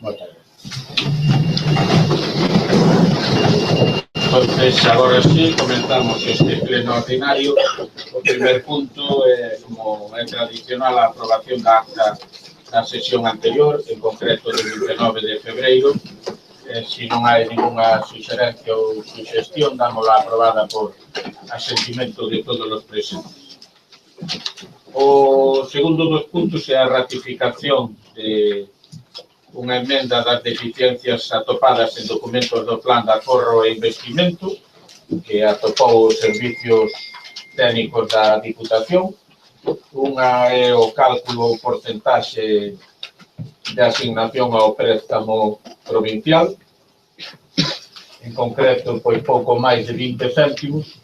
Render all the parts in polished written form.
Moitas gracias. Entonces, agora sí, comenzamos este pleno ordinario. O primer punto é, como é tradicional, a aprobación da acta da sesión anterior, en concreto do 29 de febreiro. Se non hai ninguna suxerencia ou suxestión, dámola aprobada por asentimento de todos os presentes. O segundo dos puntos é a ratificación de unha emenda das deficiencias atopadas en documentos do Plan de Aforro e Investimento que atopou os servicios técnicos da Diputación. Unha é o cálculo ou porcentaxe de asignación ao préstamo provincial, en concreto, pois pouco máis de 20 céntimos,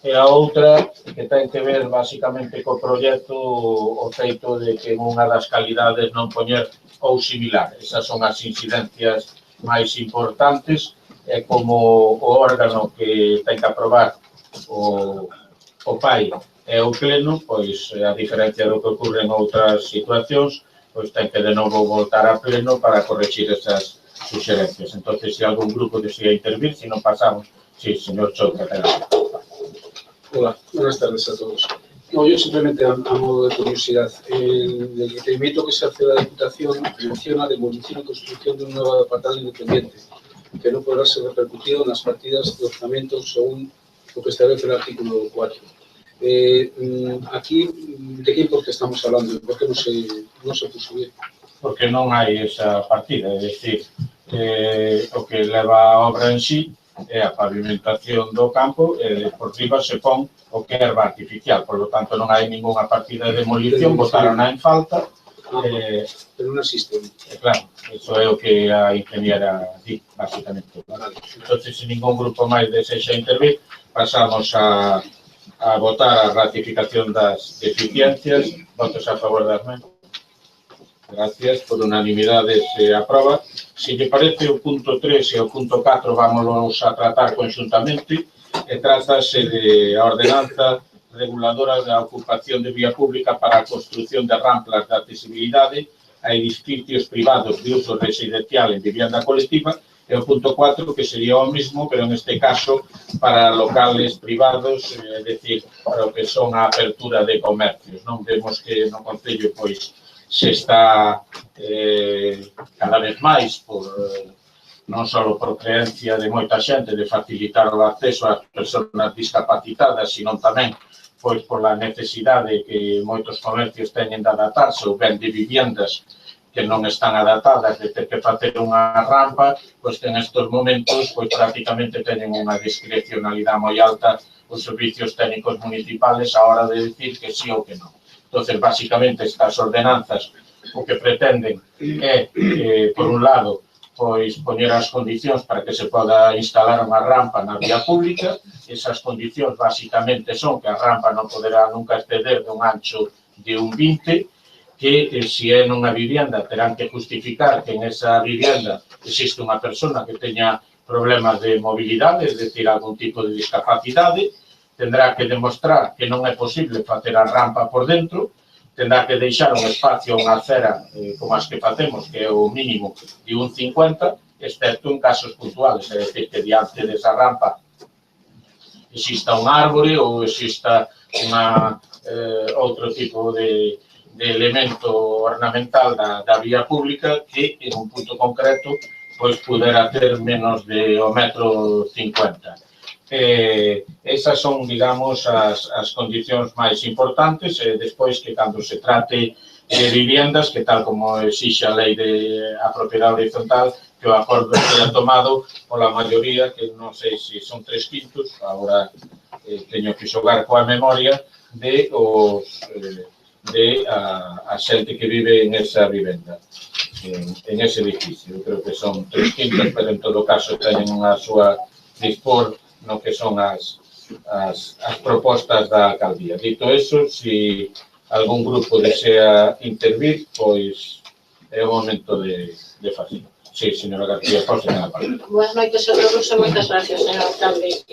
e a outra que ten que ver basicamente co proxecto o feito de que unha das calidades non poñer ou similar. Esas son as incidencias máis importantes e como o órgano que ten que aprobar o PAI e o Pleno, pois a diferencia do que ocorre en outras situacións, pois ten que de novo voltar a Pleno para corregir esas suxerencias. Entón, se algún grupo desea intervir, se non pasamos. Sí, señor Chouca, tenga. Hola, buenas tardes a todos. No, yo simplemente a modo de curiosidad, el requerimiento que se hace a la Diputación menciona demolición y construcción de un nuevo apartado independiente, que no podrá ser repercutido en las partidas de ordenamiento según lo que establece el artículo 4. Aquí, ¿de qué importe estamos hablando? ¿Por qué no se puso bien? Porque non hai esa partida, é dicir, o que leva a obra en sí é a pavimentación do campo e por riba se pon o que é erva artificial, por lo tanto non hai ninguna partida de demolición, botaron en falta. Pero non existe. Claro, eso é o que a ingeniera di, basicamente. Entón, se ningún grupo máis desexa intervir, pasamos a votar a ratificación das deficiencias. Votos a favor das mesmas. Gracias, por unanimidade se aproba. Se lle parece, o punto 3 e o punto 4 vámonos a tratar conxuntamente e trátase de a ordenanza reguladora da ocupación de vía pública para a construción de ramplas de accesibilidade a edificios privados de uso residencial en vivienda colectiva e o punto 4 que sería o mismo, pero en este caso para locales privados, é dicir, para o que son a apertura de comercios. Non vemos que no Concello pois se está cada vez máis por non só por creencia de moita xente de facilitar o acceso ás persoas discapacitadas, sino tamén pois pola necesidade que moitos comercios teñen de adaptarse ou ben de viviendas que non están adaptadas, de ter que facer unha rampa, pois que en estes momentos pois prácticamente teñen unha discrecionalidade moi alta os servicios técnicos municipales a hora de decir que sí ou que non. Entón, basicamente, estas ordenanzas o que pretenden é, por un lado, pois poñer as condicións para que se poda instalar unha rampa na vía pública. Esas condicións basicamente son que a rampa non poderá nunca exceder dun ancho de un 20, que se é nunha vivienda terán que justificar que en esa vivienda existe unha persona que teña problemas de mobilidade, é dicir, algún tipo de discapacidade, tendrá que demostrar que non é posible facer a rampa por dentro, tendrá que deixar un espacio, unha acera, como as que facemos, que é o mínimo de un 50, excepto en casos puntuales, é dicir, que diante desa rampa exista un árbore ou exista outro tipo de elemento ornamental da vía pública que, en un punto concreto, pois pudera ter menos de o metro 50. Esas son, digamos, as condicións máis importantes, e despois que cando se trate de viviendas, que tal como exixe a lei a propiedade horizontal, que o acordo sea tomado pola maioría, que non sei se son 3/5, agora teño que xogar coa memoria, de a xente que vive en esa vivenda, en ese edificio. Eu creo que son 3/5, pero en todo caso teñen unha súa dispor no que son as as propostas da alcaldía. Dito eso, se algún grupo desea intervir, pois é o momento de facelo. Sí, señora García Pose, ten a palabra. Boas noites a todos e moitas gracias, señor alcalde.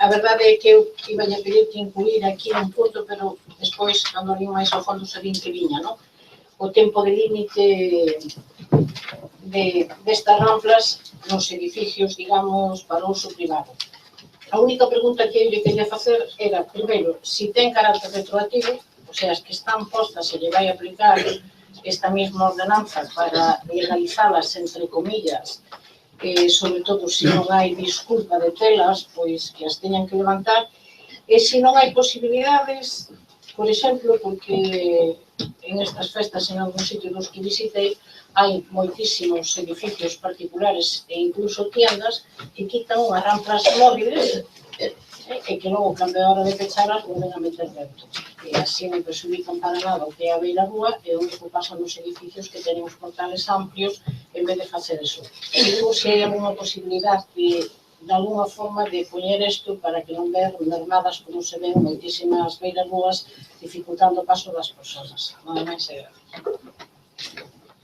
A verdade é que eu iba a pedir que incluir aquí un punto, pero despois, cando vim máis ao fondo, sabín que viña, non? O tempo de límite destas ramplas nos edificios, digamos, para uso privado. A única pregunta que eu lle quería facer era, primeiro, se ten carácter retroactivo, o sea, as que están postas se lle vai aplicar esta mesma ordenanza para legalizalas, entre comillas, sobre todo se non hai disculpa de telas, pois que as teñan que levantar, e se non hai posibilidades, por exemplo, porque en estas festas en algún sitio dos que visitei hai moitísimos edificios particulares e incluso tiendas que quitan unhas ramplas móviles e que logo, cando é hora de pecharas, volven a meter dentro. E así non perxudican para nada o que é a beira-rúa e o único pasan nos edificios que teñen os portales amplios en vez de facer eso. E digo se hai alguna posibilidade de alguna forma de poñer isto para que non ver mermadas como se ven moitísimas beira-rúas dificultando o paso das persoas. Nada máis e gracias.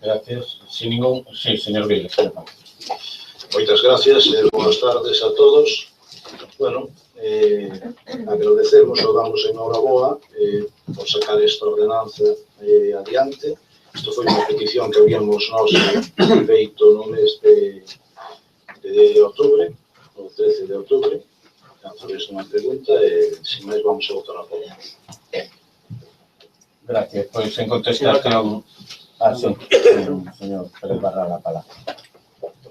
Gracias. Sin ningún... Sí, señor Vilas. Moitas gracias e boas tardes a todos. Bueno, agradecemos ou damos enhoraboa por sacar esta ordenanza adiante. Isto foi unha petición que habíamos nós feito no mes de outubro, o 13 de outubro. Fazer unha pregunta e, sin máis, vamos a votar a favor. Gracias. Pois, en contestación... sí, señor Pérez Barral, a palabra.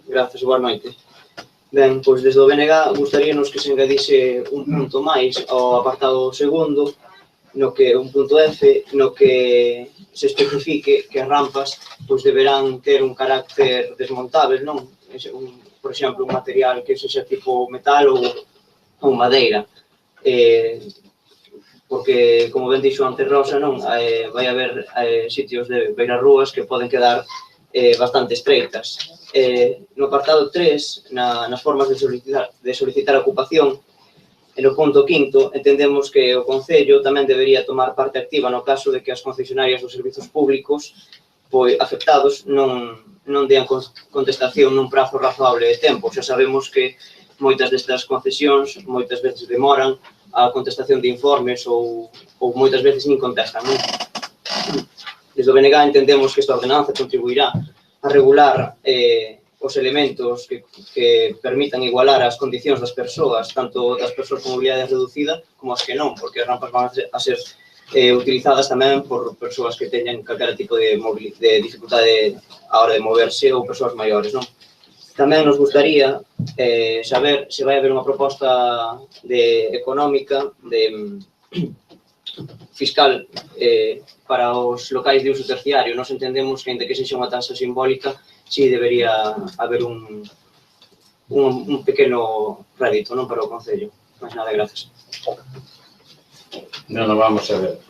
Gracias, boa noite. Ben, pois desde o BNG gustaríanos que se engadise un punto máis ao apartado segundo, no que un punto F, no que se especifique que as rampas pois deberán ter un carácter desmontável, non? Por exemplo, un material que sexa tipo metal ou madeira. Porque, como ben dixo antes Rosa, non vai haber sitios de beirarrúas que poden quedar bastante estreitas. No apartado 3, nas formas de solicitar a ocupación, no punto 5, entendemos que o Concello tamén debería tomar parte activa no caso de que as concesionarias dos servizos públicos afectados non dean contestación nun prazo razoable de tempo. Xa sabemos que moitas destas concesións moitas veces demoran a contestación de informes ou moitas veces nin contestan, non? Desde o BNG entendemos que esta ordenanza contribuirá a regular os elementos que permitan igualar as condicións das persoas, tanto das persoas con mobilidade reducida como as que non, porque as rampas van a ser utilizadas tamén por persoas que teñen calquera tipo de dificultade a hora de moverse ou persoas maiores, non? Tamén nos gustaría saber se vai haber unha proposta económica, fiscal, para os locais de uso terciario. Nos entendemos que, ainda que sexa unha taxa simbólica, si debería haber un pequeno rédito, non, para o Concello. Mas nada, gracias. Non, vamos a ver.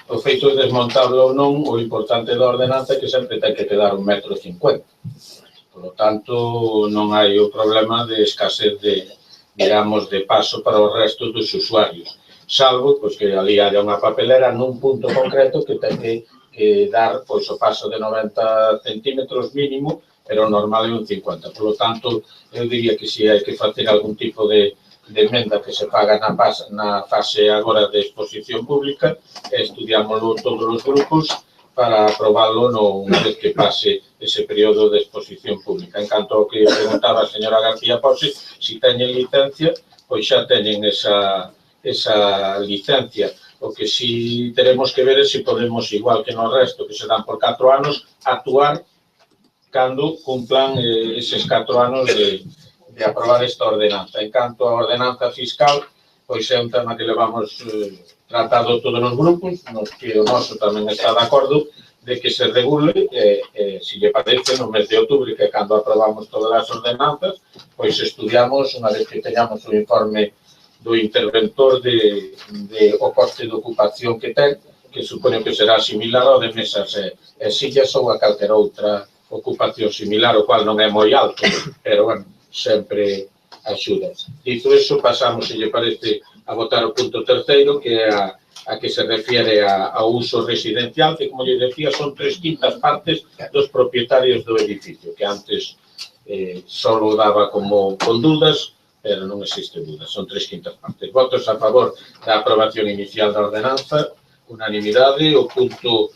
O feito de desmontable ou non, o importante da ordenanza é que sempre ten que quedar 1,50 m. Por lo tanto, non hai o problema de escasez de, digamos, de paso para o resto dos usuarios. Salvo, pois, que ali haya unha papelera nun punto concreto que ten que dar, pois, o paso de 90 centímetros mínimo, pero o normal é un 50. Por lo tanto, eu diría que se hai que facer algún tipo de emenda que se faga na fase agora de exposición pública, estudiámoslo todos os grupos para aprobarlo unha vez que pase ese período de exposición pública. En canto ao que preguntaba a señora García Pose, se teñen licencia, pois xa teñen esa licencia. O que si teremos que ver é se podemos, igual que no resto, que se dan por 4 anos, actuar cando cumplan eses 4 anos de aprobar esta ordenanza. En canto á ordenanza fiscal, pois é un tema que levamos tratado todos os grupos, nos que o noso tamén está de acordo de que se regule, se lle parece, no mes de outubro, que cando aprobamos todas as ordenanzas, pois estudiamos, unha vez que teñamos o informe do interventor de o coste de ocupación que ten, que supoño que será similar ao de mesas e sillas ou a calquera outra ocupación similar, o cual non é moi alto, pero, bueno, sempre axudas. Dito eso, pasamos, se lle parece, a votar o punto terceiro, que é a que se refiere ao uso residencial, que, como lle decía, son 3/5 partes dos propietarios do edificio, que antes solo daba como con dudas, pero non existe duda, son 3/5 partes. Votos a favor da aprobación inicial da ordenanza, unanimidade. O punto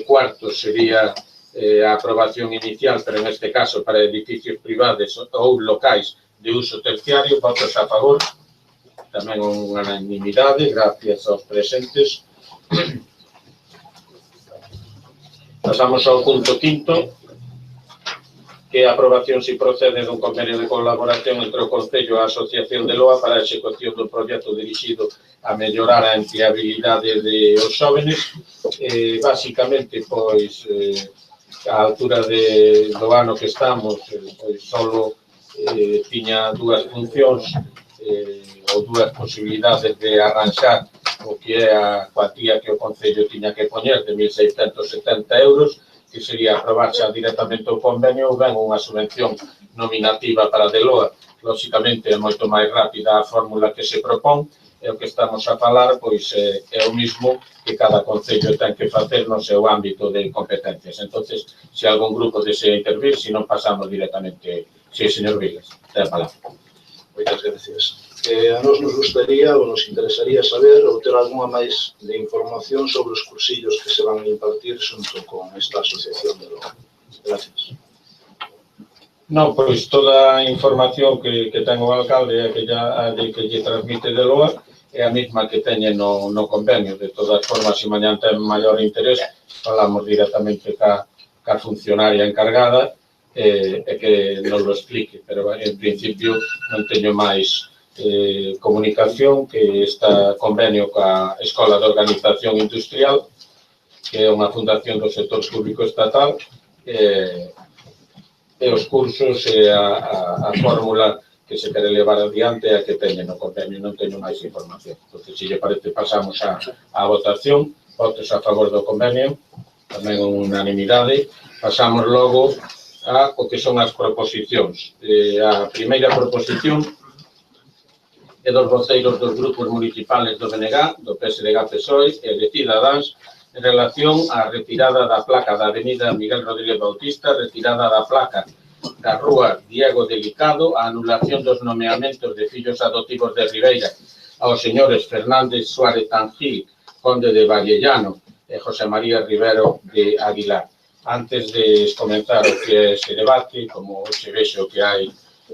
cuarto sería a aprobación inicial, pero en este caso para edificios privados ou locais de uso terciario. Votos a favor, tamén unanimidade, gracias aos presentes. Pasamos ao punto quinto, que é a aprobación se procede dun convenio de colaboración entre o Concello e a Asociación de Loa para a execución do proxecto dirixido a mellorar a empleabilidade dos xóvenes. Basicamente, pois, a altura do ano que estamos, pois, solo tiña dúas funcións ou dúas posibilidades de arranxar o que é a cuantía que o Concello tiña que poñer de 1.670 euros, que sería aprobar xa directamente o convenio ou ben unha subvención nominativa para de Loa. Lóxicamente, é moito máis rápida a fórmula que se propón, e o que estamos a falar pois é o mismo que cada concello ten que facer no seu ámbito de competencias. Entonces, se algún grupo desea intervir, se non pasamos directamente. Sí, señor Vilas, ten a palabra. Moitas gracias. A nos gustaría ou nos interesaría saber ou ter algunha máis de información sobre os cursillos que se van a impartir xunto con esta asociación de Loa. Gracias. Non, pois toda a información que ten o alcalde e que lle transmite de Loa é a mesma que teñen no convenio. De todas formas, se mañan ten maior interés, falamos directamente ca funcionaria encargada e que nos lo explique, pero en principio non teño máis comunicación que está convenio coa Escola de Organización Industrial, que é unha fundación do sector público estatal, e os cursos e a fórmula que se quere levar adiante é a que teñen no convenio. Non teño máis información. Entón, se lle parece, pasamos a votación. Votos a favor do convenio, tamén unanimidade. Pasamos logo a o que son as proposicións. A primeira proposición e dos voceiros dos grupos municipales do BNG, do PSDG-PSOE e de Cidadáns en relación á retirada da placa da avenida Miguel Rodríguez Bautista, retirada da placa da rúa Diego Delicado, a anulación dos nomeamentos de fillos adoptivos de Ribeira aos señores Fernández Suárez Tangil, conde de Vallellano, e José María Rivero de Aguilar. Antes de comenzar o que é ese debate, como se vexo que hai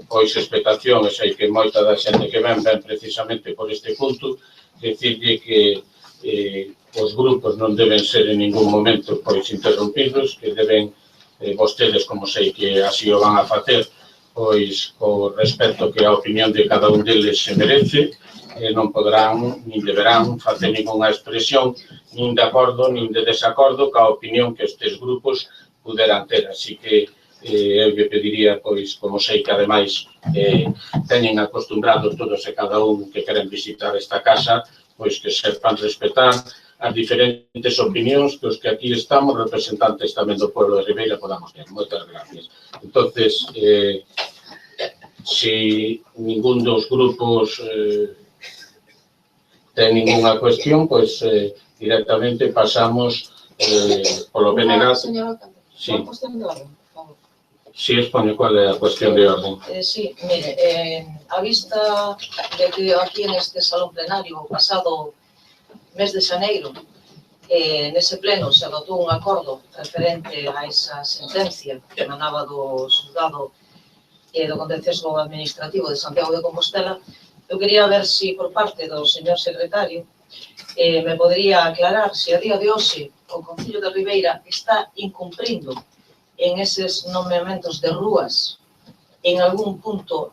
pois expectación, e sei que moita da xente que ven precisamente por este punto, decirlle que os grupos non deben ser en ningún momento pois interrompidos, que deben vostedes, como sei que así o van a facer, pois co respecto que a opinión de cada un deles se merece, non poderán, nin deberán facer ninguna expresión, nin de acordo, nin de desacordo ca opinión que estes grupos puderan ter. Así que eu lle pediría, pois, como sei que ademais teñen acostumbrado todos e cada un que queren visitar esta casa, pois que sepan respetar as diferentes opinións que os que aquí estamos, representantes tamén do pueblo de Ribeira, podamos ter. Moitas gracias. Entonces, se ningún dos grupos ten ninguna cuestión, pois directamente pasamos polo BNG. Señor alcalde, Sí. unha cuestión de orden, por favor. Si expone cuál é a cuestión de orden. Sí, mire, a vista de que aquí en este salón plenario, o pasado mes de xaneiro, nese pleno se adoptou un acordo referente a esa sentencia que emanaba do xulgado do contencioso administrativo de Santiago de Compostela. Eu quería ver se por parte do señor secretario me podría aclarar se a día de hoxe o Concello de Ribeira está incumprindo en eses nomeamentos de rúas en algún punto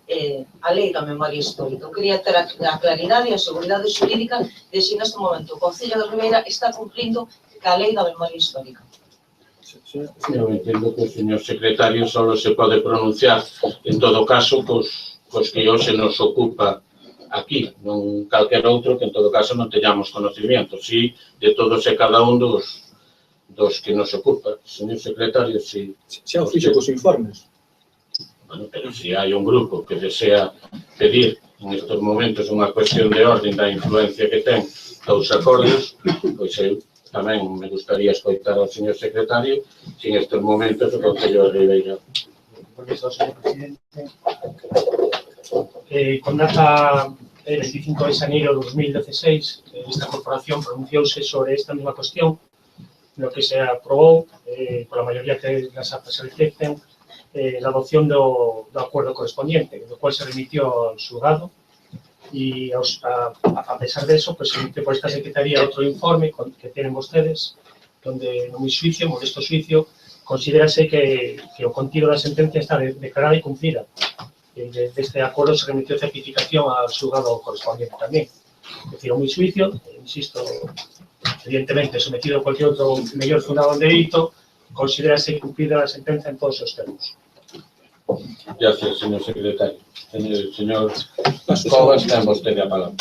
a lei da memoria histórica. Eu quería ter a claridade e a seguridade xurídica de se neste momento o Concello de Ribeira está cumprindo ca lei da memoria histórica. Eu entendo que o señor secretario só se pode pronunciar en todo caso cos que hoxe nos ocupa aquí, non calquer outro que en todo caso non teñamos conocimiento, si de todos e cada un dos que nos ocupa. Señor secretario, si... Xa o fixo cos informes. Bueno, pero se hai un grupo que desea pedir en estos momentos unha cuestión de orden da influencia que ten dos acordos, pois eu tamén me gustaría escoitar ao señor secretario se en estes momentos o Concello de Ribeira. Permiso, señor presidente. Con data el 25 de xaneiro de 2016, esta corporación pronunciouse sobre esta mesma cuestión, no que se aprobou, por a maioría que las actas se reflecten, la adopción do acuerdo correspondiente, do cual se remitió al xulgado y a pesar de eso, pues se emitió por esta Secretaría otro informe que tienen ustedes, donde, no mi juicio, modesto juicio, considérase que o contido da sentencia está declarada y cumplida. De este acuerdo se remitió certificación al xulgado correspondiente tamén. Es decir, o mi juicio, insisto, evidentemente sometido a cualquier otro mellor fundado en dereito, considérase cumplida a sentencia en todos os termos. Gracias, señor secretario. Señor Covas, ten vostede a palabra.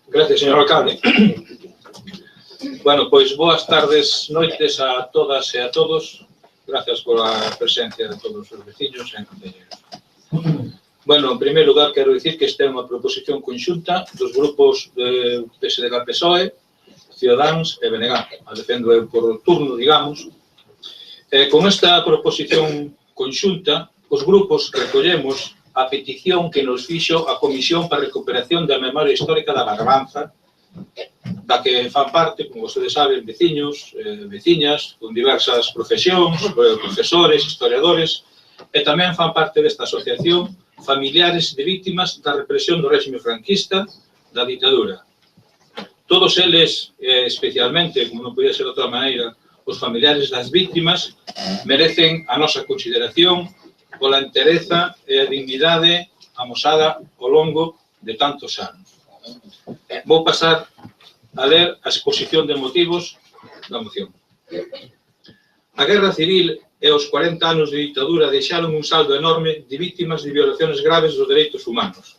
Gracias, señor alcalde. Bueno, pois boas tardes, noites a todas e a todos. Gracias pola presencia de todos os veciños e concelleiros. Bueno, en primeiro lugar, quero dicir que esta é unha proposición conxunta dos grupos de PSDG-PSOE, Ciudadanos e BNG. A defendo eu por turno, digamos. Con esta proposición conxunta, os grupos recollemos a petición que nos fixo a Comisión para a Recuperación da Memoria Histórica da Barbanza, da que fan parte, como vostedes saben, veciños, veciñas, con diversas profesións, profesores, historiadores, e tamén fan parte desta asociación familiares de vítimas da represión do réxime franquista da ditadura. Todos eles, especialmente, como non podía ser de outra maneira, os familiares das vítimas, merecen a nosa consideración pola entereza e a dignidade amosada ao longo de tantos anos. Vou pasar a ler a exposición de motivos da moción. A Guerra Civil e os 40 anos de ditadura deixaron un saldo enorme de vítimas de violacións graves dos dereitos humanos,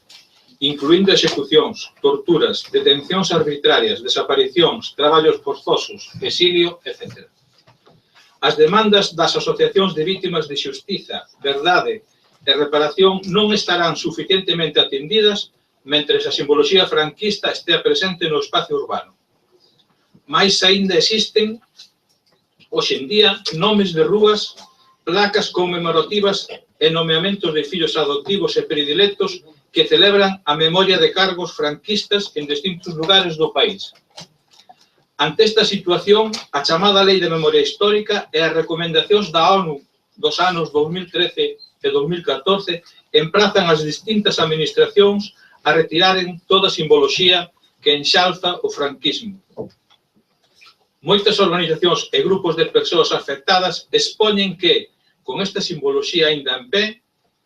incluindo execucións, torturas, detencións arbitrarias, desaparicións, traballos forzosos, exilio, etc. As demandas das asociacións de vítimas de xustiza, verdade e reparación non estarán suficientemente atendidas mentres a simboloxía franquista estea presente no espacio urbano. Mais aínda existen, hoxe en día, nomes de rúas, placas conmemorativas e nomeamentos de fillos adoptivos e predilectos que celebran a memoria de cargos franquistas en distintos lugares do país. Ante esta situación, a chamada Lei de Memoria Histórica e as recomendacións da ONU dos anos 2013 e 2014 emprazan as distintas administracións a retiraren toda a simboloxía que enxalza o franquismo. Moitas organizacións e grupos de persoas afectadas expoñen que, con esta simboloxía aínda en pé,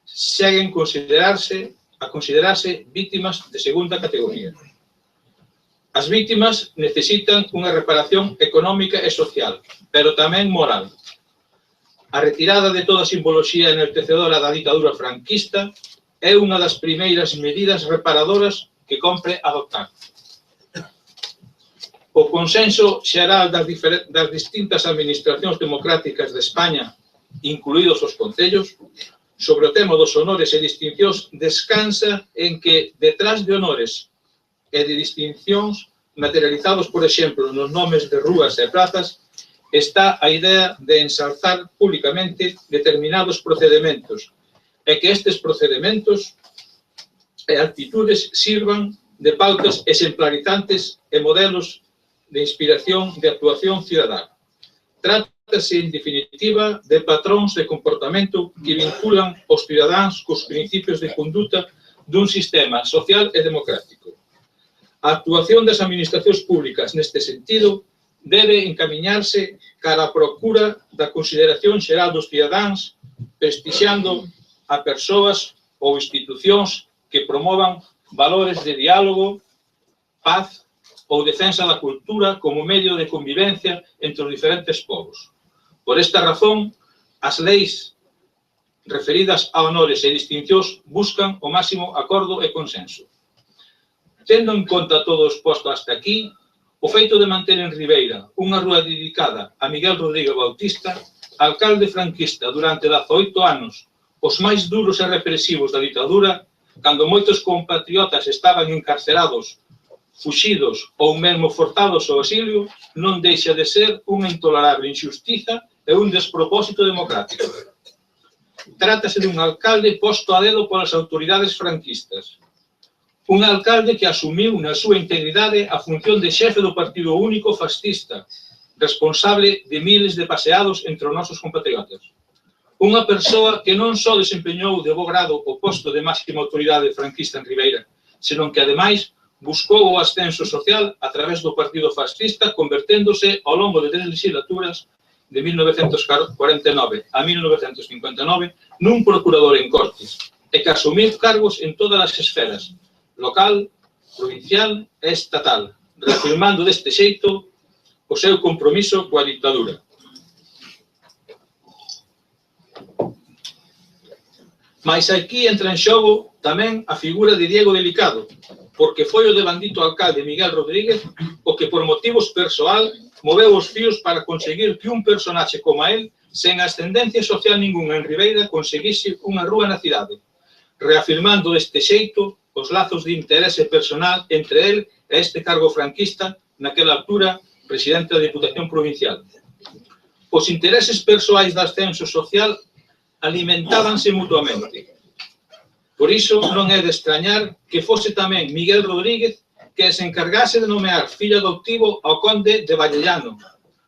seguen a considerarse vítimas de segunda categoría. As vítimas necesitan unha reparación económica e social, pero tamén moral. A retirada de toda a simboloxía enaltecedora da ditadura franquista é unha das primeiras medidas reparadoras que compre adoptar. O consenso xeral das distintas administracións democráticas de España, incluídos os concellos, sobre o tema dos honores e distincións descansa en que, detrás de honores e de distincións materializados, por exemplo, nos nomes de rúas e plazas, está a idea de ensalzar públicamente determinados procedementos e que estes procedementos e actitudes sirvan de pautas exemplarizantes e modelos de inspiración de actuación cidadá. Trátase, en definitiva, de patróns de comportamento que vinculan os cidadáns cos principios de conduta dun sistema social e democrático. A actuación das administracións públicas neste sentido debe encamiñarse cara a procura da consideración xeral dos cidadáns, prestixiando a persoas ou institucións que promovan valores de diálogo, paz ou defensa da cultura como medio de convivencia entre os diferentes povos. Por esta razón, as leis referidas a honores e distincións buscan o máximo acordo e consenso. Tendo en conta todo o exposto hasta aquí, o feito de manter en Ribeira unha rúa dedicada a Miguel Rodríguez Bautista, alcalde franquista durante 18 anos, os máis duros e represivos da ditadura, cando moitos compatriotas estaban encarcerados, fuxidos ou mesmo forzados ao exilio, non deixa de ser unha intolerable injustiza e un despropósito democrático. Trátase dun alcalde posto a dedo polas autoridades franquistas. Un alcalde que asumiu na súa integridade a función de xefe do Partido Único fascista, responsable de miles de paseados entre os nosos compatriotas. Unha persoa que non só desempeñou de bo grado o posto de máxima autoridade franquista en Ribeira, senón que, ademais, buscou o ascenso social a través do Partido Fascista, converténdose ao longo de 3 legislaturas, de 1949 a 1959, nun procurador en Cortes, e que asumiu cargos en todas as esferas, local, provincial e estatal, reafirmando deste xeito o seu compromiso coa ditadura. Mais aquí entra en xogo tamén a figura de Diego Delicado, porque foi o devandito alcalde Miguel Rodríguez o que por motivos persoal moveu os fíos para conseguir que un personaxe como a él, sen ascendencia social ninguna en Ribeira, conseguise unha rúa na cidade, reafirmando deste xeito os lazos de interese personal entre él e este cargo franquista, naquela altura, presidente da Diputación Provincial. Os intereses persoais do ascenso social alimentábanse mutuamente. Por iso non é de extrañar que fose tamén Miguel Rodríguez que se encargase de nomear fillo adoptivo ao conde de Vallellano,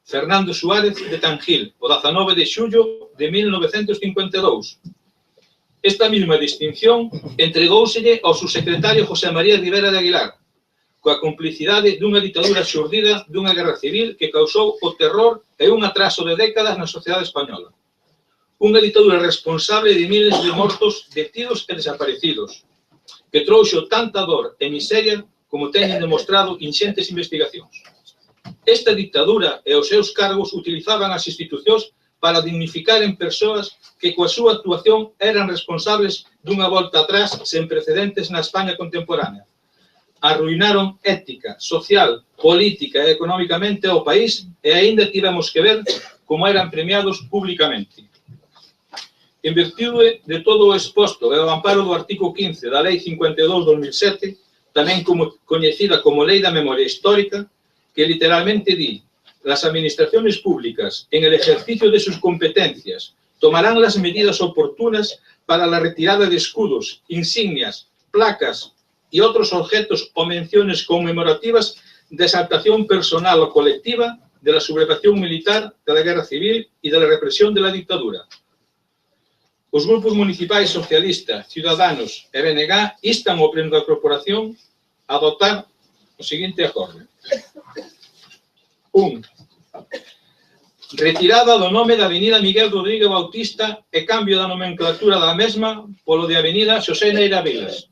Fernando Suárez de Tangil, o 19 de xullo de 1952. Esta mesma distinción entregouselle ao subsecretario José María Rivera de Aguilar, coa complicidade dunha ditadura xurdida dunha guerra civil que causou o terror e un atraso de décadas na sociedade española. Unha ditadura responsable de miles de mortos, detidos e desaparecidos, que trouxo tanta dor e miseria como teñen demostrado inxentes investigacións. Esta ditadura e os seus cargos utilizaban as institucións para dignificar en persoas que coa súa actuación eran responsables dunha volta atrás sen precedentes na España contemporánea. Arruinaron ética, social, política e económicamente ao país e aínda tivemos que ver como eran premiados públicamente. En virtude de todo o exposto e ao amparo do artigo 15 da Lei 52/2007, tamén coñecida como Lei da Memoria Histórica, que literalmente di: las administraciones públicas, en el ejercicio de sus competencias, tomarán las medidas oportunas para la retirada de escudos, insignias, placas y otros objetos o menciones conmemorativas de exaltación personal o colectiva de la sublevación militar, de la guerra civil y de la represión de la dictadura. Os grupos municipais socialistas, Ciudadanos e BNG instan ao Pleno da Corporación a adoptar o seguinte acordo. 1. Retirada do nome da Avenida Miguel Rodríguez Bautista e cambio da nomenclatura da mesma polo de Avenida Xosé Neira Vilas.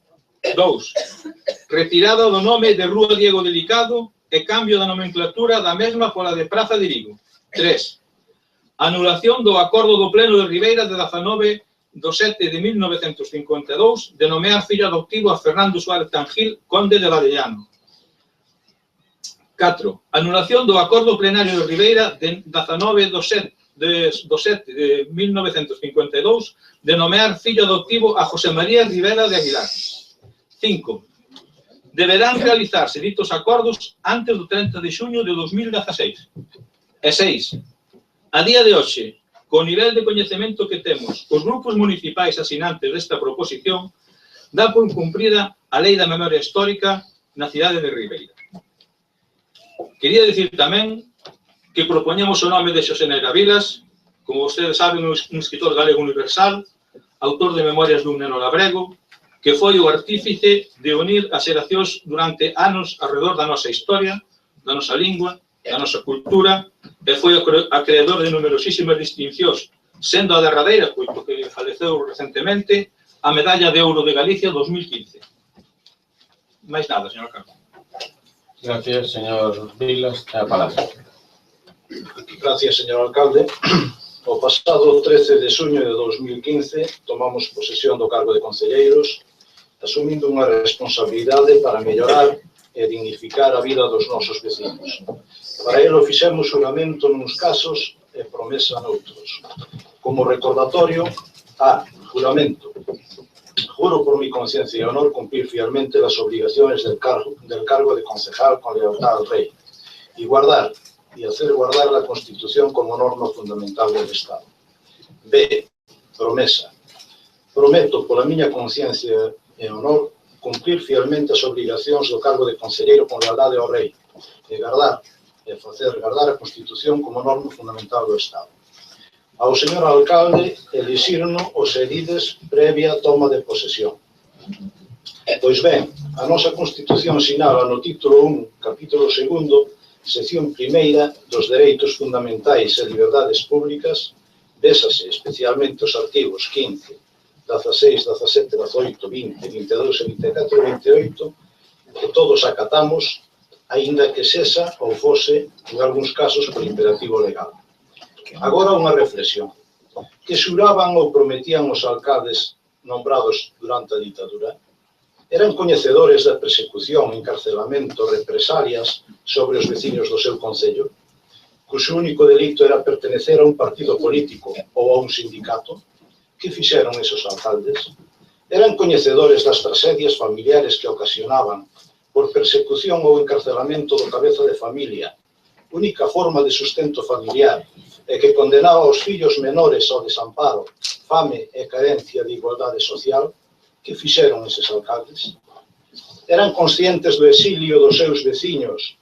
2. Retirada do nome de Rúa Diego Delicado e cambio da nomenclatura da mesma pola de Praza de Vigo. 3. Anulación do acordo do Pleno de Ribeira de 19/7 de 1952 de nomear fillo adoptivo a Fernando Suárez Tangil, conde de Vallellano. 4. Anulación do acordo plenario de Ribeira de 19/7 de 1952 de nomear fillo adoptivo a José María Rivera de Aguilar. 5. Deberán realizarse ditos acordos antes do 30 de xuño de 2016. E 6. A día de hoxe, co nivel de coñecemento que temos os grupos municipais asinantes desta proposición, dá por cumprida a Lei da Memoria Histórica na cidade de Ribeira. Quería dicir tamén que propoñemos o nome de Xosé Neira Vilas, como vostedes saben, un escritor galego universal, autor de Memorias dun neno labrego, que foi o artífice de unir as xeracións durante anos alrededor da nosa historia, da nosa lingua, da nosa cultura, e foi acreedor de numerosísimas distincións, sendo a derradeira, porque faleceu recentemente, a Medalla de Ouro de Galicia 2015. Máis nada, señor Carlos. Gracias, señor Vilas. A palabra. Gracias, señor alcalde. O pasado 13 de xuño de 2015 tomamos posesión do cargo de concelleiros, asumindo unha responsabilidade para mellorar e dignificar a vida dos nosos vecinos. Para ello fixemos xuramento nuns casos e promesa noutros. Como recordatorio, a Juramento. Juro por mi conciencia y honor cumplir fielmente las obligaciones del cargo de concejal con lealtad al rey y guardar y hacer guardar la Constitución como norma fundamental del Estado. B. Promesa. Prometo, pola miña conciencia e honor, cumplir fielmente as obrigacións do cargo de conselleiro con lealdade ao rei e facer guardar a Constitución como norma fundamental do Estado. Ao señor alcalde, elixirno os edides previa toma de posesión. Pois ben, a nosa Constitución sinala no título 1, capítulo 2, sección primeira dos dereitos fundamentais e liberdades públicas, vésase especialmente os artigos 15, 16, 17, 18, 20, 22, 24 e 28, que todos acatamos, aínda que sexa ou fose, en algúns casos, por imperativo legal. Agora unha reflexión. Que xuraban ou prometían os alcaldes nombrados durante a ditadura? Eran coñecedores da persecución, encarcelamento, represalias sobre os veciños do seu concello, cuxo único delito era pertenecer a un partido político ou a un sindicato? Que fixeron esos alcaldes? Eran coñecedores das tragedias familiares que ocasionaban por persecución ou encarcelamento do cabeza de familia, única forma de sustento familiar, e que condenaba aos fillos menores ao desamparo, fame e carencia de igualdade social? Que fixeron eses alcaldes? Eran conscientes do exilio dos seus veciños,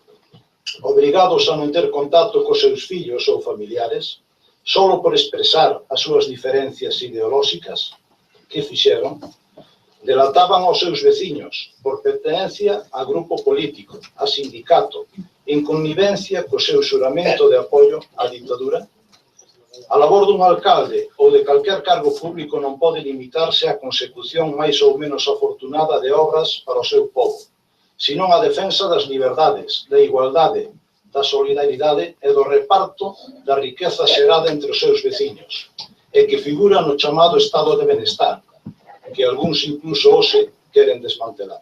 obrigados a non ter contacto cos seus fillos ou familiares, solo por expresar as súas diferencias ideolóxicas? Que fixeron? Delataban aos seus veciños por pertenencia a grupo político, a sindicato, en connivencia co seu xuramento de apoio á ditadura? A labor dun alcalde ou de calquer cargo público non pode limitarse á consecución máis ou menos afortunada de obras para o seu povo, senón a defensa das liberdades, da igualdade, da solidaridade e do reparto da riqueza xerada entre os seus veciños, e que figura no chamado estado de benestar, que algúns incluso hoxe queren desmantelar.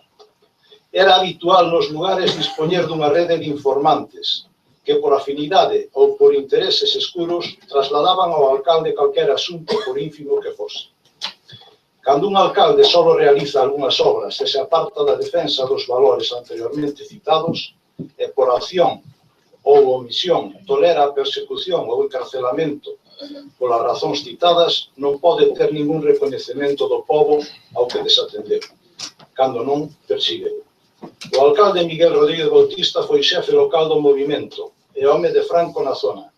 Era habitual nos lugares dispoñer dunha rede de informantes, que por afinidade ou por intereses escuros trasladaban ao alcalde calquer asunto por ínfimo que fose. Cando un alcalde só realiza algunhas obras e se aparta da defensa dos valores anteriormente citados, e por acción ou omisión tolera a persecución ou encarcelamento polas razóns citadas, non pode ter ningún recoñecemento do povo ao que desatendeu, cando non persigue. O alcalde Miguel Rodríguez Bautista foi xefe local do movimento e home de Franco na zona.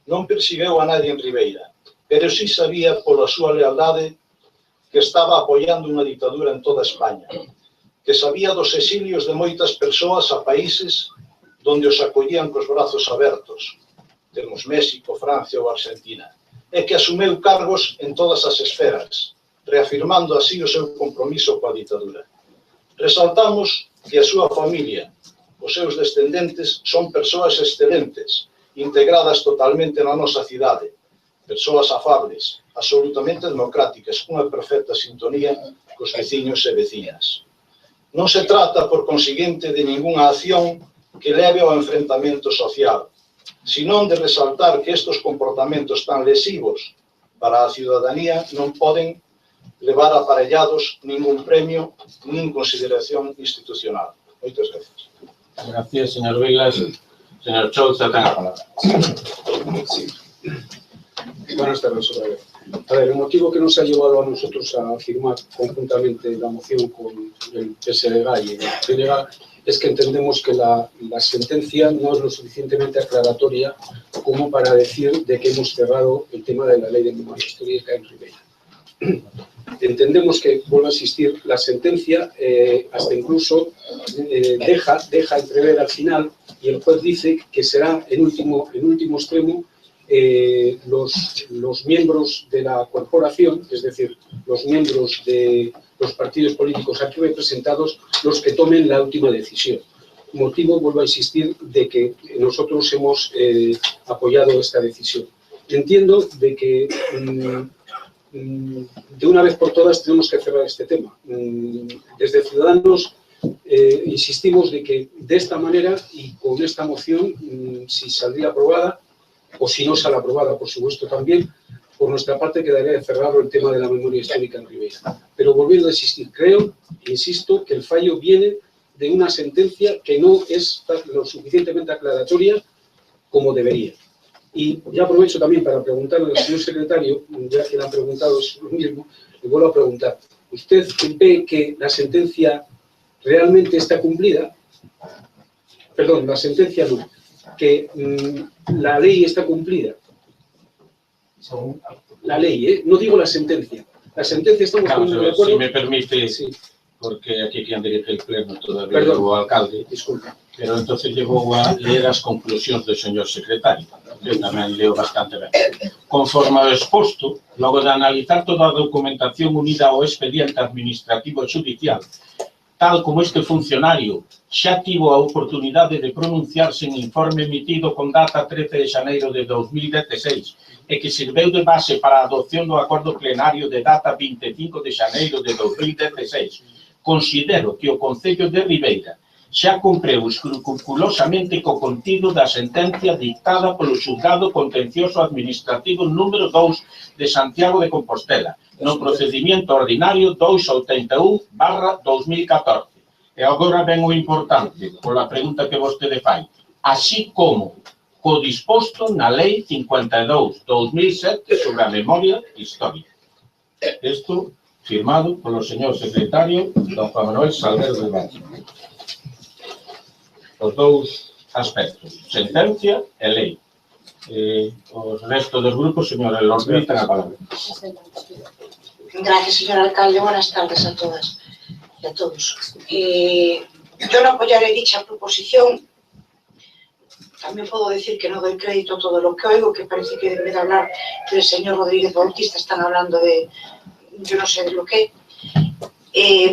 Non persigueu a nadie en Ribeira, pero si sabía pola súa lealdade que estaba apoiando unha ditadura en toda España, que sabía dos exilios de moitas persoas a países donde os acollían cos brazos abertos, temos México, Francia ou Argentina, e que asumeu cargos en todas as esferas, reafirmando así o seu compromiso coa ditadura. Resaltamos que a súa familia, os seus descendentes, son persoas excelentes, integradas totalmente na nosa cidade, persoas afables, absolutamente democráticas, cunha perfecta sintonía cos veciños e veciñas. Non se trata, por consiguiente, de ningunha acción que leve ao enfrentamento social, senón de resaltar que estes comportamentos tan lesivos para a ciudadanía non poden levar aparellados ningún premio nin consideración institucional. Moitas gracias. Gracias, señor Vilas. Señor Chouza, ten a palabra. Sí. Buenas tardes otra vez. A ver, el motivo que nos ha llevado a nosotros a firmar conjuntamente la moción con el PSDG y el PNG es que entendemos que la sentencia no es lo suficientemente aclaratoria como para decir de que hemos cerrado el tema de la ley de memoria histórica en Ribeira. Entendemos que, vuelvo a insistir, la sentencia hasta incluso deja entrever al final, y el juez dice que será en último extremo los miembros de la corporación, es decir, los miembros de los partidos políticos aquí representados, los que tomen la última decisión. Motivo, vuelvo a insistir, de que nosotros hemos apoyado esta decisión. Entiendo de que de una vez por todas tenemos que cerrar este tema. Desde Ciudadanos insistimos de que de esta manera y con esta moción, si saldría aprobada, o si no sale aprobada, por supuesto también, por nuestra parte quedaría cerrado el tema de la memoria histórica en Ribeira. Pero volviendo a insistir, creo, insisto, que el fallo viene de una sentencia que no es lo suficientemente aclaratoria como debería. Y ya aprovecho también para preguntarle al señor secretario, ya que le han preguntado lo mismo, le vuelvo a preguntar. ¿Usted ve que la sentencia realmente está cumplida? Perdón, la sentencia no. Que la ley está cumplida. La ley, no digo la sentencia. La sentencia estamos poniendo de acuerdo. Si me permite, sí. Porque aquí quien dirige el pleno todavía Perdón. o alcalde. Disculpa. Pero entonces llegou a ler as conclusións do señor secretario, que tamén leo bastante ben. Conforme ao exposto, logo de analizar toda a documentación unida ao expediente administrativo judicial, tal como este funcionario xa tivo a oportunidade de pronunciarse en informe emitido con data 13 de xaneiro de 2016 e que sirveu de base para a adopción do acordo plenario de data 25 de xaneiro de 2016, considero que o Concello de Ribeira xa cumpreu escrupulosamente co contido da sentencia dictada polo xulgado contencioso administrativo número 2 de Santiago de Compostela, no procedimento ordinario 281/2014. E agora ven o importante, pola pregunta que vostede fai, así como co disposto na Lei 52/2007 sobre a memoria histórica. Isto firmado polo señor secretario don Juan Manuel Salguero de Valle. Os dous aspectos, sentencia e lei. Os restos dos grupos, señora López, ten a palabra. Gracias, señor alcalde. Buenas tardes a todas y a todos. Yo no apoyaré dicha proposición. También puedo decir que no doy crédito a todo lo que oigo, que parece que en vez de hablar del señor Rodríguez Bautista están hablando de yo no sé de lo que,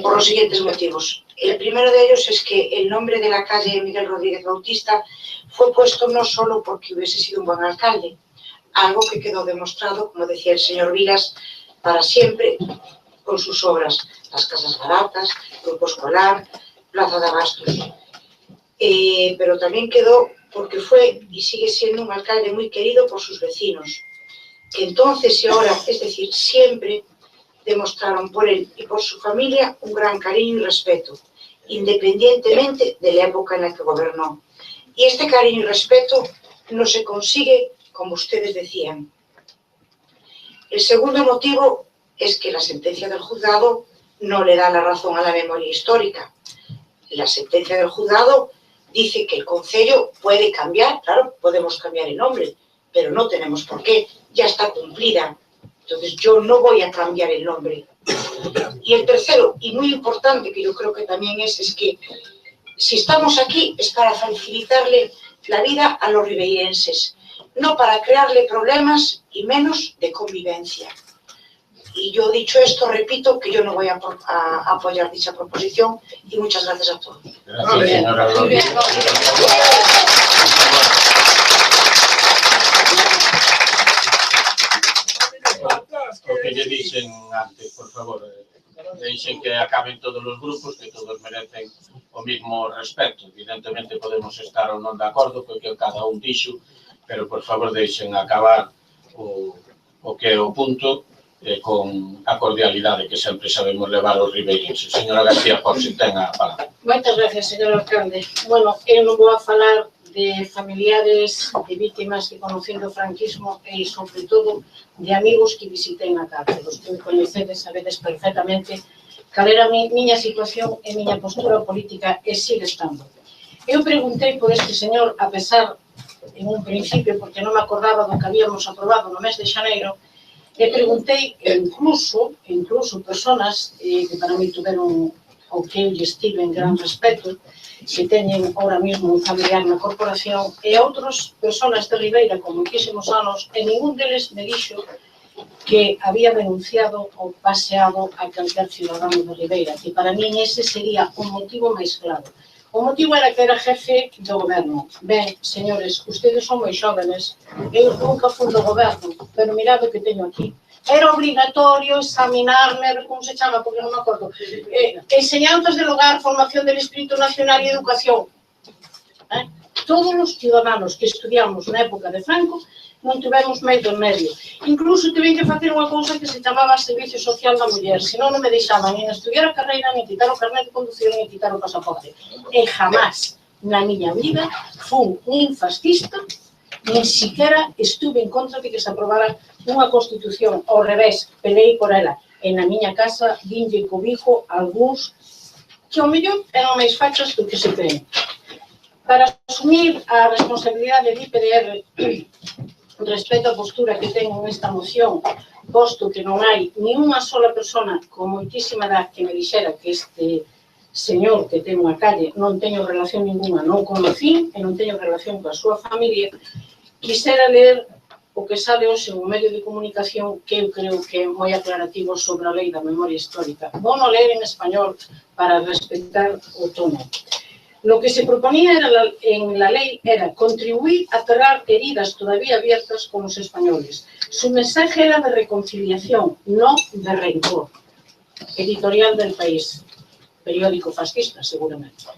por los siguientes motivos. El primero de ellos es que el nombre de la calle Miguel Rodríguez Bautista fue puesto no solo porque hubiese sido un buen alcalde, algo que quedó demostrado, como decía el señor Vilas, para siempre con sus obras, las casas baratas, grupo escolar, plaza de abastos. Pero también quedó porque fue y sigue siendo un alcalde muy querido por sus vecinos, que entonces y ahora, es decir, siempre demostraron por él y por su familia un gran cariño y respeto, independientemente de la época en la que gobernó. Y este cariño y respeto no se consigue como ustedes decían. El segundo motivo es que la sentencia del juzgado no le da la razón a la memoria histórica. La sentencia del juzgado dice que el concello puede cambiar, claro, podemos cambiar el nombre, pero no tenemos por qué, ya está cumplida. Entonces yo no voy a cambiar el nombre. Y el tercero, y muy importante, que yo creo que también es que si estamos aquí es para facilitarle la vida a los ribeirenses, no para crearle problemas y menos de convivencia. Y yo, dicho esto, repito que yo no voy a apoyar dicha proposición y muchas gracias a todos. Gracias, señora López. O que lle dixen antes, por favor, deixen que acaben todos os grupos, que todos merecen o mismo respeto. Evidentemente podemos estar ou non de acordo co que cada un dixo, pero por favor deixen acabar o que é o punto con a cordialidade que sempre sabemos levar aos ribeirenses. Señora García Porxen, ten a palabra. Moitas gracias, señor alcalde. Bueno, eu non vou a falar de familiares de vítimas que conocen do franquismo e, sobre todo, de amigos que visitei na cárcel. Os que me coñecedes sabedes perfectamente cal era a miña situación e miña postura política e sigue estando. Eu preguntei por este señor, a pesar, en un principio, porque non me acordaba do que habíamos aprobado no mes de xaneiro, e preguntei incluso personas que para mí tuveron o que eu lles tive en gran respeto, se teñen ahora mesmo un familiar na corporación, e outras personas de Ribeira con moitísimos anos, e ningún deles me dixo que había denunciado ou paseado a calquer cidadano de Ribeira, que para mí ese sería o motivo máis claro. O motivo era que era jefe do goberno. Ben, señores, ustedes son moi xóvenes, eu nunca fui do goberno, pero mirad o que teño aquí. Era obligatorio examinarme, como se chama, porque non me acordo, enseñanzas del hogar, formación del espíritu nacional y educación. todos os ciudadanos que estudiamos na época de Franco non tivemos medo en medio. Incluso tiven que facer unha cousa que se chamaba Servicio Social da Muller, senón non me deixaban nin estudiar a carreira, nin quitar o carnet de conducción, nin quitar o pasaporte. E jamás na miña vida fun nin fascista, nin siquiera estuve en contra de que se aprobara unha Constitución. Ao revés, peleei por ela. E na miña casa vinlle cobijo algúns que ao mellor eran máis fachas do que se creen. Para asumir a responsabilidade de IPDR respecto á postura que ten nesta moción, posto que non hai ni unha sola persona con moitísima edad que me dixera que este señor que ten unha calle non teño relación ninguna, non conocín e non teño relación coa súa familia, quisera ler o que sale hoxe en un medio de comunicación que eu creo que é moi aclarativo sobre a lei da memoria histórica. Vou non ler en español para respetar o tono. Lo que se proponía en la ley era contribuir a cerrar heridas todavía abiertas con los españoles. Su mensaje era de reconciliación, no de rencor. Editorial del País, periódico fascista, seguramente.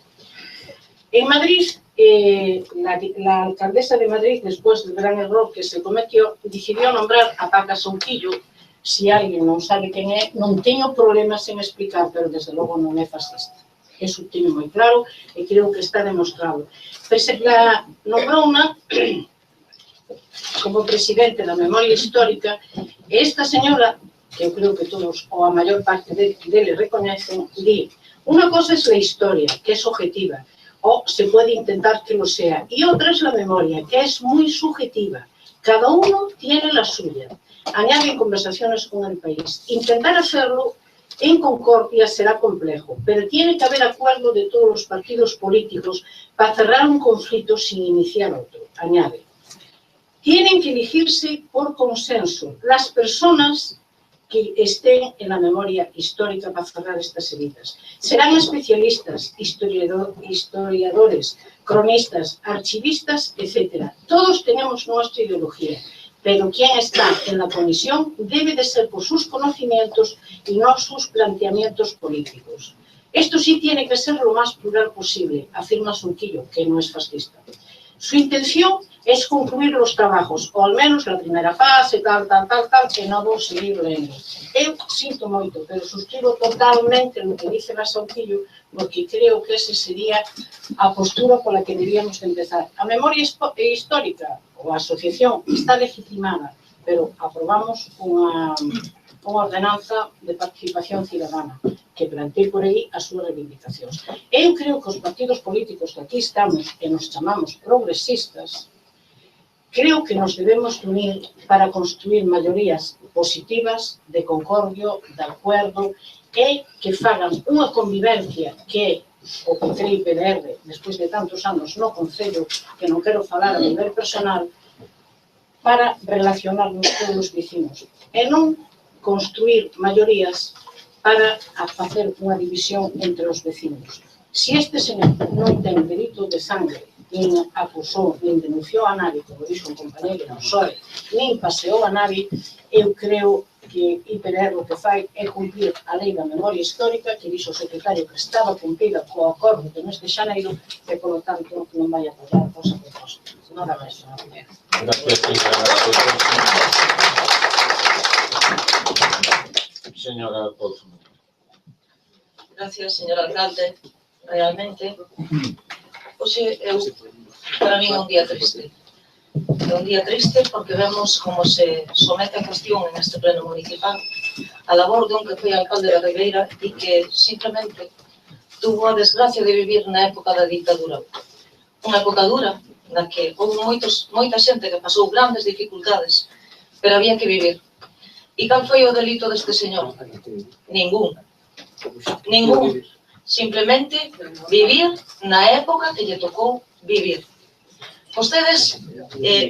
En Madrid, la alcaldesa de Madrid, después del gran error que se cometió, decidió nombrar a Paca Souquillo. Si alguien non sabe quen é, non teño problemas en explicar, pero desde logo non é fascista. Eso tiene moi claro e creo que está demostrado. La nombrona como presidente da memoria histórica e esta señora, que eu creo que todos ou a maior parte dele recoñecen, di: una cosa es la historia, que es objetiva, o se puede intentar que lo sea, y otra es la memoria, que es muy subjetiva. Cada uno tiene la suya. Añade en conversaciones con el país. Intentar hacerlo en concordia será complejo, pero tiene que haber acuerdo de todos los partidos políticos para cerrar un conflicto sin iniciar otro, añade. Tienen que elegirse por consenso las personas que estén en la memoria histórica para cerrar estas heridas. Serán especialistas, historiadores, cronistas, archivistas, etc. Todos tenemos nuestra ideología, pero quien está en la comisión debe de ser por sus conocimientos y no sus planteamientos políticos. Esto sí tiene que ser lo más plural posible, afirma Souquillo, que no es fascista. Su intención es concluir los trabajos, o al menos la primera fase, tal, que no vou seguir lendo. Eu sinto moito, pero suscribo totalmente lo que dice la Souquillo, porque creo que esa sería a postura pola que deberíamos de empezar. A memoria histórica, ou a asociación, está legitimada, pero aprobamos unha ordenanza de participación cidadana que plantee por aí as súas reivindicacións. Eu creo que os partidos políticos que aquí estamos, que nos chamamos progresistas, creo que nos debemos unir para construir maiorías positivas de concordio, de acuerdo, e que fagan unha convivencia que o que cree IPDR, despois de tantos anos no Concello, que non quero falar a nivel personal, para relacionarnos con os vecinos e non construir maiorías para facer unha división entre os vecinos. Si este señor non ten delito de sangre, nin acusou, nin denunciou a nadie, como dixo un compañero do PSOE, nin paseou a nadie, eu creo que IPDR o que fai é cumplir a lei da memoria histórica que dixo o secretario que estaba cumplida co acordo de mes de xaneiro e, polo tanto, non vai apoiar cosa que cosa. Nada máis, señora. Señora Pouso. Gracias, señor alcalde. Realmente, hoxe para mí é un día triste. É un día triste porque vemos como se somete a cuestión en este pleno municipal a labor de un que foi alcalde da Ribeira e que simplemente tuvo a desgracia de vivir na época da dictadura. Unha época dura na que houve moita xente que pasou grandes dificultades, pero había que vivir. E cal foi o delito deste señor? Ningún. Ningún. Simplemente vivir na época que lle tocou vivir. Vostedes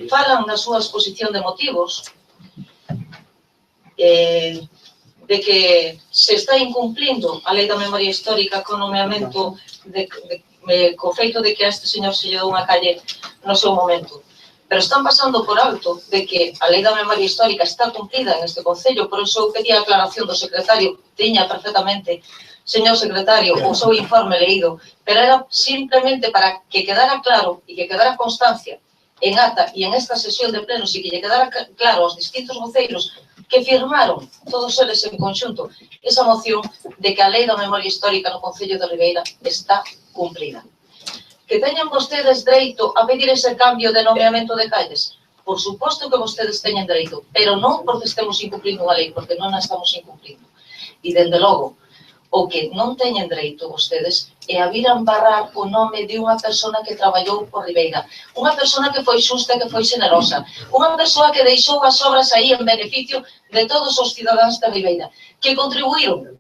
falan na súa exposición de motivos de que se está incumplindo a lei da memoria histórica con nomeamento co feito de que a este señor se lle dou unha calle no seu momento. Pero están pasando por alto de que a lei da memoria histórica está cumplida en este Concello, por iso eu pedía a aclaración do secretario, tiña perfectamente señor secretario, o seu informe leído, pero era simplemente para que quedara claro e que quedara constancia en ata e en esta sesión de plenos e que lle quedara claro aos distintos voceiros que firmaron todos eles en conxunto esa moción de que a lei da memoria histórica no Concello de Ribeira está cumprida. Que teñan vostedes dereito a pedir ese cambio de nomeamento de calles? Por suposto que vostedes teñen dereito, pero non porque estemos incumplindo a lei, porque non a estamos incumplindo. E, dende logo, o que non teñen dereito vostedes é a vir a embarrar o nome de unha persona que traballou por Ribeira, unha persona que foi xusta e que foi generosa, unha persoa que deixou as obras aí en beneficio de todos os cidadáns de Ribeira, que contribuíron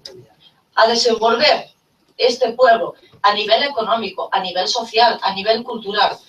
a desenvolver este pueblo a nivel económico, a nivel social, a nivel cultural.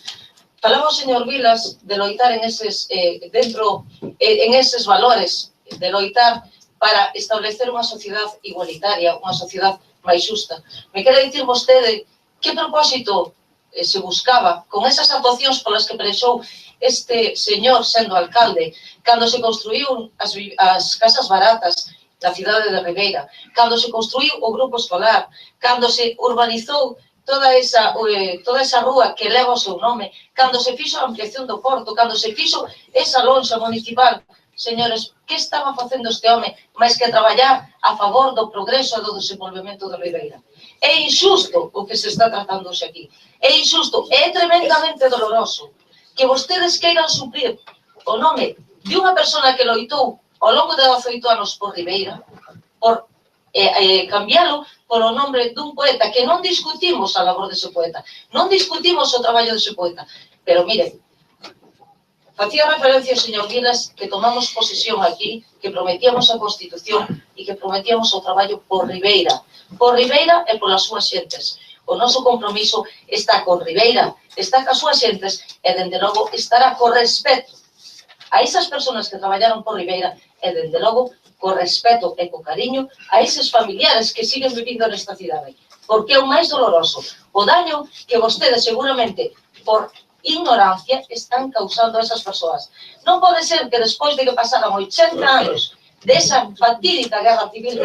Falaba o señor Vilas de loitar en eses, en eses valores, de loitar para establecer unha sociedade igualitaria, unha sociedade máis xusta. Me quere dicir vostede que propósito se buscaba con esas actuacións polas que prexou este señor sendo alcalde, cando se construíu as casas baratas da cidade de Ribeira, cando se construíu o grupo escolar, cando se urbanizou toda esa rúa que leva o seu nome, cando se fixo a ampliación do porto, cando se fixo esa lonxa municipal. Señores, que estaba facendo este home máis que traballar a favor do progreso e do desenvolvemento de Ribeira? É injusto o que se está tratando hoxe aquí. É injusto, é tremendamente doloroso que vostedes queiran suplir o nome de unha persona que loitou ao longo de 18 anos por Ribeira, por cambiálo por o nombre dun poeta, que non discutimos a labor dese poeta, non discutimos o traballo dese poeta, pero miren, facía referencia o señor Vilas que tomamos posesión aquí, que prometíamos a Constitución e que prometíamos o traballo por Ribeira e polas súas xentes. O noso compromiso está con Ribeira, está cas súas xentes e, dende logo, estará co respeto a esas persoas que traballaron por Ribeira e, dende logo, co respeto e co cariño a eses familiares que siguen vivindo nesta cidade. Porque é o máis doloroso, o daño que vostedes seguramente por ignorancia están causando a esas persoas. Non pode ser que despois de que pasaran 80 anos desa fatídica guerra civil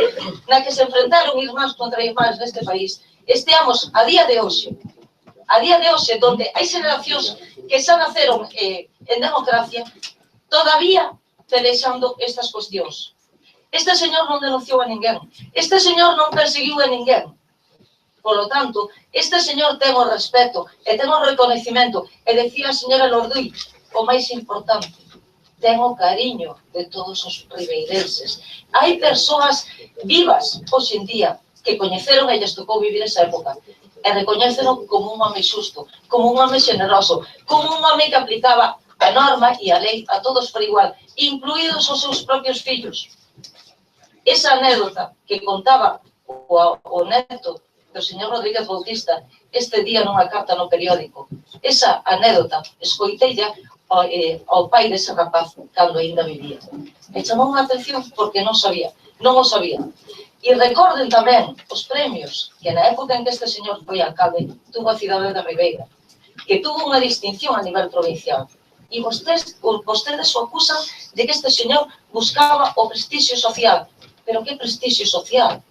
na que se enfrentaron irmáns contra irmáns neste país, esteamos a día de hoxe, donde hai xeracións que xa naceron en democracia, todavía pelexando estas cuestións. Este señor non denunciou a ninguén, este señor non perseguiu a ninguén. Polo tanto, este señor ten o respeto e ten o reconhecimento, e decía a señora Lorduy, o máis importante, ten o cariño de todos os ribeirenses. Hai persoas vivas hoxe en día que coñeceron e lles tocou vivir esa época e recoñeceron como un home xusto, como un home generoso, como un home que aplicaba a norma e a lei a todos por igual, incluídos os seus propios fillos. Esa anécdota que contaba o neto do señor Rodríguez Bautista este día nunha carta no periódico, esa anécdota escoiteilla ao pai dese rapaz cando ainda vivía. E chamou a atención porque non o sabía. E recorden tamén os premios que na época en que este señor foi alcalde tuvo a cidade de Ribeira, que tuvo unha distinción a nivel provincial. E vostedes o acusan de que este señor buscaba o prestixio social. Pero que prestixio social?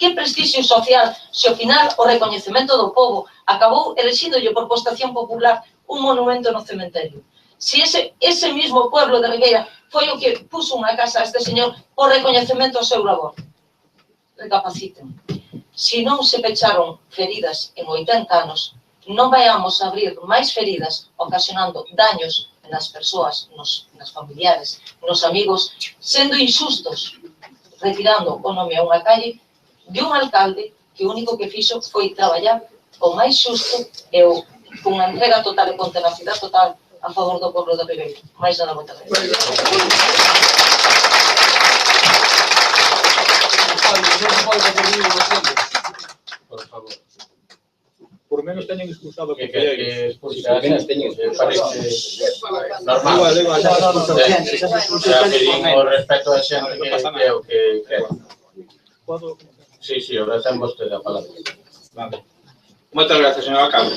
Que prestixio social se ao final o recoñecemento do pobo acabou elexíndolle por postación popular un monumento no cementerio? Si ese mismo pueblo de Ribeira foi o que puso unha casa a este señor por recoñecemento ao seu labor. Recapaciten. Si non se pecharon feridas en 80 anos, non vayamos a abrir máis feridas ocasionando daños nas persoas, nas familiares, nos amigos, sendo injustos, retirando o nome a unha calle de un alcalde que o único que fixo foi traballar o máis xusto e con unha entrega total e con tenacidade total a favor do povo de Ribeira. Mais nada, moitas gracias. Por favor. Por menos teñen expulsado Que concelleiros. parece normal. Xa pedín o respeto a xente que é o que quero. Sí, ahora ten vostede a palabra. Vale. Moitas gracias, señor alcalde.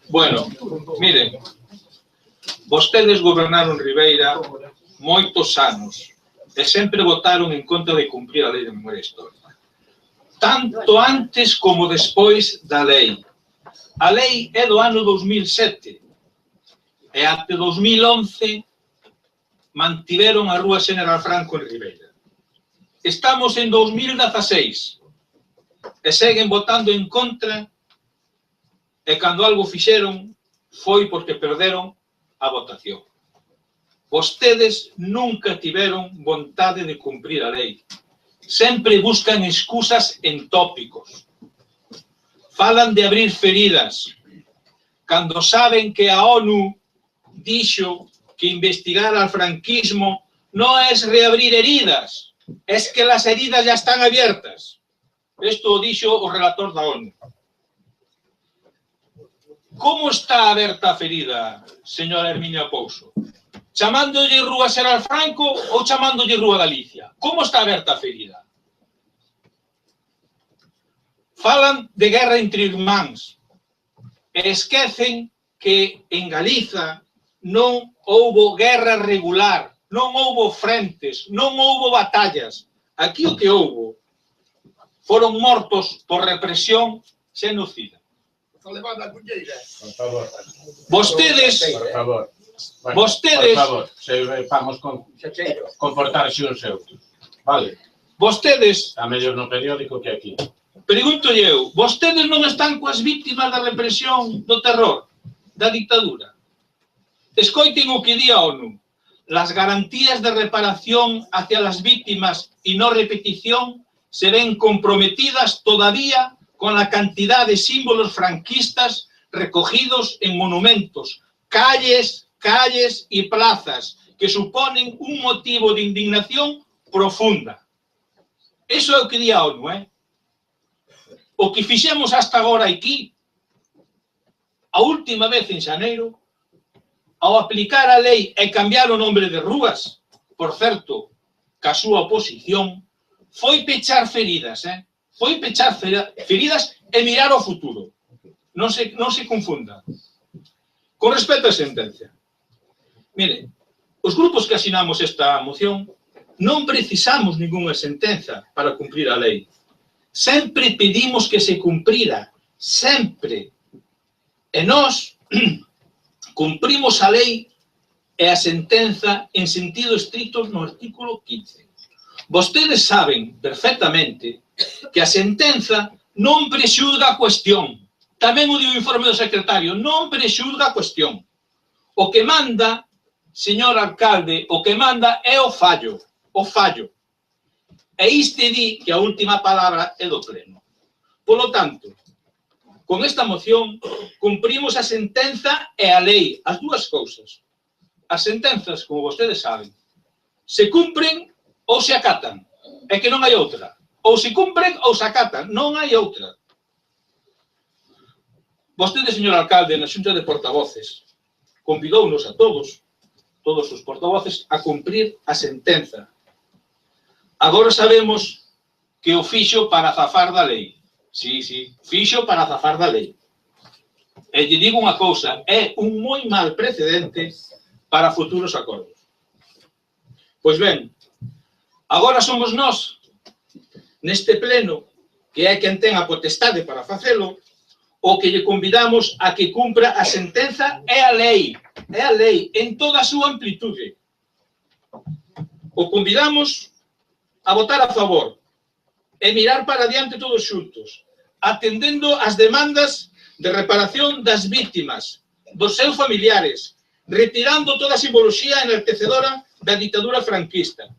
Bueno, miren, vostedes gobernaron Ribeira moitos anos e sempre votaron en contra de cumprir a lei de memoria histórica. tanto antes como despois da lei. A lei é do ano 2007 e até 2011 mantiveron a Rúa Xeneral Franco en Ribeira. Estamos en 2016 e seguen votando en contra, e cando algo fixeron foi porque perderon a votación. Vostedes nunca tiveron vontade de cumprir a lei. Sempre buscan excusas en tópicos. Falan de abrir feridas, cando saben que a ONU dixo que investigar al franquismo no es reabrir heridas, es que las heridas ya están abiertas. Esto dixo o relator da ONU. Como está aberta a ferida, señora Herminia Pouso? Chamándolle Rúa Xeneral Franco ou chamándolle Rúa Galicia? Como está aberta a ferida? Falan de guerra entre irmáns e esquecen que en Galiza non houbo guerra regular, non houbo frentes, non houbo batallas. Aquí o que houbo foron mortos por represión xenocida. Por favor. Vostedes, Por favor. Bueno, vostedes, por favor, vamos comportarse uns e outros. Vale, vostedes, a mellor no periódico que aquí. pregunto eu, vostedes non están coas víctimas da represión, do terror, da dictadura? Escoiten o que di a ONU. Las garantías de reparación hacia las víctimas y no repetición se ven comprometidas todavía con la cantidad de símbolos franquistas recogidos en monumentos, calles y plazas, que suponen un motivo de indignación profunda. Eso é o que di a ONU, O que fixemos hasta agora aquí, a última vez en xaneiro, ao aplicar a lei e cambiar o nombre de rúas, por certo, ca súa oposición, foi pechar feridas, foi pechar feridas e mirar ao futuro. Non se confunda. Con respecto á sentencia, mire, os grupos que asinamos esta moción non precisamos ningunha sentenza para cumprir a lei. Sempre pedimos que se cumprira, sempre. E nós cumprimos a lei e a sentenza en sentido estricto no artículo 15. Vostedes saben perfectamente que a sentenza non prexulga a cuestión. Tamén o di o informe do secretario, non prexulga a cuestión. O que manda, señor alcalde, o que manda é o fallo. O fallo. E este di que a última palabra é do pleno. Por lo tanto, con esta moción, cumprimos a sentenza e a lei, as dúas cousas. As sentenzas, como vostedes saben, se cumpren ou se acatan. É que non hai outra. Ou se cumpren ou se acatan. Non hai outra. Vostede, señor alcalde, na xunta de portavoces, convidounos a todos os portavoces, a cumprir a sentenza. Agora sabemos que o fixo para zafar da lei. Sí, fixo para zafar da lei. E lle digo unha cousa, é un moi mal precedente para futuros acordos. Pois ben, agora somos nós, neste pleno, que é quen ten a potestade para facelo, o que lle convidamos a que cumpra a sentenza e a lei, en toda a súa amplitude. O convidamos a votar a favor e mirar para diante todos xuntos, atendendo as demandas de reparación das víctimas, dos seus familiares, retirando toda a simboloxía enaltecedora da ditadura franquista.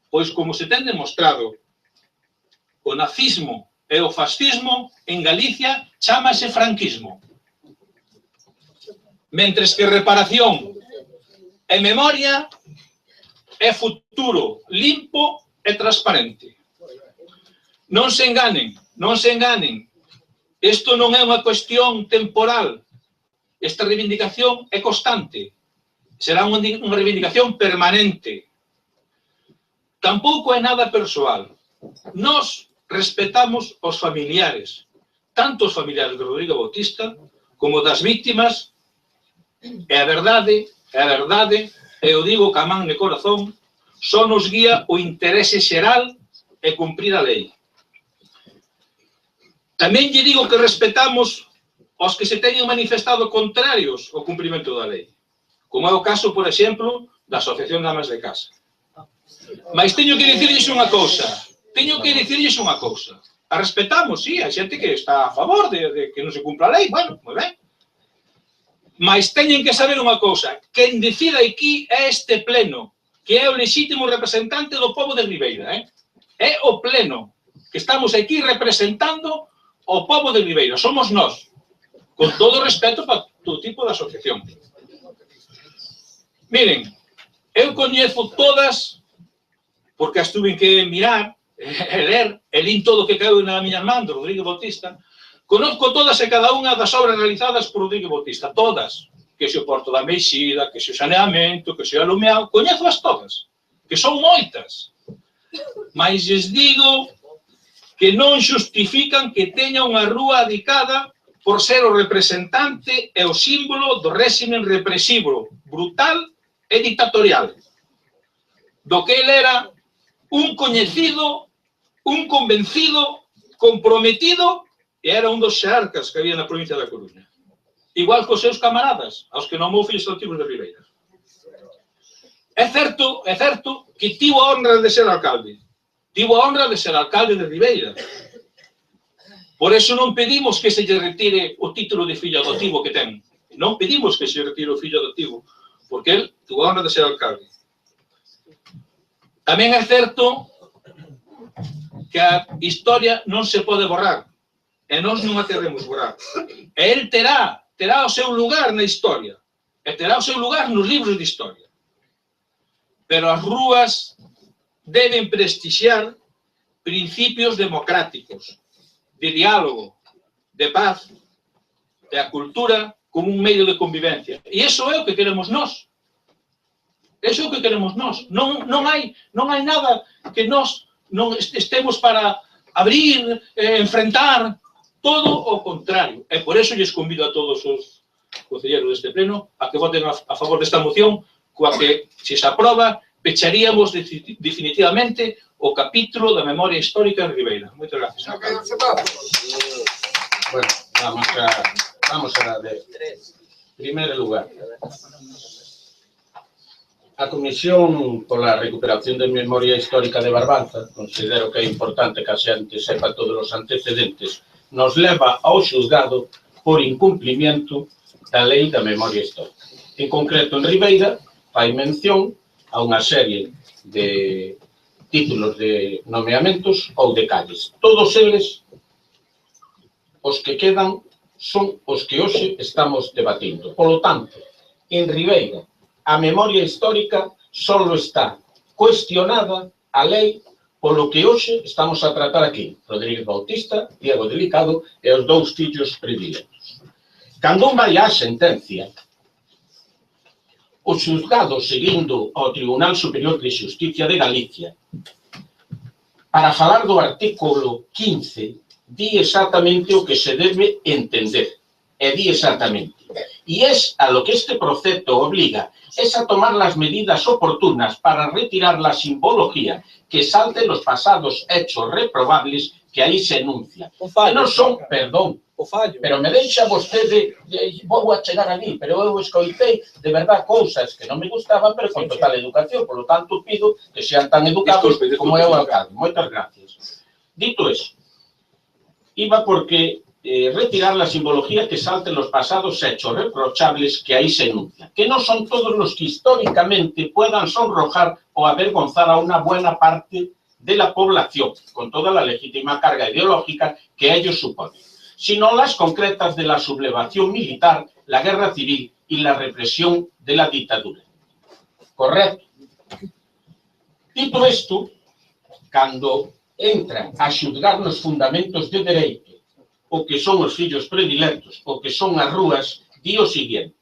Pois, como se ten demostrado, o nazismo e o fascismo en Galicia chámase franquismo. Mentres que reparación e memoria é futuro limpo e transparente. Non se enganen, non se enganen. Isto non é unha cuestión temporal. Esta reivindicación é constante. Será unha reivindicación permanente. Tampouco é nada persoal. Nós respetamos os familiares, tanto os familiares de Rodrigo Bautista como das víctimas, e a verdade, e eu digo ca man de corazón, só nos guía o interese xeral e cumprir a lei. Tamén lle digo que respetamos os que se teñen manifestado contrarios ao cumprimento da lei, como é o caso, por exemplo, da Asociación de Amas de Casa. Mas teño que dicirlles unha cousa, A respetamos, sí, hai xente que está a favor de que non se cumpla a lei, bueno, moi ben. Mas teñen que saber unha cousa, quen decida aquí é este pleno, que é o lexítimo representante do pobo de Ribeira, é o pleno, que estamos aquí representando o pobo de Ribeira, somos nós, con todo respeto para todo tipo de asociación. Miren, eu coñezo todas, porque as tuve que mirar, e ler, e lín todo o que caeu na miña man, do Rodrigo Bautista, conozco todas e cada unha das obras realizadas por Rodrigo Bautista, todas, que se o Porto da Meixida, que se o saneamento, que se o alumeado, coñezoas todas, que son moitas, mas lles digo que non xustifican que teña unha rúa dedicada por ser o representante e o símbolo do réximen represivo, brutal e dictatorial, do que ele era un coñecido, un convencido, comprometido, e era un dos xearcas que había na provincia da Coruña. Igual cos seus camaradas, aos que nomou fillos adotivos de Ribeira. É certo que tivo a honra de ser alcalde. Tivo a honra de ser alcalde de Ribeira. Por eso non pedimos que se lle retire o título de fillo adotivo que ten. Non pedimos que se retire o fillo adotivo, porque el tivo a honra de ser alcalde. Tamén é certo que a historia non se pode borrar, e nós non a queremos borrar. E el terá o seu lugar na historia, e terá o seu lugar nos libros de historia. Pero as rúas deben prestixiar principios democráticos, de diálogo, de paz, e a cultura como un medio de convivencia. E iso é o que queremos nós. Eso é o que queremos nós. Non hai nada que nós non estemos para abrir, enfrentar, todo o contrario. E por eso lles convido a todos os concelleros deste pleno a que voten a favor desta moción, coa que, se se aproba, pecharíamos definitivamente o capítulo da memoria histórica de Ribeira. Moitas gracias. Bueno, vamos a ver. En primer lugar, a Comisión pola Recuperación de Memoria Histórica de Barbanza, considero que é importante que a xente sepa todos os antecedentes, nos leva ao xuzgado por incumplimiento da Lei da Memoria Histórica. En concreto, en Ribeira, fai mención a unha serie de títulos de nomeamentos ou de calles. Todos eles, os que quedan, son os que hoxe estamos debatindo. Polo tanto, en Ribeira, a memoria histórica só está cuestionada a lei polo que hoxe estamos a tratar aquí. Rodríguez Bautista, Diego Delicado e os dous fillos predilectos. Cando vai a sentencia, o xuzgado, seguindo ao Tribunal Superior de Xusticia de Galicia, para falar do artículo 15, di exactamente o que se debe entender. E di exactamente. Y es a lo que este proceso obliga, es a tomar las medidas oportunas para retirar la simbología que salte los pasados hechos reprobables que aí se enuncian. Que non son, perdón, pero me deixa vostede, vou a chegar ali, pero eu escoitei de verdad cousas que non me gustaban, pero con total educación, por lo tanto pido que sean tan educados como é o alcalde. Moitas gracias. Dito eso, iba porque retirar la simbología que salten los pasados hechos reprochables que ahí se enuncian, que no son todos los que históricamente puedan sonrojar o avergonzar a una buena parte de la población, con toda la legítima carga ideológica que ellos suponen, sino las concretas de la sublevación militar, la guerra civil y la represión de la dictadura. Correcto. Dito isto, cando entran a xulgar nos fundamentos de dereito o que son os fillos predilectos, o que son as rúas, di o siguiente.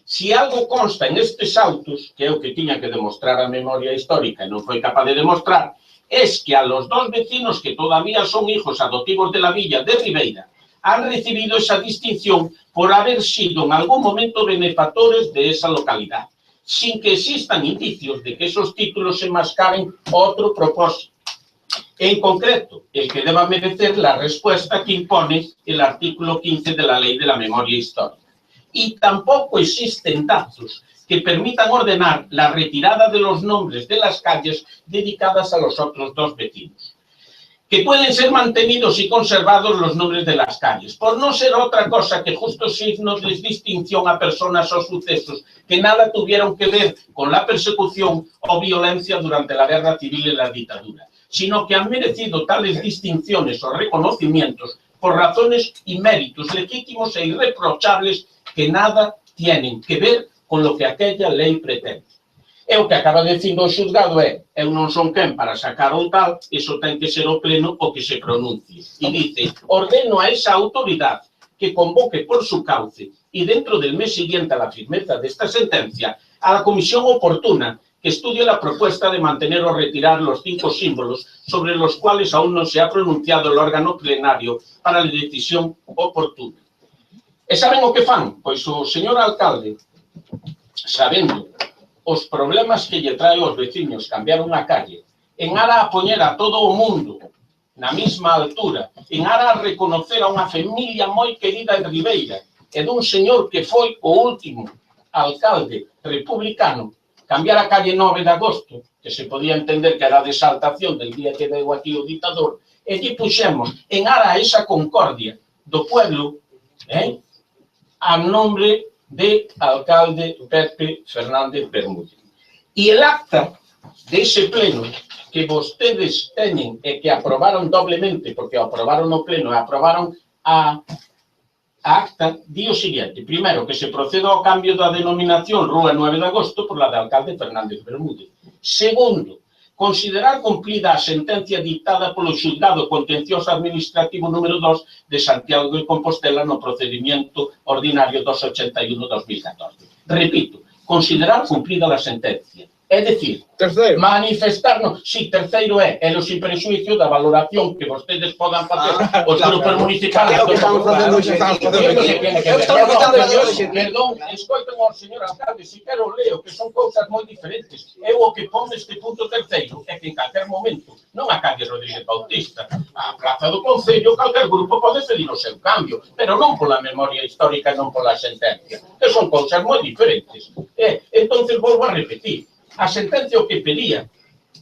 Si algo consta en estes autos, que é o que tiña que demostrar a memoria histórica e non foi capaz de demostrar, es que a los dos vecinos que todavía son hijos adoptivos de la villa de Ribeira han recibido esa distinción por haber sido en algún momento benefactores de esa localidad, sin que existan indicios de que esos títulos se mascaren otro propósito. En concreto, el que deba merecer la respuesta que impone el artículo 15 de la Ley de la Memoria Histórica. Y tampoco existen datos que permitan ordenar la retirada de los nombres de las calles dedicadas a los otros dos vecinos. Que pueden ser mantenidos y conservados los nombres de las calles, por no ser otra cosa que justos signos de distinción a personas o sucesos que nada tuvieron que ver con la persecución o violencia durante la guerra civil y la dictadura, sino que han merecido tales distinciones o reconocimientos por razones y méritos legítimos e irreprochables que nada tienen que ver con lo que aquella lei pretende. E o que acaba dicindo o xulgado é: eu non son quen para sacar o tal, iso ten que ser o pleno o que se pronuncie. E dice: ordeno a esa autoridade que convoque por su cauce y dentro del mes siguiente a la firmeza de esta sentencia a la comisión oportuna que estudie la propuesta de mantener o retirar los 5 símbolos sobre los cuales aún no se ha pronunciado el órgano plenario para la decisión oportuna. E saben o que fan? Pois o señor alcalde, sabendo os problemas que lle trae aos veciños cambiar unha calle, en ara a poñer a todo o mundo na mesma altura, en ara a reconocer a unha familia moi querida en Ribeira e dun señor que foi o último alcalde republicano, cambiar a calle 9 de agosto, que se podía entender que era a desaltación del día que deu aquí o ditador, e lle puxemos en ara a esa concordia do pueblo, a nombre de alcalde Pepe Fernández Bermúdez. E el acta dese pleno que vostedes teñen e que aprobaron doblemente, porque aprobaron o pleno e aprobaron a acta, di o siguiente: primeiro, que se proceda ao cambio da denominación Rúa 9 de Agosto por la de alcalde Fernández Bermúdez. Segundo, considerar cumplida a sentencia dictada polo xulgado contencioso administrativo número 2 de Santiago de Compostela no procedimiento ordinario 281-2014. Repito, considerar cumplida a sentencia. É dicir, manifestarnos, si terceiro é, e sin prexuicio da valoración que vostedes podan facer os grupos municipales. Perdón, escoiten ao señor alcalde, si quero leo, que son cousas moi diferentes. Eu o que pon neste punto terceiro é que en calquer momento, non a calle Rodríguez Bautista, a Praza do Concello, calquer grupo pode pedir o seu cambio, pero non pola memoria histórica, non pola sentencia, que son cousas moi diferentes. Entonces, volvo a repetir, a sentencia o que pedía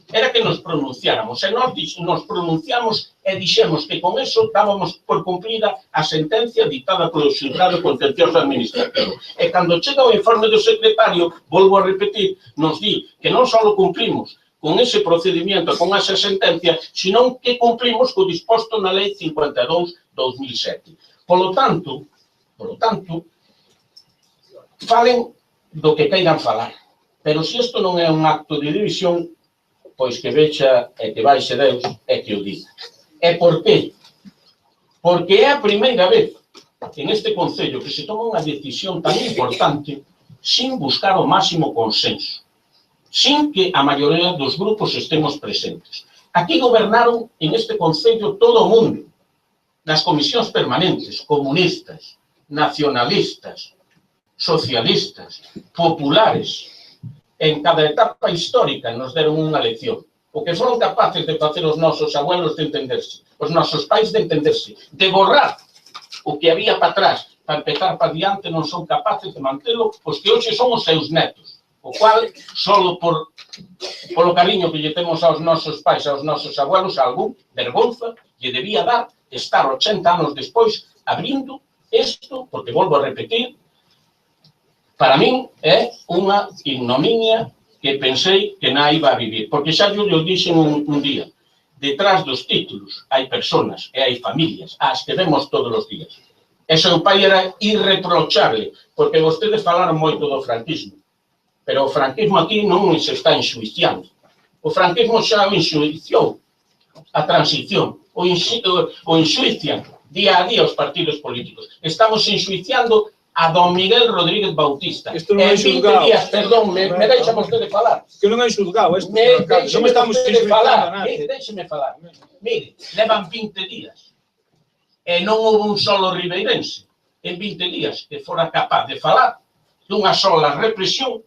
era que nos pronunciáramos, e nos pronunciamos e dixemos que con eso dábamos por cumplida a sentencia dictada polo xulgado contencioso administrativo. E cando chega o informe do secretario, volvo a repetir, nos di que non só cumplimos con ese procedimiento, con esa sentencia, sino que cumplimos co disposto na Lei 52/2007. Polo tanto, falen do que queiran falar. Pero se isto non é un acto de división, pois que vexa e que baixe Deus e que o diga. E por qué? Porque é a primeira vez en este Concello que se toma unha decisión tan importante sin buscar o máximo consenso, sin que a maioría dos grupos estemos presentes. Aquí gobernaron en este Concello todo o mundo, nas comisións permanentes, comunistas, nacionalistas, socialistas, populares. En cada etapa histórica nos deron unha lección. O que foron capaces de facer os nosos abuelos de entenderse, os nosos pais de entenderse, de borrar o que había para atrás, para empezar para diante, non son capaces de mantelo, os que hoxe son os seus netos, o cual, solo polo cariño que lle temos aos nosos pais, aos nosos abuelos, algún vergonza lle debía dar estar 80 anos despois abrindo isto, porque volvo a repetir, para min é unha ignominia que pensei que non iba a vivir. Porque xa yo dixen un día, detrás dos títulos hai personas e hai familias, as que vemos todos os días. E seu pai era irreprochable, porque vostedes falaron moito do franquismo. Pero o franquismo aquí non se está enxuiciando. O franquismo xa o enxuiciou a transición, o enxuician día a día os partidos políticos. Estamos enxuiciando a don Miguel Rodríguez Bautista. Isto non é xulgado. Perdón, me deixa vostede falar. Que non é xulgado, non estamos falar. Déxeme falar. Mire, levan 20 días e non houve un solo ribeirense en 20 días que fora capaz de falar dunha sola represión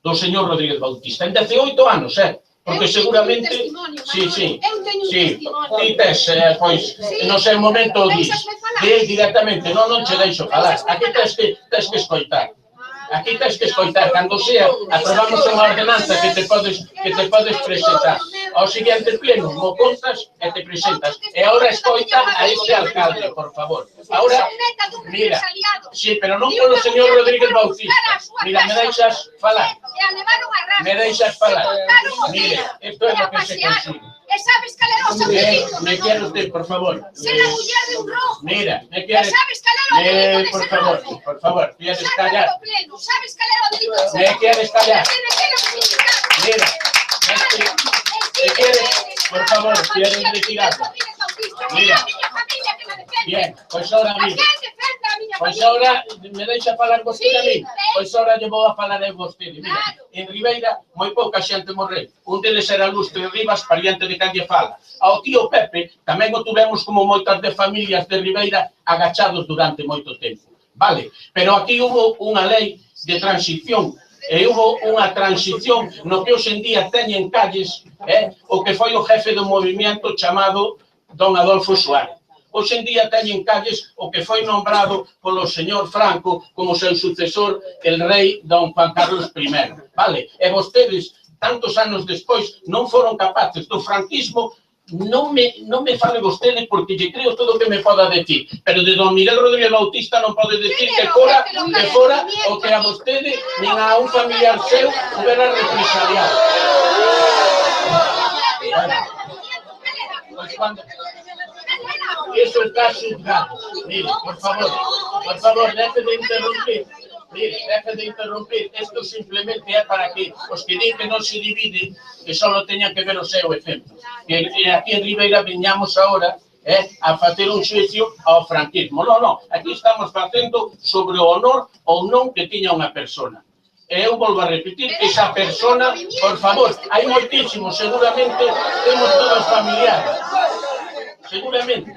do señor Rodríguez Bautista. En 18 anos, porque seguramente... Sí, sí, sí, ti tes, pois, no sei momento dis, di directamente, non che deixo falar, aquí tes que escoitar. Aquí tens que escoitar, cando sea, aprobamos unha ordenanza que te podes presentar. Ao seguinte pleno, mo contas e te presentas. E agora escoita a este alcalde, por favor. Ahora, mira, sí, pero non polo señor Rodríguez Bautista. Mira, me deixas falar. Me deixas falar. Mire, isto é o que se consigue. E sabes cal era o seu delito, Me quere usted, por favor. Ser a muller de un rojo. Mira, me quere... E sabes cal era o delito de ser rojo. Por favor, quieres callar. Sabes cal era o delito de ser Me rojo. quieres callar. Mira, me quieres, por favor, quieres retirarlo. Mira, bien, pois ahora mira. Pois ahora me deixa falar vostede a mí. Pois ahora lle vou a falar a vostede. Mira, en Ribeira moi pouca xente morreu. Un deles era Lustre Rivas, pariente de quen lle fala. Ao tío Pepe tamén o tuvemos como moitas de familias de Ribeira agachados durante moito tempo. Vale, pero aquí hubo unha lei de transición e hubo unha transición no que hoxe en día teñen calles o que foi o jefe do movimento chamado Don Adolfo Suárez. Hoxe en día teñen calles o que foi nombrado polo señor Franco como seu sucesor, el rei Don Juan Carlos I. Vale? E vostedes, tantos anos despois, non foron capaces do franquismo. Non me fale vostede porque lle creo todo o que me poda decir, pero de don Miguel Rodríguez Bautista non pode decir que fora o que a vostede nin a un familiar seu houbera represaliado. Eso está xuzgado. Mire, por favor, deje de interrumpir. Mire, deje de interrumpir. Esto simplemente é para que os que din que non se divide, que só teñan que ver o seu exemplo. Que aquí en Ribeira viñamos ahora a facer un xuicio ao franquismo. Non, aquí estamos facendo sobre o honor ou non que tiña unha persona. E eu volvo a repetir, esa persona, por favor, hai moitísimos, seguramente temos todos familiares. Seguramente.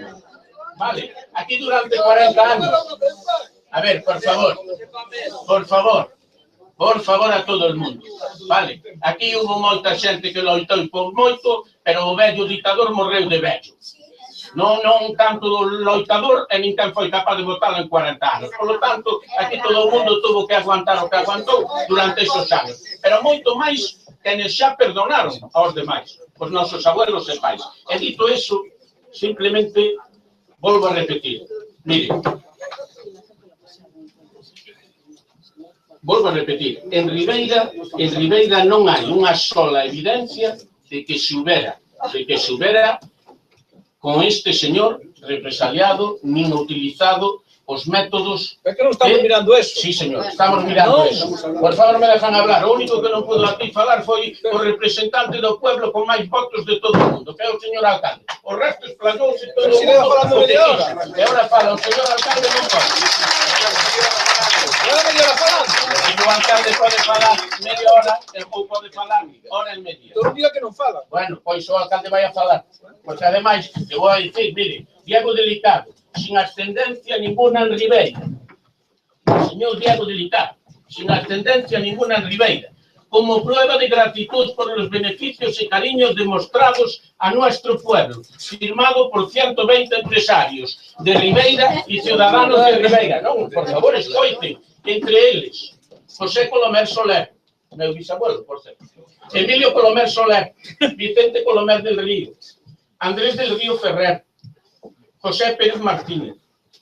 Vale, aquí durante 40 anos. A ver, por favor a todo el mundo, vale? Aquí hubo moita xente que loitou por moito, pero o vello ditador morreu de vello. Non tanto o loitador e nin quen foi capaz de votalo en 40 anos. Por lo tanto, aquí todo o mundo tuvo que aguantar o que aguantou durante esos anos. Pero moito máis quenes xa perdonaron aos demais, os nosos abuelos e pais. E dito eso, simplemente volvo a repetir. Mire, volvo a repetir, en Ribeira non hai unha sola evidencia de que se houbera con este señor represaliado nin utilizado os métodos... É que non estamos mirando eso. Sí, señor, estamos mirando eso. Por favor, me dejan hablar. O único que non pudo aquí falar foi o representante do pueblo con máis votos de todo o mundo, que é o señor alcalde. O resto explayouse todo o mundo. E agora fala, o señor alcalde non pode. E o alcalde pode falar media hora, ou pode falar hora e media. Todo día que non fala. Bueno, pois o alcalde vai a falar. Porque ademais, eu vou a dicir, mire, Diego Delicado, sin ascendencia ninguna en Ribeira. Señor Diego Delicado, sin ascendencia ninguna en Ribeira. Como prueba de gratitud por los beneficios y cariños demostrados a nuestro pueblo, firmado por 120 empresarios de Ribeira y ciudadanos de Ribeira. Non, por favor, escoiten, entre eles, José Colomer Soler, meu bisabuelo, por certo, Emilio Colomer Soler, Vicente Colomer del Río, Andrés del Río Ferrer, José Pérez Martínez,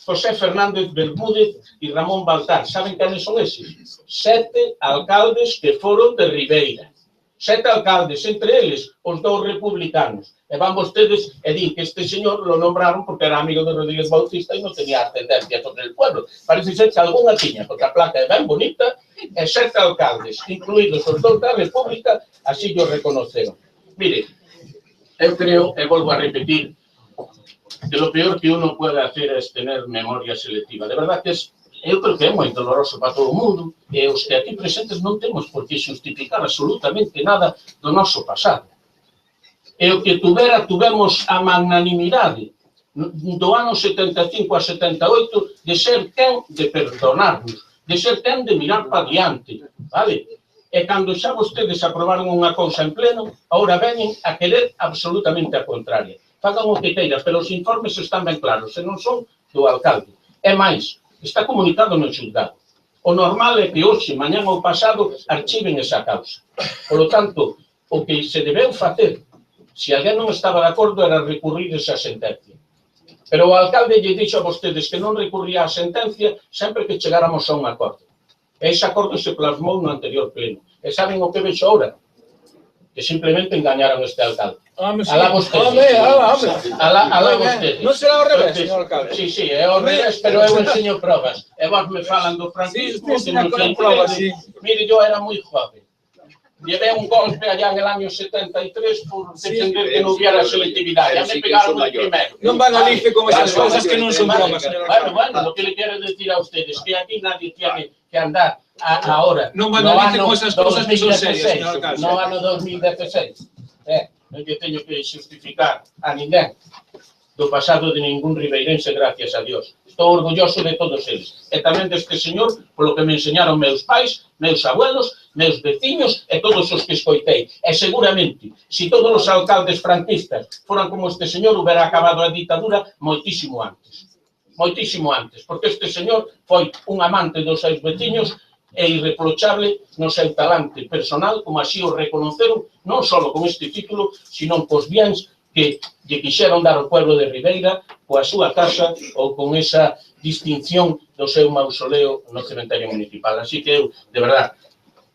José Fernández Bermúdez y Ramón Baltar. ¿Saben quiénes son esos? 7 alcaldes que foron de Ribeira. 7 alcaldes, entre eles os 2 republicanos. E van vostedes e din que este señor lo nombraron porque era amigo de Rodríguez Bautista e non tenía ascendencia sobre el pueblo. Parece ser que alguna tiña, porque a placa é ben bonita, e 7 alcaldes, incluídos os 2 da República, así lo reconoceron. Mire, eu creo, e volvo a repetir, que lo peor que uno puede hacer es tener memoria selectiva. De verdad que eu creo que é moi doloroso para todo o mundo e os que aquí presentes non temos por que justificar absolutamente nada do noso pasado. E o que tuvemos a magnanimidade do ano 75 a 78 de ser quen de perdonarnos, de ser quen de mirar para diante, vale? E cando xa vostedes aprobaron unha cousa en pleno, agora veñen a querer absolutamente a contraria. Fagan o que queiran, pero os informes están ben claros, se non son do alcalde. É máis, está comunicado no xulgado. O normal é que hoxe, mañán ou pasado, archiven esa causa. Por lo tanto, o que se debeu facer, se alguén non estaba de acordo, era recurrir esa sentencia. Pero o alcalde lle dixo a vostedes que non recurría á sentencia sempre que chegáramos a un acordo. Ese acordo se plasmou no anterior pleno. E saben o que vexo ahora? Que simplemente engañaron este alcalde. Alá vostedes. Alá vostedes. Non será ao revés, señor alcalde. Sí, é ao revés, pero eu enseño probas. E vos me falan do franquismo, que non sei probas. Mire, yo era moi joven. Llevé un golpe allá en el año 73 por defender que non hubiera selectividade. Ya me pegaron el primero. Non van al IFE con esas cosas que non son bromas, señor alcalde. Bueno, lo que le quiero decir a ustedes, que aquí nadie tiene que andar ahora. Non van al IFE con esas cosas que son serias, señor alcalde. No ano 2016. Non lle teño que justificar a ninguén do pasado de ningún ribeirense, gracias a Dios. Estou orgulloso de todos eles. E tamén deste señor, polo que me enseñaron meus pais, meus abuelos, meus veciños e todos os que escoitei. E seguramente, se todos os alcaldes franquistas foran como este señor, hubiera acabado a ditadura moitísimo antes. Moitísimo antes. Porque este señor foi un amante dos seus veciños e irreprochable no seu talante personal, como así o reconoceron, non só con este título, sino cos bienes que lle quixeron dar ao pueblo de Ribeira coa súa casa ou con esa distinción do seu mausoleo no cementerio municipal. Así que eu, de verdad,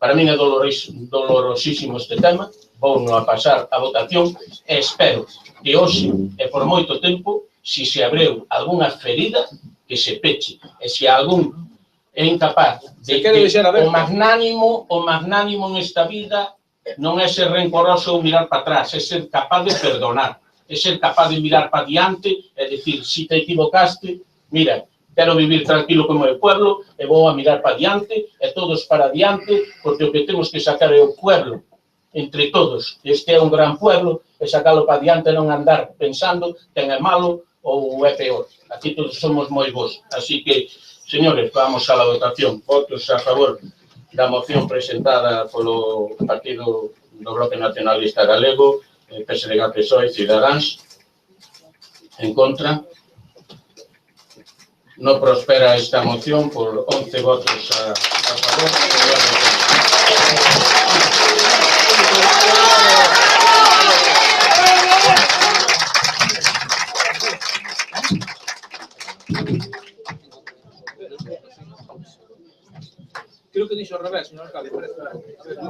para min é dolorosísimo este tema, vou non a pasar a votación e espero que hoxe e por moito tempo, se se abreu algunha ferida, que se peche. E se algún é incapaz de que o magnánimo nesta vida non é ser rencoroso ou mirar para atrás, é ser capaz de perdonar, é ser capaz de mirar para diante e decir, si te equivocaste, mira, quero vivir tranquilo como o pueblo e vou a mirar para diante e todos para diante, porque o que temos que sacar é o pueblo, entre todos. Este é un gran pueblo e sacalo para diante, non andar pensando quen é malo ou é peor. Aquí todos somos moi bons. Así que, señores, vamos a la votación. Votos a favor da moción presentada polo Partido do Bloque Nacionalista Galego, PSDG, PSOE, Cidadáns. En contra. No prospera esta moción por 11 votos a favor. Creo que dixo ao revés, señor alcalde.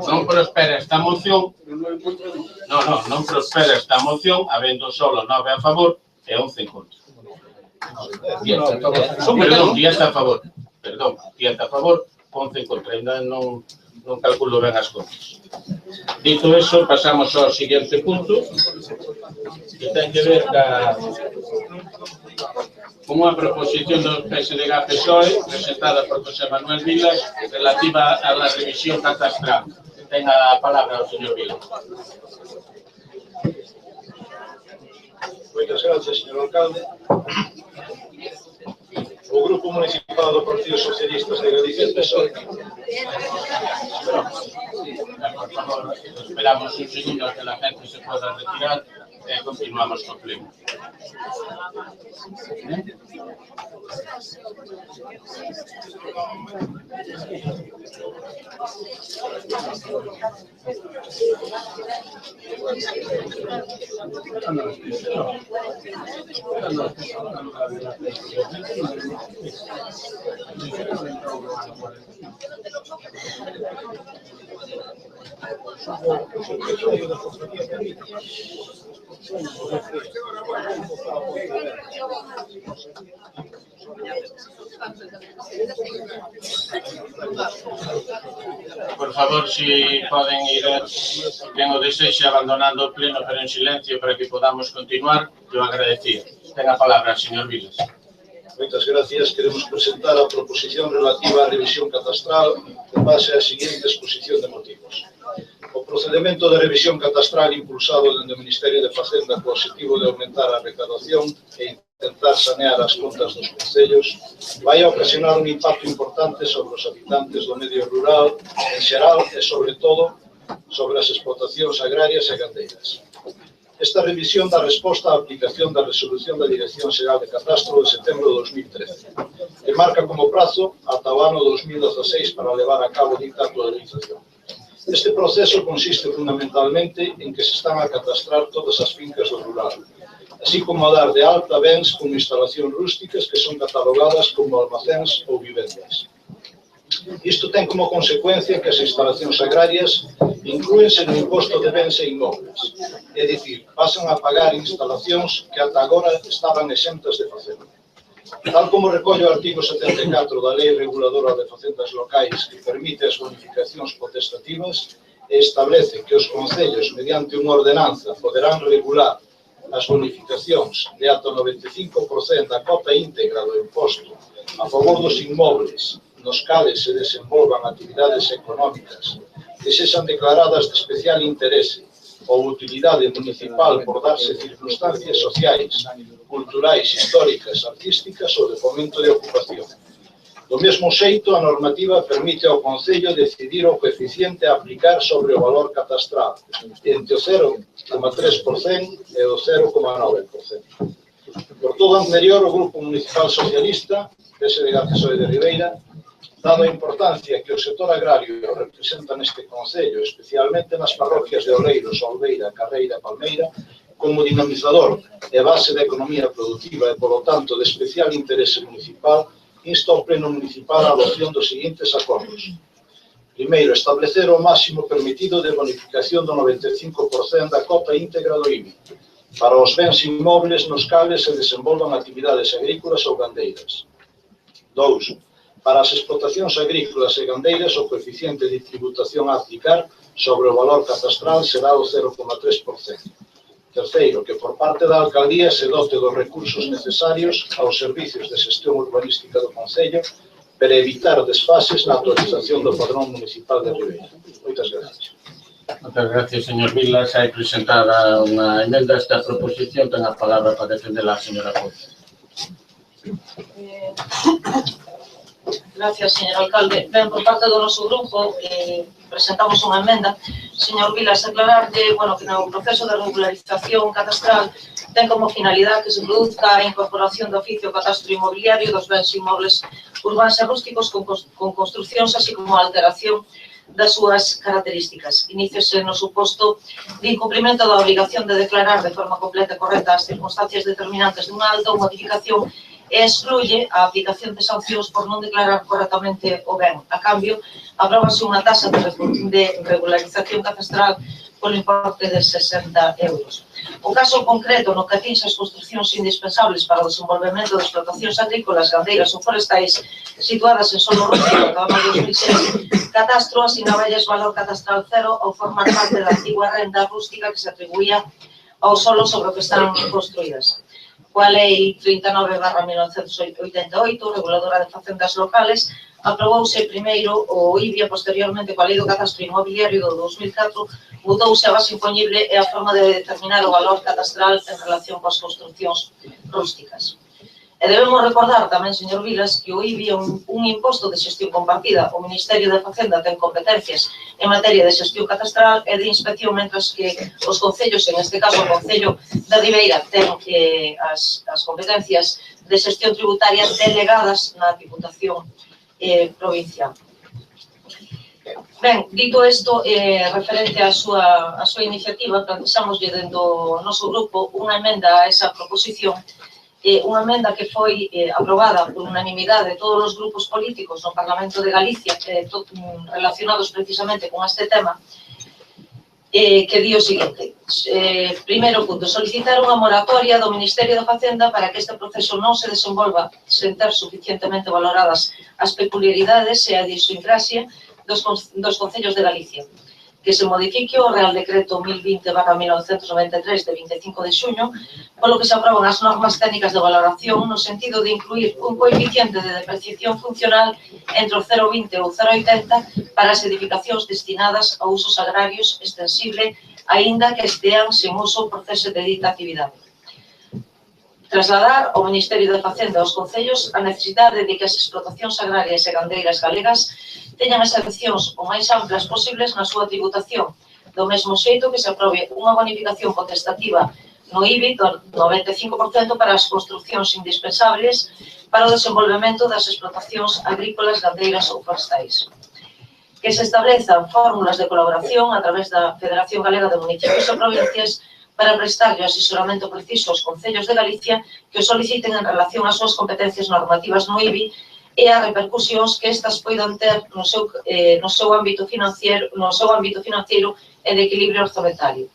Non prospera esta moción. Non prospera esta moción, habendo solo 9 a favor e 11 en contra. 10 a favor. Perdón, 10 a favor, 11 en contra. Ainda non calculo ben as contas. Dito eso, pasamos ao siguiente punto, que ten que ver con unha proposición do PSDG-PSOE presentada por José Manuel Vilas relativa a la revisión catastral. Ten a palabra o señor Vilas. Moitas gracias, señor alcalde. O Grupo Municipal do Partido Socialista de Galicia, PSOE. Por favor, esperamos un segundo a que la gente se pueda retirar e continuamos co pleno. Por favor, si poden ir, quen o desexe, abandonando o pleno, pero en silencio, para que podamos continuar, yo agradecía. Ten a palabra, señor Vilas. Moitas gracias. Queremos presentar a proposición relativa á revisión catastral en base á seguinte exposición de motivos. O procedimento de revisión catastral impulsado dende o Ministerio de Facenda co objetivo de aumentar a recaudación e tentar sanear as contas dos concellos vai ocasionar un impacto importante sobre os habitantes do medio rural en xeral e, sobre todo, sobre as explotacións agrarias e gandeiras. Esta revisión dá resposta á aplicación da resolución da Dirección Xeral de Catastro de setembro de 2013, que marca como prazo ata o ano 2016 para levar a cabo dita actualización. Este proceso consiste fundamentalmente en que se están a catastrar todas as fincas do rural, así como a dar de alta bens con instalacións rústicas que son catalogadas como almacéns ou vivendas. Isto ten como consecuencia que as instalacións agrarias inclúense no imposto de bens e inmobles, é dicir, pasan a pagar instalacións que ata agora estaban exentas de facelo. Tal como recolle o artigo 74 da Lei Reguladora de Facendas Locais, que permite as bonificacións potestativas e establece que os concellos, mediante unha ordenanza, poderán regular as bonificacións de ata 95% da cota íntegra do imposto a favor dos inmobles nos cales se desenvolvan actividades económicas que sexan declaradas de especial interese ou utilidade municipal por darse circunstancias sociais, culturais, históricas, artísticas ou de fomento de ocupación. Do mesmo xeito, a normativa permite ao Concello decidir o coeficiente a aplicar sobre o valor catastral entre o 0,3% e o 0,9%. Por todo o anterior, o Grupo Municipal Socialista, PSDG PSOE de Ribeira, dado a importancia que o sector agrario representa neste Concello, especialmente nas parroquias de Oleiros, Olveira, Carreira e Palmeira, como dinamizador e base da economía productiva e, polo tanto, de especial interese municipal, insta ao Pleno Municipal a adopción dos seguintes acordos. Primeiro, establecer o máximo permitido de bonificación do 95% da cota íntegra do IBI para os bens inmobles nos cales se desenvolvan actividades agrícolas ou gandeiras. 2. Para as explotacións agrícolas e gandeiras, o coeficiente de tributación a aplicar sobre o valor catastral será o 0,3%. Terceiro, que por parte da Alcaldía se dote dos recursos necesarios aos servicios de xestión urbanística do Concello para evitar desfases na actualización do Padrón Municipal de Ribeira. Moitas gracias. Moitas gracias, señor Vilas. Hai presentada unha emenda a esta proposición. Ten a palabra para defenderla a señora Ponce. Gracias, señor alcalde. Ben, por parte do noso grupo, presentamos unha emenda. Señor Vilas, aclararlle, que no proceso de regularización catastral ten como finalidade que se produzca a incorporación do oficio catastro inmobiliario dos bens inmobles urbanos e rústicos con construcións, así como a alteración das súas características. Iníciese no suposto de incumprimento da obrigación de declarar de forma completa e correcta as circunstancias determinantes dunha alta ou modificación e excluye a aplicación de sancións por non declarar correctamente o ben. A cambio, apróbase unha tasa de regularización catastral polo importe de 60 euros. O caso concreto no que atinxe as construcións indispensables para o desenvolvemento de explotacións agrícolas, gandeiras ou forestais situadas en solo rústico do ano 2006, catastro asignaballes valor catastral cero ao formar parte da antigua renda rústica que se atribuía ao solo sobre o que están construídas. Coa Lei 39/1988, reguladora de facendas locales, aprobouse primeiro o IBI e posteriormente coa Lei do Catastro Inmobiliario do 2004, mutouse a base imponible e a forma de determinar o valor catastral en relación coas construcións rústicas. E debemos recordar tamén, señor Vilas, que o IBI é un imposto de xestión compartida. O Ministerio de Facenda ten competencias en materia de xestión catastral e de inspección, mentras que os concellos, en este caso o Concello da Ribeira, ten as competencias de xestión tributaria delegadas na Diputación Provincial. Ben, dito isto, referente á súa iniciativa, planteámoslle dentro do noso grupo unha emenda a esa proposición, unha emenda que foi aprobada por unanimidade de todos os grupos políticos no Parlamento de Galicia relacionados precisamente con este tema, que di o seguinte. Primeiro punto, solicitar unha moratoria do Ministerio de Facenda para que este proceso non se desenvolva sen ter suficientemente valoradas as peculiaridades e a idiosincrasia dos concellos de Galicia. Que se modifique o Real Decreto 1020/1993 de 25 de xuño, polo que se aproban as normas técnicas de valoración no sentido de incluir un coeficiente de depreciación funcional entre o 0,20 e o 0,80 para as edificacións destinadas a usos agrarios extensible, aínda que estean sen uso por cese de dita actividade. Trasladar ao Ministerio de Facenda aos concellos a necesidade de que as explotacións agrarias e gandeiras galegas teñan excepcións o máis amplas posibles na súa tributación, do mesmo xeito que se aprobe unha bonificación potestativa no IBI do 95% para as construcións indispensables para o desenvolvemento das explotacións agrícolas, gandeiras ou forestais. Que se establezan fórmulas de colaboración a través da Federación Galega de Municipios e Provincias para prestarlle o asesoramento preciso aos concellos de Galicia que o soliciten en relación ás súas competencias normativas no IBI e as repercusións que estas poidan ter no seu ámbito financiero e de equilibrio orzamentario.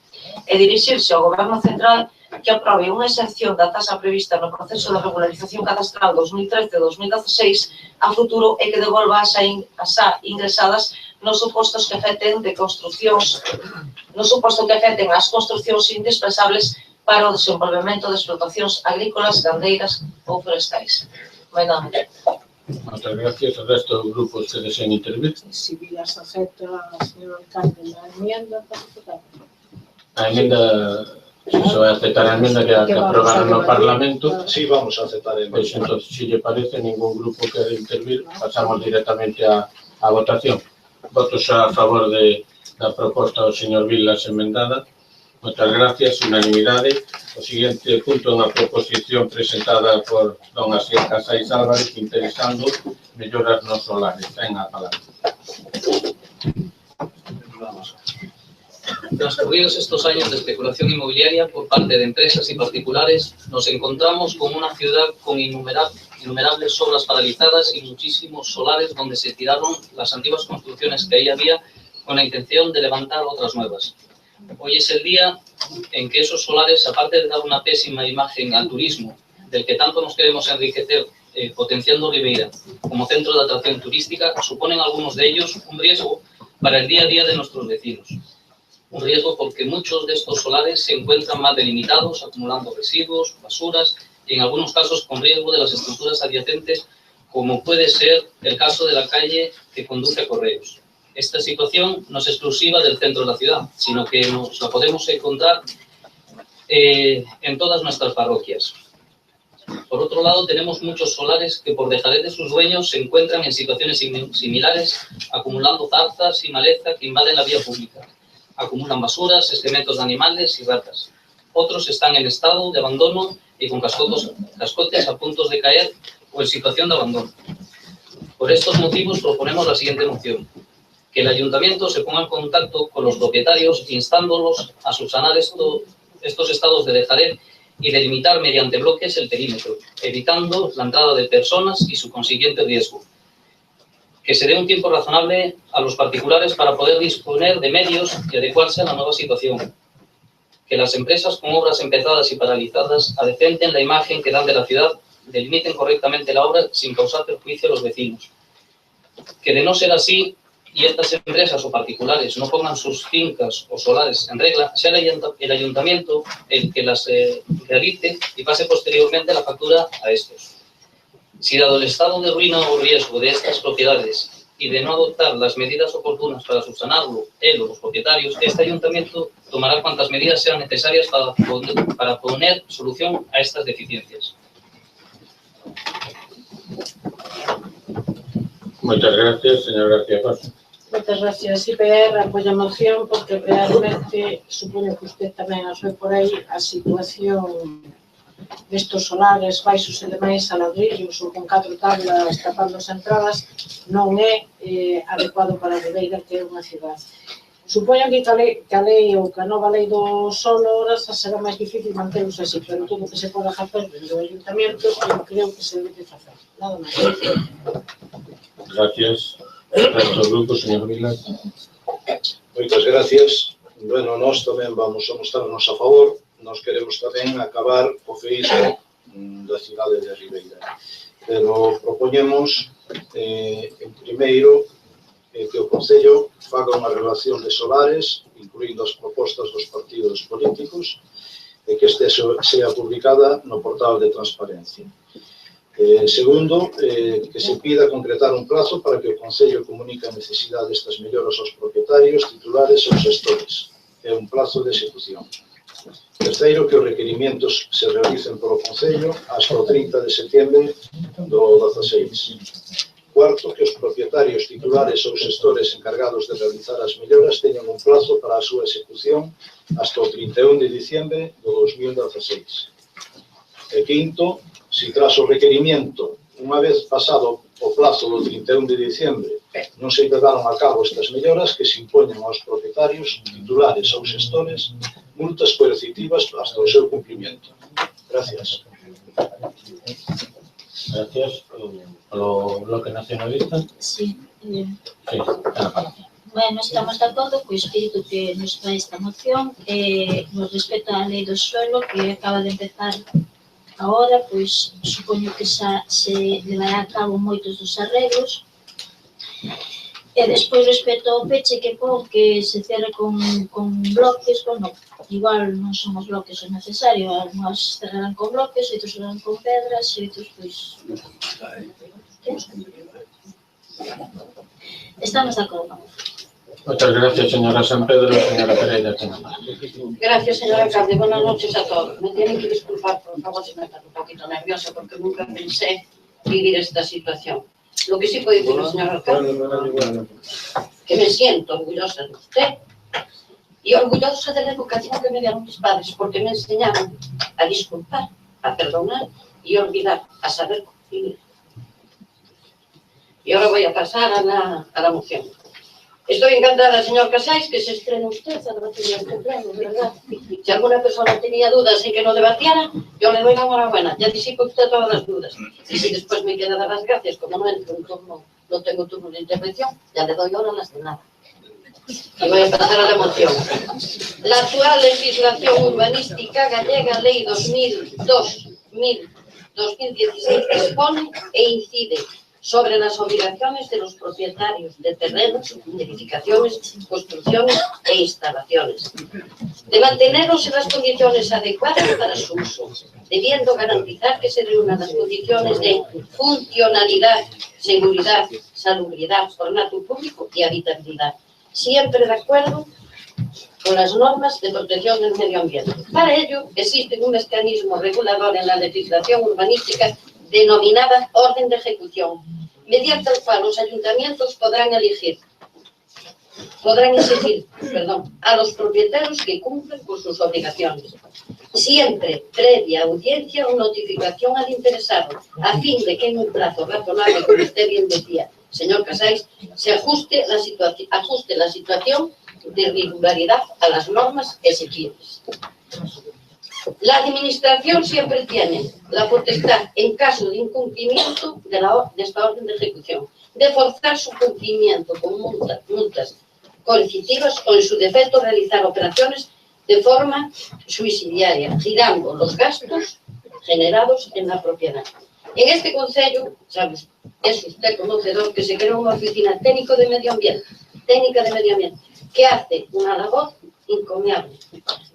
E dirixirse ao Goberno Central que aprobe unha exención da tasa prevista no proceso de regularización cadastral 2013-2016 a futuro e que devolva as xa ingresadas nos supostos que afecten as construcións indispensables para o desenvolvemento de explotacións agrícolas, gandeiras ou forestais. Moitas gracias. O resto dos grupos que deseen intervir. Si Vilas acepta a señor alcalde a enmienda, A enmenda, se vai aceptar a enmenda que aprobaron no Parlamento. Sí, vamos a aceptar a Pois, enmenda. entón, se lle parece, ningún grupo quere intervir, pasamos directamente á votación. Votos a favor da proposta do señor Vilas emendada. Moitas gracias, unanimidade. O seguinte punto é unha proposición presentada por don Asier Casais Álvarez interesando melloras nos solares. Ten a palabra. Transcurridos estos años de especulación inmobiliaria por parte de empresas y particulares, nos encontramos con una ciudad con innumerables obras paralizadas y muchísimos solares donde se tiraron las antiguas construcciones que ahí había con la intención de levantar otras nuevas. Hoy es el día en que esos solares, aparte de dar una pésima imagen al turismo, del que tanto nos queremos enriquecer potenciando Ribeira como centro de atracción turística, suponen algunos de ellos un riesgo para el día a día de nuestros vecinos. Un riesgo porque muchos de estos solares se encuentran mal delimitados, acumulando residuos, basuras y en algunos casos con riesgo de las estructuras adyacentes, como puede ser el caso de la calle que conduce a Correos. Esta situación no es exclusiva del centro de la ciudad, sino que nos la podemos encontrar en todas nuestras parroquias. Por otro lado, tenemos muchos solares que por dejadez de sus dueños se encuentran en situaciones similares, acumulando zarzas y maleza que invaden la vía pública. Acumulan basuras, excrementos de animales y ratas. Otros están en estado de abandono y con cascotes a punto de caer o en situación de abandono. Por estos motivos proponemos la siguiente moción: que el ayuntamiento se ponga en contacto con los propietarios instándolos a subsanar estos estados de dejadez y delimitar mediante bloques el perímetro, evitando la entrada de personas y su consiguiente riesgo. Que se dé un tiempo razonable a los particulares para poder disponer de medios y adecuarse a la nueva situación. Que las empresas con obras empezadas y paralizadas adecenten la imagen que dan de la ciudad, delimiten correctamente la obra sin causar perjuicio a los vecinos. Que de no ser así, y estas empresas o particulares no pongan sus fincas o solares en regla, sea el ayuntamiento el que las realice y pase posteriormente la factura a estos. Si dado el estado de ruina o riesgo de estas propiedades y de no adoptar las medidas oportunas para subsanarlo, él o los propietarios, este ayuntamiento tomará cuantas medidas sean necesarias para poner solución a estas deficiencias. Muchas gracias, señor García Paso. Moitas gracias. IPR apoia a moción porque realmente supoño que usted tamén as ve por aí a situación destos solares baixos e demais a ladrillos ou con 4 tablas tapando as entradas non é adecuado para Ribeira, que é unha cidade. Supoño que a lei ou que a nova lei do solo ahora será máis difícil mantelos así, pero todo o que se pode facer desde o ayuntamiento eu creo que se debe facer. Nada máis. Gracias. Resto do grupo, señor Vilas. Moitas gracias. Bueno, nós tamén vamos a mostrarnos a favor. Nós queremos tamén acabar o feísmo da cidade de Ribeira. Pero propoñemos, en primeiro, que o Concello faga unha relación de solares, incluindo as propostas dos partidos políticos, e que este sea publicada no portal de transparencia. Segundo, que se pida concretar un plazo para que o Concello comunique a necesidade destas melloras aos propietarios, titulares e aos gestores. É un plazo de execución. Terceiro, que os requerimientos se realicen polo Concello hasta o 30 de setembro do 16. Cuarto, que os propietarios, titulares ou xestores encargados de realizar as melloras teñan un plazo para a súa execución hasta o 31 de diciembre do 2016. E quinto, si tras o requerimento, unha vez pasado o plazo do 31 de diciembre, non se levaron a cabo estas melloras, que se impoñan aos propietarios, titulares ou xestores multas coercitivas hasta o seu cumprimento. Gracias. Gracias. Polo Bloque Nacionalista. Sí. Sí, ten a palabra. Bueno, estamos de acordo co espírito que nos trae esta moción nos respecta a lei do suelo que acaba de empezar agora, pois supoño que xa se levará a cabo moitos dos arreglos. E despois respecto ao peche que pon que se cierre con bloques, bueno, igual non son os bloques o necesario, algúns cerrarán con bloques, outros cerrarán con pedras, outros pois... Estamos de acordo. Muchas gracias, señora San Pedro. Señora Pereira, ten a palabra. Gracias, señor alcalde. Buenas noches a todos. Me tienen que disculpar, por favor, si me están un poquito nerviosa, porque nunca pensé vivir esta situación. Lo que sí puedo decir al señor alcalde, que me siento orgullosa de usted y orgullosa de la educación que me dieron mis padres, porque me enseñaron a disculpar, a perdonar y olvidar, a saber vivir. Y ahora voy a pasar a la moción. Estoy encantada, señor Casais, que se estrene usted a debatir el cumpleaños, ¿verdad? Si alguna persona tenía dudas en que no debatiera, yo le doy la enhorabuena. Ya disipo usted todas las dudas. Y si después me queda dar las gracias, como no entro en turno, no tengo turno de intervención, ya le doy ahora las de nada. Y voy a pasar a la moción. La actual legislación urbanística gallega, Ley 2016, dispone e incide sobre las obligaciones de los propietarios de terrenos, edificaciones, construcciones e instalaciones, de mantenerlos en las condiciones adecuadas para su uso, debiendo garantizar que se reúnan las condiciones de funcionalidad, seguridad, salubridad, ornato público y habitabilidad, siempre de acuerdo con las normas de protección del medio ambiente. Para ello, existe un mecanismo regulador en la legislación urbanística denominada orden de ejecución, mediante el cual los ayuntamientos podrán exigir a los propietarios que cumplen con sus obligaciones, siempre previa audiencia o notificación al interesado, a fin de que en un plazo razonable, como usted bien decía, señor Casais, se ajuste la situación de irregularidad a las normas exigibles. La administración siempre tiene la potestad, en caso de incumplimiento de esta orden de ejecución, de forzar su cumplimiento con multas coercitivas o, en su defecto, realizar operaciones de forma subsidiaria, girando los gastos generados en la propiedad. En este concello, es usted conocedor que se creó una oficina técnica de medio ambiente, que hace una labor encomiable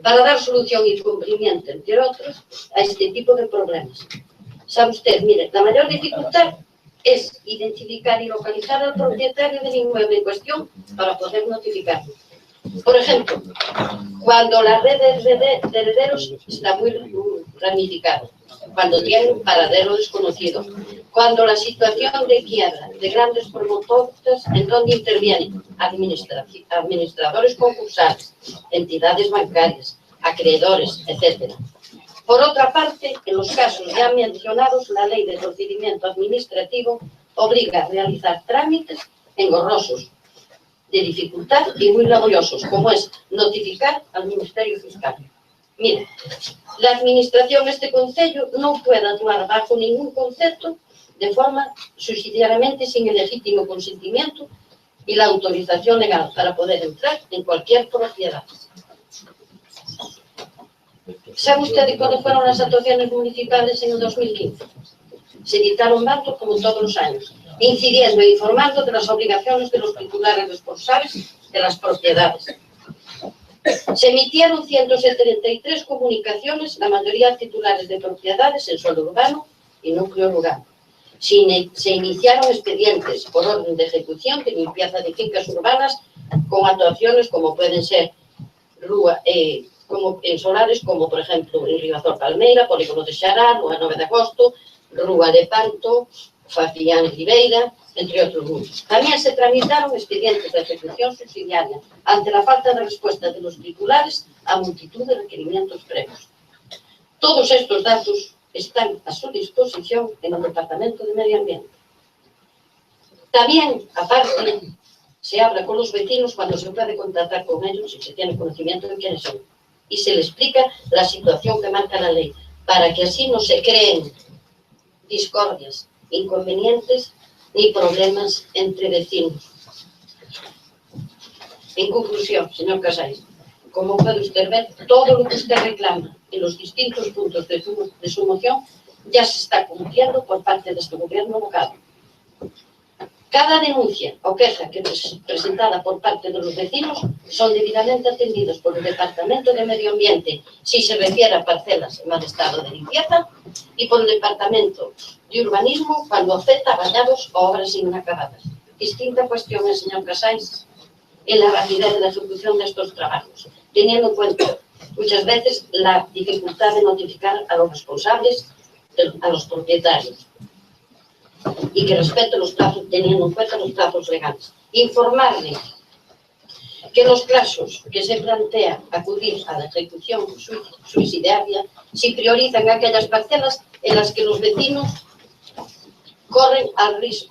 para dar solución y cumplimiento, entre otros, a este tipo de problemas. Sabe usted, mire, la mayor dificultad es identificar y localizar al propietario del inmueble en cuestión para poder notificarlo. Por ejemplo, cuando la red de herederos está muy ramificada, cuando tiene un paradero desconocido, cuando la situación de quiebra de grandes promotores en donde intervienen administradores concursales, entidades bancarias, acreedores, etc. Por otra parte, en los casos ya mencionados, la ley de procedimiento administrativo obliga a realizar trámites engorrosos, de dificultad y muy laboriosos, como es notificar al Ministerio Fiscal. Mire, la administración de este concello no puede actuar bajo ningún concepto de forma subsidiariamente sin el legítimo consentimiento y la autorización legal para poder entrar en cualquier propiedad. ¿Sabe usted de cuáles fueron las actuaciones municipales en el 2015? Se dictaron bandos como todos los años, incidiendo e informando de las obligaciones de los titulares responsables de las propiedades. Se emitieron 173 comunicaciones, la mayoría titulares de propiedades en suelo urbano y núcleo rural. Se iniciaron expedientes por orden de ejecución de limpieza de fincas urbanas con actuaciones como pueden ser como en solares como, por exemplo, en Ribazor Palmeira, Polígono de Xará, Rúa 9 de Agosto, Rúa de Panto, Facián Ribeira, entre outros muchos. Tamén se tramitaron expedientes de ejecución subsidiaria ante la falta de respuesta de los titulares a multitud de requerimientos previos. Todos estos datos están a su disposición en el Departamento de Medio Ambiente. También, aparte, se habla con los vecinos cuando se puede contactar con ellos y se tiene conocimiento de quiénes son. Y se les explica la situación que marca la ley, para que así no se creen discordias, inconvenientes ni problemas entre vecinos. En conclusión, señor Casais, como puede usted ver, todo lo que usted reclama en los distintos puntos de su moción ya se está cumpliendo por parte de este gobierno local. Cada denuncia o queja que es presentada por parte de los vecinos son debidamente atendidos por el Departamento de Medio Ambiente si se refiere a parcelas en mal estado de limpieza y por el Departamento de Urbanismo cuando afecta a vallados o obras inacabadas. Distinta cuestión es, señor Casais, en la rapidez de la ejecución de estos trabajos, teniendo en cuenta muchas veces la dificultad de notificar a los responsables, a los propietarios, y que respete los plazos, teniendo en cuenta los plazos legales. Informarle que los plazos que se plantea acudir a la ejecución subsidiaria se priorizan aquellas parcelas en las que los vecinos corren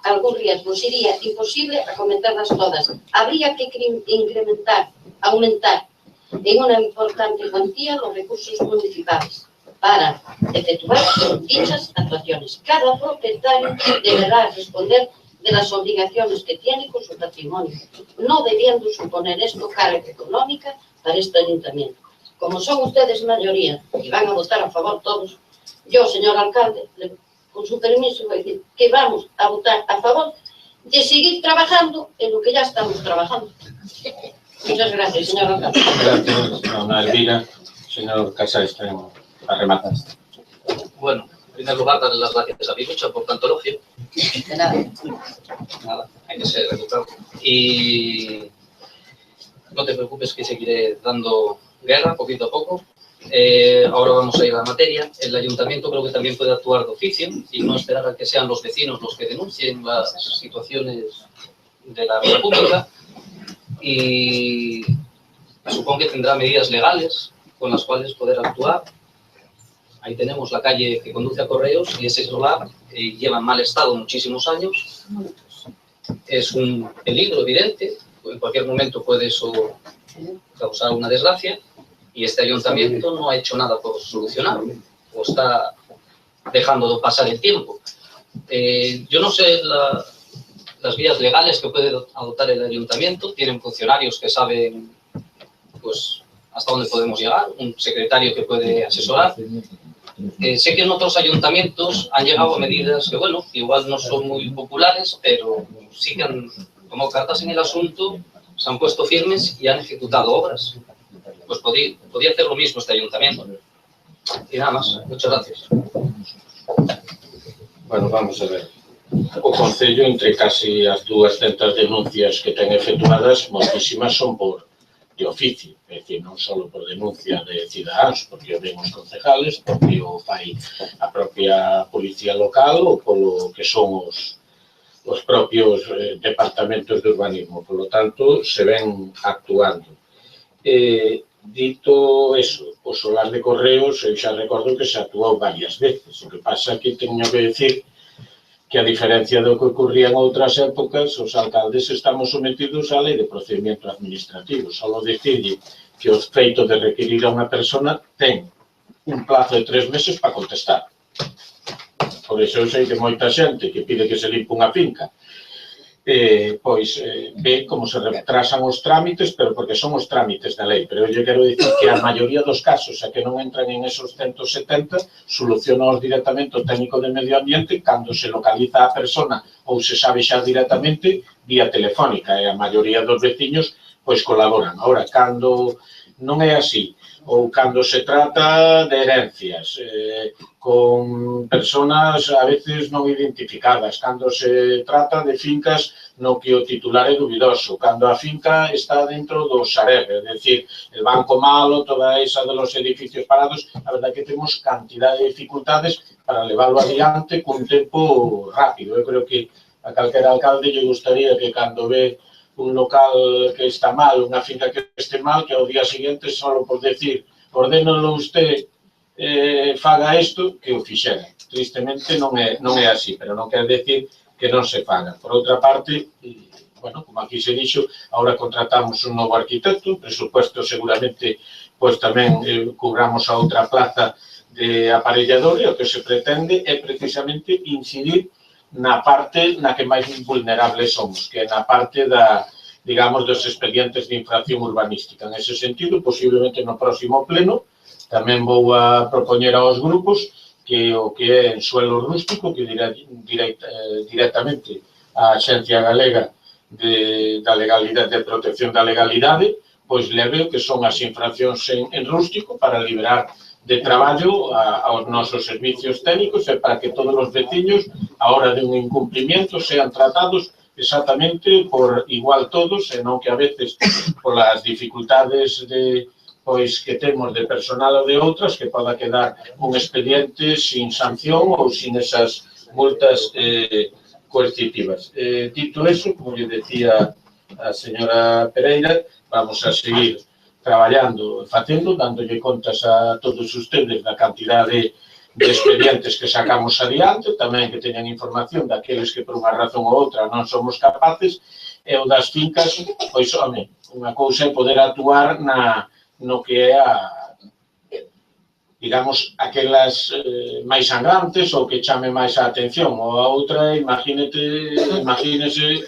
algún riesgo. Sería imposible acometerlas todas. Habría que aumentar en una importante cuantía los recursos municipales para efectuar dichas actuaciones. Cada propietario deberá responder de las obligaciones que tiene con su patrimonio, no debiendo suponer esto carga económica para este ayuntamiento. Como son ustedes mayoría y van a votar a favor todos, yo, señor alcalde, con su permiso, voy a decir que vamos a votar a favor de seguir trabajando en lo que ya estamos trabajando. Muchas gracias, señor alcalde. Gracias, dona Elvira. Señor Casais, tenemos a rematar. Bueno, en primer lugar, darle las gracias a Pirucha por tanto elogio. De nada. Nada, hay que ser educado. Y no te preocupes que seguiré dando guerra poquito a poco. Ahora vamos a ir a la materia. El ayuntamiento creo que también puede actuar de oficio y no esperar a que sean los vecinos los que denuncien las situaciones de la vida pública. Y supongo que tendrá medidas legales con las cuales poder actuar. Ahí tenemos la calle que conduce a Correos y ese solar lleva en mal estado muchísimos años. Es un peligro evidente, en cualquier momento puede eso causar una desgracia y este ayuntamiento no ha hecho nada por solucionarlo o está dejando pasar el tiempo. Yo no sé las vías legales que puede adoptar el ayuntamiento, tienen funcionarios que saben pues hasta dónde podemos llegar, un secretario que puede asesorar. Sé que en otros ayuntamientos han llegado a medidas que, bueno, igual no son muy populares, pero sí que han, como cartas en el asunto, se han puesto firmes y han ejecutado obras. Pues podía hacer lo mismo este ayuntamiento. Y nada más, muchas gracias. Bueno, vamos a ver. O Concello, entre casi as 200 denuncias que ten efectuadas, moitísimas son por de oficio, é dicir, non só por denuncia de cidadáns, porque o ven os concejales, porque o fai a propia policía local ou polo que son os propios departamentos de urbanismo. Por lo tanto, se ven actuando. Dito eso, o solar de Correos, eu xa recordo que se actuou varias veces. O que pasa que teño que decir que a diferencia do que ocurría en outras épocas, os alcaldes estamos sometidos á lei de procedimento administrativo. Só decirlle que o feito de requerir a unha persona ten un plazo de 3 meses para contestar. Por iso eu sei que moita xente que pide que se limpe unha finca, ve como se retrasan os trámites, pero porque son os trámites da lei. Pero eu lle quero dicir que a maioría dos casos a que non entran en esos 170 solucionaos directamente o técnico de medio ambiente cando se localiza a persona ou se sabe xa directamente vía telefónica, e a maioría dos veciños pois colaboran. Ahora, cando non é así, ou cando se trata de herencias, con personas a veces non identificadas, cando se trata de fincas no que o titular é dubidoso, cando a finca está dentro do Sareb, é dicir, el Banco Malo, toda esa de los edificios parados, a verdade que temos cantidad de dificultades para levarlo adiante con tempo rápido. Eu creo que a calquera alcalde lle gustaría que cando ve un local que está mal, unha finca que este mal, que ao día seguinte só por decir ordénalo usted, faga isto, que o fixera. Tristemente non é así, pero non quer decir que non se faga. Por outra parte, bueno, como aquí se dixo, ahora contratamos un novo arquitecto, presupuesto seguramente, pois tamén cubramos a outra plaza de aparellador, e o que se pretende é precisamente incidir na parte na que máis vulnerables somos, que é na parte da, digamos, dos expedientes de infracción urbanística. En ese sentido, posiblemente no próximo pleno, tamén vou a propoñer aos grupos que o que é en suelo rústico, que directamente a Axencia Galega de Protección da Legalidade, pois leve o que son as infraccións en rústico para liberar de traballo aos nosos servicios técnicos e para que todos os veciños, a hora de un incumplimiento, sean tratados exactamente por igual todos, e non que a veces, polas dificultades pois que temos de personal ou de outras, que poda quedar un expediente sin sanción ou sin esas multas coercitivas. Dito eso, como lle decía a señora Pereira, vamos a seguir traballando, facendo, dándolle contas a todos ustedes da cantidad de expedientes que sacamos adiante, tamén que teñan información daqueles que por unha razón ou outra non somos capaces, e o das fincas, pois, home, unha cousa é poder actuar no que é digamos, aquelas máis sangrantes ou que chame máis a atención, ou a outra, imagínese,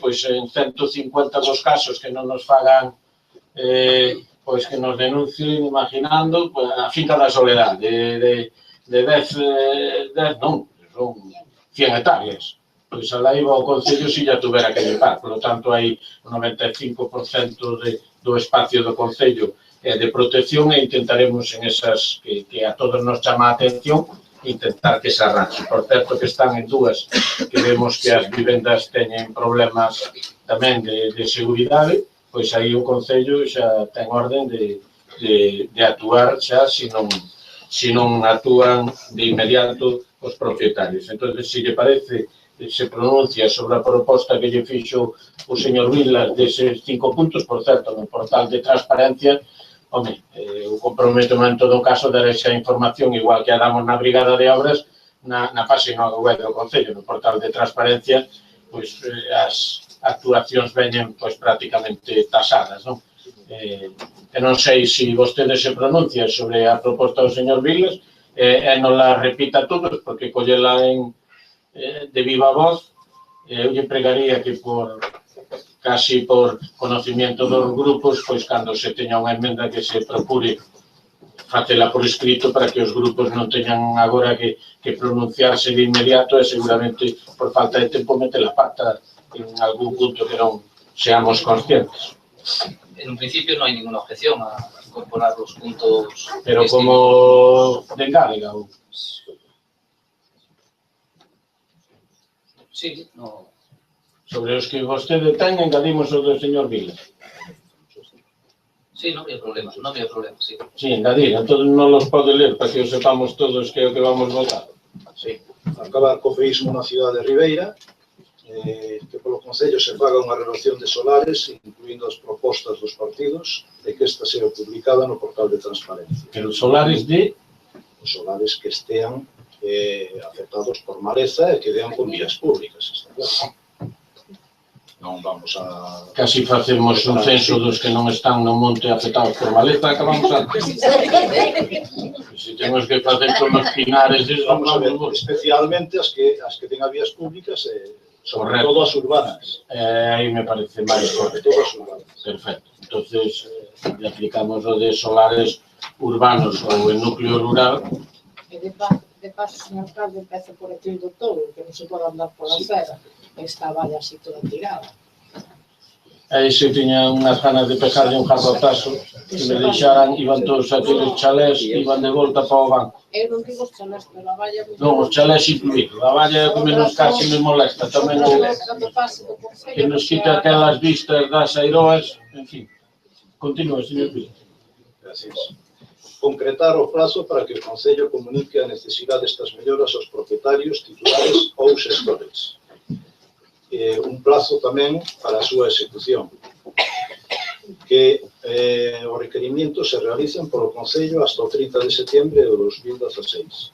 pois en 150 dos casos que non nos fagan pois que nos denuncien imaginando a finca da Soledad de 10 non, son 100 hectáreas. Pois alá iba o Concello se ya tuvera que llevar, por lo tanto hai un 95% do espacio do Concello de protección e intentaremos en esas que a todos nos chama a atención intentar que se arranxe. Por certo que están en dúas que vemos que as vivendas teñen problemas tamén de seguridade, pois aí o Concello xa ten orden de actuar xa se non actúan de inmediato os propietarios. Entón, se lle parece, se pronuncia sobre a proposta que lle fixo o señor Vilas deses 5 puntos, por certo, no portal de transparencia, home, o comprometimento do caso dar esa información, igual que a damos na Brigada de Obras, na página web do Concello, no portal de transparencia, pois as actuacións veñen pois prácticamente tasadas, non? E non sei se vostede se pronuncia sobre a proposta do señor Vilas e non la repita a todos, porque collela de viva voz, eu lle pregaría que casi por conocimiento dos grupos, pois cando se teña unha emenda que se procure facela por escrito para que os grupos non teñan agora que pronunciarse de inmediato e seguramente por falta de tempo mete la pata en algún punto que non seamos conscientes. En un principio no hay ninguna objeción a incorporar los puntos. Pero como de engáliga. Sí, no. Sobre os que vostede ten, engadimos o do señor Vilas. Sí, no había problema, sí. Sí, engadir, entón non los pode ler para que o sepamos todos que é o que vamos votar. Sí, acabar co feísmo na cidade de Ribeira, que polo Concello se faga unha relación de solares, incluindo as propostas dos partidos, e que esta sea publicada no portal de transparencia. Pero solares de? Os solares que estean afectados por maleza e que dean con vías públicas, está claro. Non vamos a... Casi facemos un censo dos que non están no monte afectados por maleza, acabamos antes. Se temos que facer con os pinares, vamos a ver, especialmente as que tengan vías públicas, sobre todo as urbanas. Aí me parece máis correcto. Perfecto. Entonces, le aplicamos o de solares urbanos ou en núcleo rural. E de paso, señor alcalde, empeza por aquí do todo, que non se pode andar pola acera. Esta valla así toda tirada. Aí se tiña unhas ganas de pegarlle un garrotazo, que me deixaran, iban todos aqueles chalés, iban de volta para o banco. Eu non digo os chalés, pero a valla... Non, os chalés incluídos. A valla que menos casi me molesta. Tamén que nos quita aquelas vistas das airoas, en fin. Continúa, señor Pino. Gracias. Concretar o plazo para que o Concello comunique a necesidade destas melloras aos propietarios, titulares ou xestores. Un plazo tamén para a súa execución. Que os requerimientos se realicen polo Concello hasta o 30 de setembro de 2016.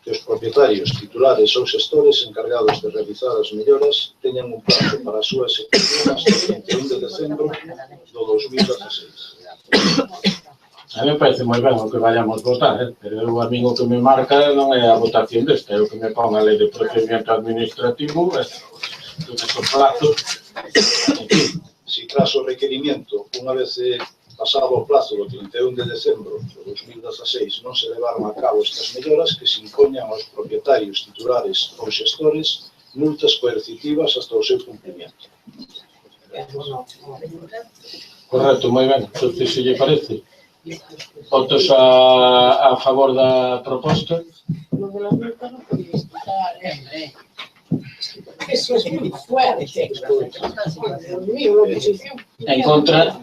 Que os propietarios, titulares ou xestores encargados de realizar as melloras teñan un plazo para a súa execución hasta o 31 de decembro do 2016. A mí me parece moi ben o que vayamos votar, pero o amigo que me marca non é a votación desta, é o que me pon a lei de procedimento administrativo, todos os plazos. Si tras o requerimiento, unha vez pasado o plazo do 31 de decembro de 2016, non se levaron a cabo estas melloras, que se impoñan aos propietarios, titulares ou xestores multas coercitivas hasta o seu cumprimento. Correcto, moi ben. Entón, se lle parece, votos a favor da proposta. Lo de las multas non podía explicar, Eso es muy fuerte. Dios mío, la oposición. En contra.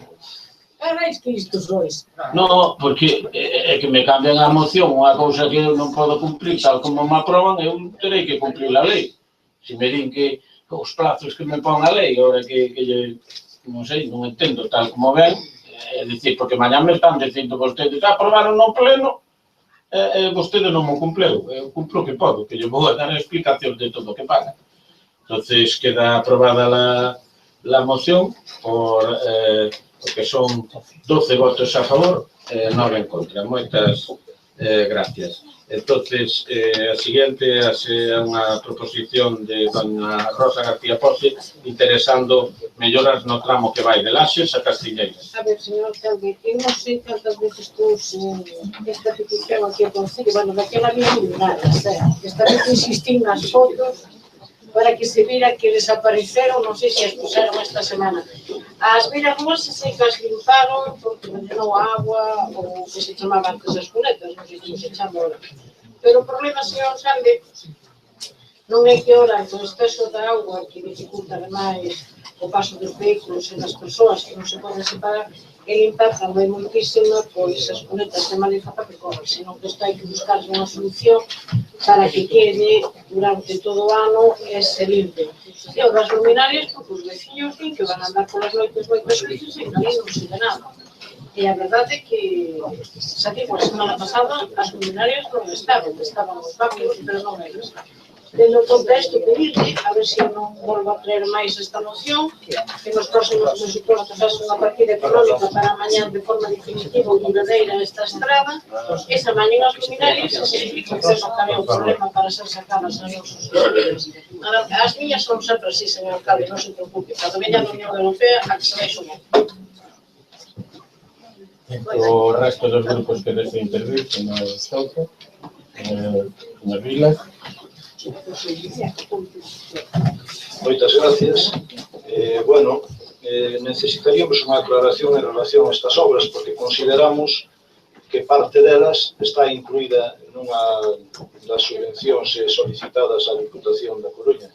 Carais que isto sois. No, porque é que me cambian a moción unha cousa que eu non podo cumprir tal como me aproban, eu terei que cumprir a lei. Se me din que os plazos que me pon a lei, ahora que non sei, non entendo tal como ven, é dicir, porque mañá me están dicindo vostedes, aprobaron no pleno, vostede non me cumpleu, eu cumplo o que podo, que lle vou a dar a explicación de todo o que paga. Entonces queda aprobada la moción porque son 12 votos a favor, 9 en contra. Moitas gracias. Entonces, a seguinte é unha proposición de doña Rosa García Pose interesando melloras no tramo que vai de Laxes a Castiñeiras. A ver, señor alcalde, eu non sei cantas veces pus esta petición aquí ao Concello, bueno, daquela había millonadas, esta vez insistín nas fotos para que se vira que desapareceron, non sei se as puseron esta semana. As viras ruas se as limparon porque vendeu agua ou que se chamaban antes as cunetas, non sei como se chama ahora. Pero o problema, señor alcalde, non é que ahora o exceso da agua que dificulta ademais o paso dos vehículos e das persoas que non se poden separar, el impacto é moitísimo, pois as cunetas de Malifa que corren, senón que isto hai que buscar unha solución para que quede durante todo o ano e se limpe. E o das luminarias, porque os veciños din que van a andar polas noites moitas veces e non se ve nada. E a verdade é que, xa digo, a semana pasada as luminarias non estaban os bancos, pero non eles. Dentro do contexto, pedirle, a ver se non volvo a traer máis esta moción, que nos próximos presupostos haxe unha partida económica para mañá de forma definitiva ou duradeira esta estrada, esa mañá as luminarias se explica que non cabe un problema para ser sacadas as nosas luminarias. As miñas son sempre así, señor alcalde, non se preocupe, cando veña a Unión Europea, a que se vai sumar. O resto dos grupos que deseen intervir, señor Sousa, señor Vilas. Moitas gracias. Necesitaríamos unha aclaración en relación a estas obras, porque consideramos que parte delas está incluída nunha das subvencións solicitadas á Diputación da Coruña.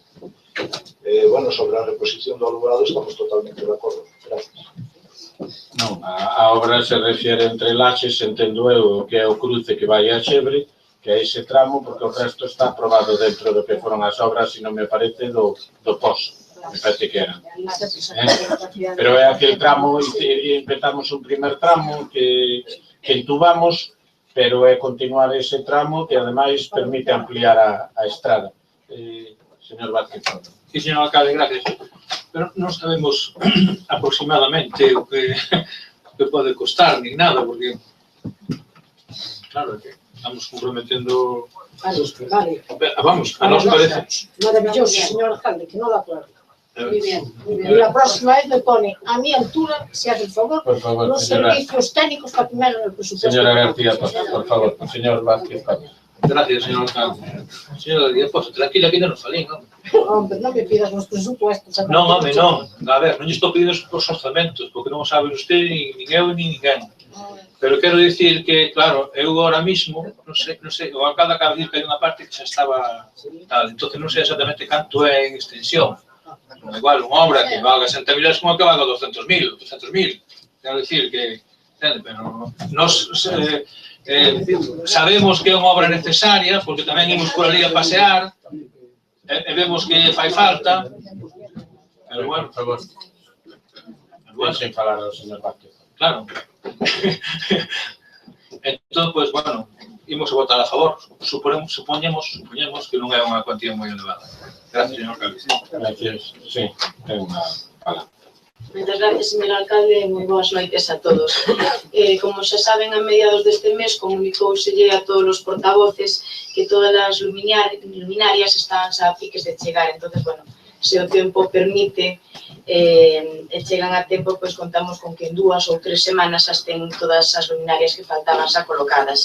Sobre a reposición do alumbrado estamos totalmente de acordo. Gracias. Non, a obra se refiere entre Laxes, entendo eu, que é o cruce que vai a Xebre, que é ese tramo, porque o resto está aprobado dentro do que foron as obras, se non me parece, do POS. Me parece que eran. Pero é aquel tramo, empezamos un primer tramo que entubamos, pero é continuar ese tramo que ademais permite ampliar a estrada. Señor Vázquez. Sí, señor alcalde, gracias. Pero non sabemos aproximadamente o que pode costar, ni nada, porque, claro, que estamos comprometendo... Vale. Vamos, a nos parece... Maravilloso, señor alcalde, que non dá claro. Muy bien. Y la próxima vez me pone a mi altura, si hace el favor, los servicios técnicos para que me hagan el presupuesto. Señora García, por favor, señor Vázquez. Gracias, señor alcalde. Señor Díaz, tranquila, que non nos falín, non? Hombre, non me pidas os presupuestos. Non, home, non. A ver, non lle estou pedindo os orzamentos, porque non o sabe usted, nin eu, nin ninguén. Pero quero dicir que, claro, eu ahora mismo, non sei, o alcalde acaba de dir que hai unha parte que xa estaba tal, entón non sei exactamente canto é en extensión. Igual, unha obra que valga 60.000 como que valga 200.000, 300.000. Quero dicir que, pero nos sabemos que é unha obra necesaria, porque tamén imos por ali a pasear, e vemos que fai falta, pero bueno, por favor. Deixen falar ao señor Vázquez. Claro. Entón, pois, bueno, imos a votar a favor. Supoñemos que non é unha cuantía moi elevada. Gracias, señor alcalde. Gracias. Sí, ten unha palabra. Moitas gracias, señor alcalde, moi boas noites a todos. Como xa saben, a mediados deste mes comunicóuselle a todos os portavoces que todas as luminarias están xa a piques de chegar. Entonces, bueno, se o tempo permite e chegan a tempo, pois contamos con que en 2 ou 3 semanas as ten todas as luminarias que faltaban xa colocadas.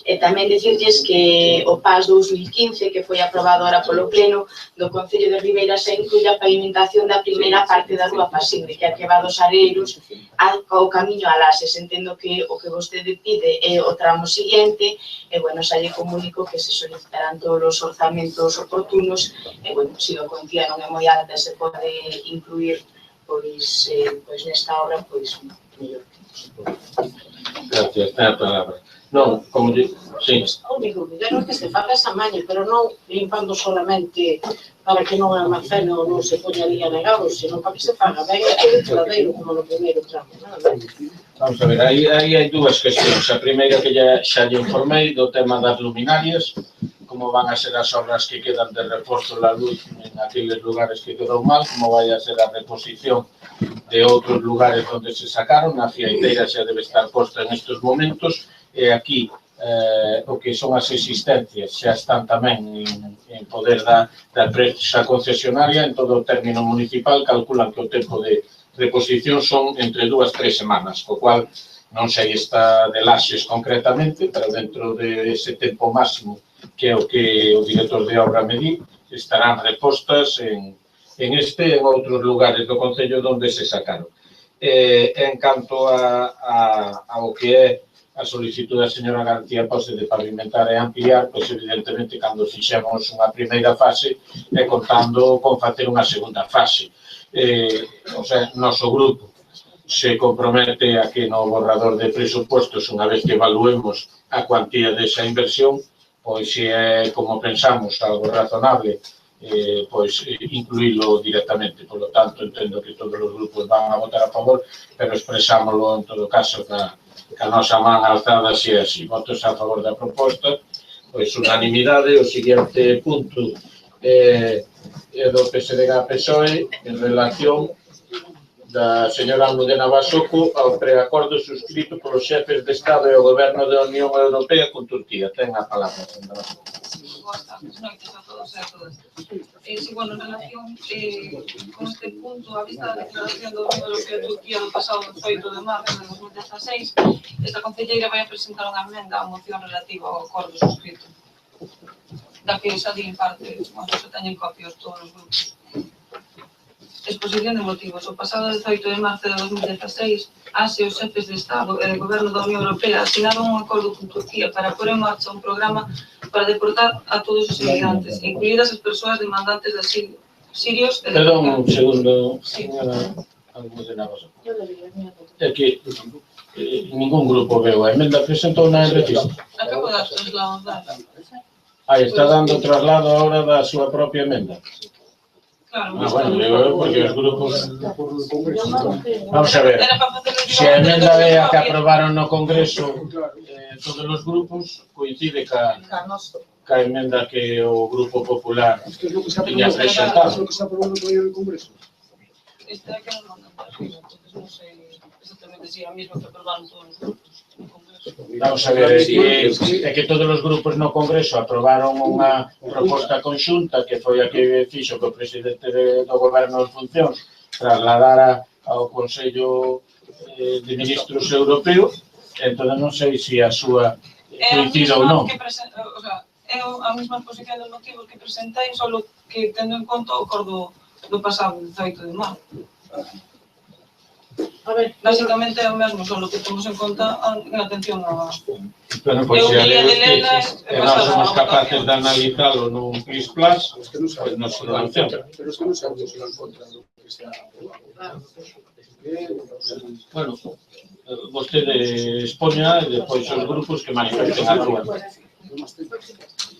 E tamén dicirlles que o PAS 2015, que foi aprobado ahora polo Pleno do Concello de Ribeira, se incluye a pavimentación da primeira parte da Rúa Pasible, que é a que va dos Areiros ao camiño a Lases. Entendo que o que vostede pide é o tramo siguiente, e, bueno, xa lle comunico que se solicitarán todos os orzamentos oportunos, e, bueno, se a cuantía non é moi alta, se pode incluir, pois, nesta obra, pois, mellor. Gracias, ten a palabra. Non, como digo, sí. O único que quero é que se faga esa maña, pero non limpando solamente para que non almacene ou non se poña ali anegado, sino para que se faga ben aquele tradeiro como no primeiro tramo. Vamos a ver, aí hai dúas cuestións. A primeira que xa lle informei do tema das luminarias, como van a ser as obras que quedan de reforzo da luz en aqueles lugares que quedou mal, como vai a ser a reposición de outros lugares onde se sacaron. A fiaiteira xa debe estar posta en estes momentos, e aquí o que son as existencias xa están tamén en poder da empresa concesionaria. En todo o término municipal calculan que o tempo de reposición son entre 2 a 3 semanas, co cual non sei esta de Laxes concretamente, pero dentro de ese tempo máximo que é o que o director de obra me di, estarán repostas en este e en outros lugares do Concello onde se sacaron. En canto ao que é a solicitud da señora García Pose de pavimentar e ampliar, pois evidentemente cando fixemos unha primeira fase e contando con facer unha segunda fase. O sea, noso grupo se compromete a que no borrador de presupuestos, unha vez que evaluemos a cuantía desa inversión, pois se é como pensamos algo razonable, pois incluílo directamente. Por lo tanto, entendo que todos os grupos van a votar a favor, pero expresámoslo en todo caso que a nosa man alzada se así. Votos a favor da proposta, pois unanimidade. O seguinte punto é do PSDG-PSOE en relación da señora Almudena Basoco ao preacordo suscrito polos xefes de Estado e o Goberno da Unión Europea con Turquía. Ten a palabra, señora. Boas tardes, noites a todos e a todas. Sí, bueno, en relación con este punto, a vista da declaración do Unión Europea de Turquía do pasado 18 de marzo de 2016, esta concelleira vai a presentar unha emenda á moción relativa ao acordo suscrito, da que xa di en parte, bueno, se teñen copias todos os grupos. Exposición de motivos. O pasado 18 de marzo de 2016, ASE e os xefes de Estado e de Goberno da Unión Europea asinaron un acordo con Turquía para pôr en marcha un programa para deportar a todos os inmigrantes, incluídas as persoas demandantes de asilo, sirios e de... Perdón, un segundo, señora Almudena Basoco. É que ningún grupo veo a emenda, presentou na registro. Acabo de trasladar. Está dando traslado ahora da súa propia emenda. Bueno, digo, porque os grupos... Vamos a ver, se a emenda é a que aprobaron no Congreso todos os grupos, coincide ca emenda que o Grupo Popular tiña presentado. ¿Es lo que está aprobando todavía en el Congreso? Esta é que non mandan para arriba, entonces non sei exactamente se é a mesma que aprobaron todos os grupos no Congreso. Vamos a ver, é que todos os grupos no Congreso aprobaron unha proposta conxunta que foi a que fixo que o presidente do Goberno en funcións trasladara ao Consello de Ministros Europeo. Entón non sei se a súa coincide ou non. é a mesma exposición dos motivos que presentei, só que tendo en conta o acordo do pasado 18 de marzo. A ver, Básicamente é o mesmo, só que temos en conta en atención a... Bueno, pois se nós somos capaces de analizalo nun PLIS+, pois nos solución. Pero es que non sabemos se lo han encontrado que sea aprobado. Bueno, vostede expoña e depois os grupos que manifesten a rúa.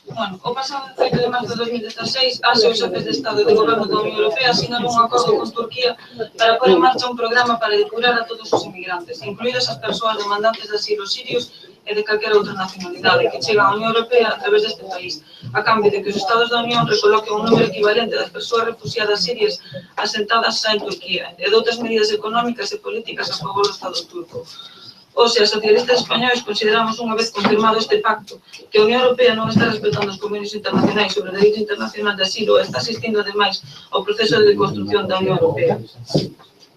Bueno, o pasado 18 de marzo de 2016, ASE e os xefes de Estado e de Goberno da Unión Europea asinaron un acordo con Turquía para pôr en marcha un programa para depurar a todos os inmigrantes, incluídas as persoas demandantes de asilo sirios e de calquera outra nacionalidade que chegan á Unión Europea a través deste país, a cambio de que os Estados da Unión recoloquen un número equivalente das persoas refugiadas sirias asentadas xa en Turquía e de outras medidas económicas e políticas a favor do Estado turco. Os socialistas españois consideramos unha vez confirmado este pacto que a Unión Europea non está respetando os convenios internacionais sobre o dereito internacional de asilo e está asistindo ademais ao proceso de deconstrucción da Unión Europea.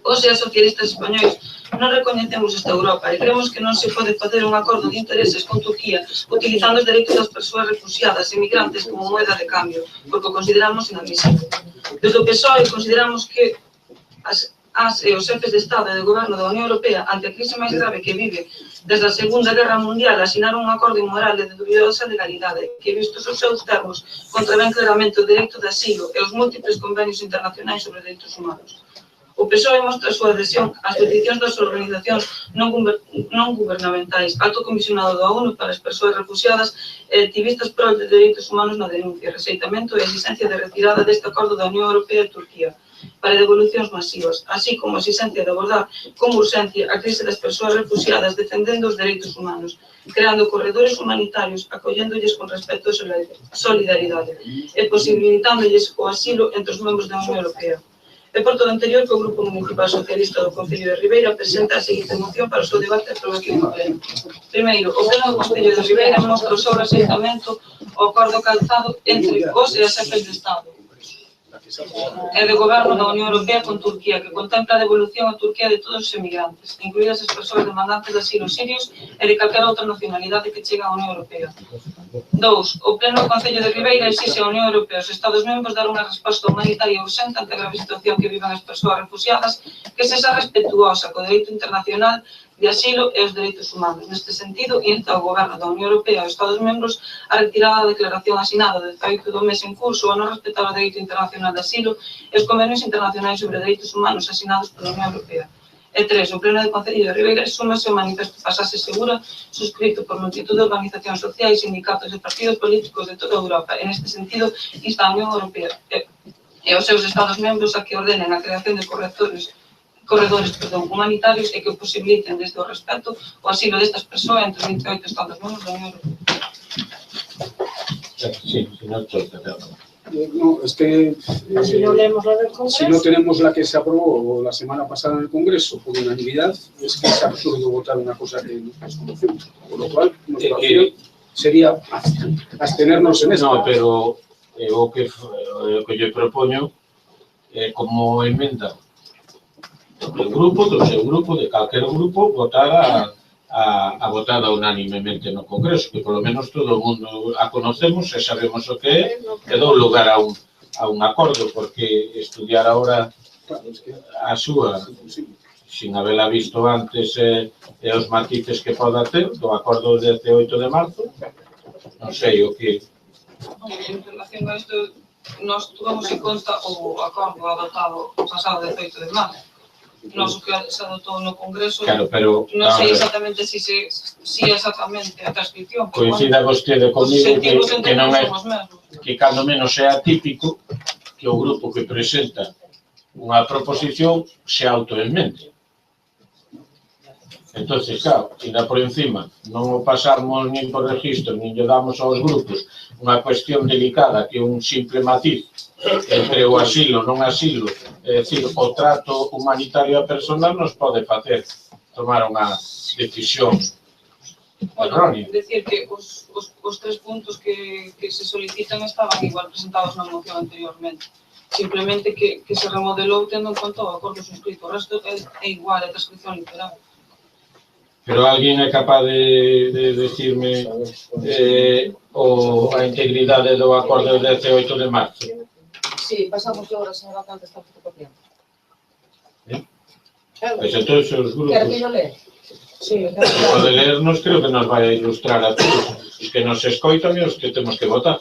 Os socialistas españois non recoñecemos esta Europa e creemos que non se pode facer un acordo de intereses con Turquía utilizando os dereitos das persoas refugiadas e migrantes como moeda de cambio, porque o consideramos inadmisible. Desde o PSOE consideramos que as e os xefes de Estado e de Goberno da Unión Europea, ante a crise máis grave que vive desde a Segunda Guerra Mundial, asinaron un acordo inmoral e de dubidosa legalidade que, vistos os seus termos, contravén claramente o dereito de asilo e os múltiples convenios internacionais sobre dereitos humanos. O PSOE mostra a súa adhesión ás peticións das organizacións non gubernamentais, Alto Comisionado da ONU para as Persoas Refugiadas e activistas pró de dereitos humanos na denuncia, rexeitamento e exigencia de retirada deste acordo da Unión Europea e Turquía para devolucións masivas, así como a exigencia de abordar con urxencia a crise das persoas refugiadas defendendo os dereitos humanos, creando corredores humanitarios, acolléndolles con respeto e solidaridade e posibilitándoles o asilo entre os membros da Unión Europea. É por todo anterior que o Grupo Municipal Socialista do Concello de Ribeira presenta a seguinte moción para o seu debate e aprobación no pleno. Primeiro, o Pleno do Concello de Ribeira mostra o seu rexeitamento ao acordo calzado entre os e as xefes de Estado e de Goberno da Unión Europea con Turquía, que contempla a devolución a Turquía de todos os emigrantes, incluídas as persoas demandantes de asilo sirios e de calquera outra nacionalidade que chega á Unión Europea. 2. O Pleno do Concello de Ribeira exixe á Unión Europea e aos Estados membros dar unha resposta humanitaria urxente ante a grave situación que viven as persoas refugiadas que sexa respetuosa co dereito internacional de asilo e os dereitos humanos. Neste sentido, insta ao Goberno da Unión Europea e aos Estados membros a retirada da declaración asinada de 18 do mes en curso a non respetar o dereito internacional de asilo e os convenios internacionais sobre dereitos humanos asinados pola Unión Europea. E 3. O Pleno do Concello de Ribeira súmase ao manifesto Pasase Segura, suscrito por multitud de organizacións sociais, sindicatos e partidos políticos de toda Europa. En este sentido, insta a Unión Europea e aos seus Estados membros a que ordenen a creación de corredores humanitarios e que posibiliten desde o respeto o asilo destas persoas entre 28 Estados membros da Unión Europea. Sí, señor Chorta. No, es que si no leemos la del Congreso, si no tenemos la que se aprobó la semana pasada en el Congreso por unanimidad, es que es absurdo votar una cosa que desconocemos. Por lo cual, nuestra opción sería abstenernos en esto. No, pero o que yo propoño como enmenda do seu grupo, de calquer grupo, votar a votada unánimemente no Congreso, que polo menos todo o mundo a conocemos e sabemos o que é, e dou lugar a un acordo, porque estudiar ahora a súa, sin habela visto antes e os matices que poda ter do acordo de 18 de marzo, non sei o que... En relación a isto, nós tuvamos en conta o acordo adoptado o pasado 18 de marzo. Nos que se adotou no Congreso, claro, pero, non sei exactamente si exactamente a transcripción. Coincida vostede comigo que non é, que cando menos é atípico que o grupo que presenta unha proposición se autoenmente. Entonces, claro, ainda por encima non o pasamos nin por registro, nin lle damos aos grupos unha cuestión delicada que un simple matiz entre o asilo, non asilo, é dicir, o trato humanitario a personas nos pode facer tomar unha decisión errónea. Decir que os 3 puntos que se solicitan estaban igual presentados na moción anteriormente. Simplemente que se remodelou tendo en conta o acordo suscrito. O resto é igual, é transcripción literal. Pero alguén é capaz de decirme a integridade do acordo do 18 de marzo? Sí, pasamos agora, señor alcalde, está fotocopiando. Pois entón, os grupos... Quer que yo lea? Sí, Pode lernos, creo que nos vai a ilustrar a todos. Os que nos escoitan e os que temos que votar.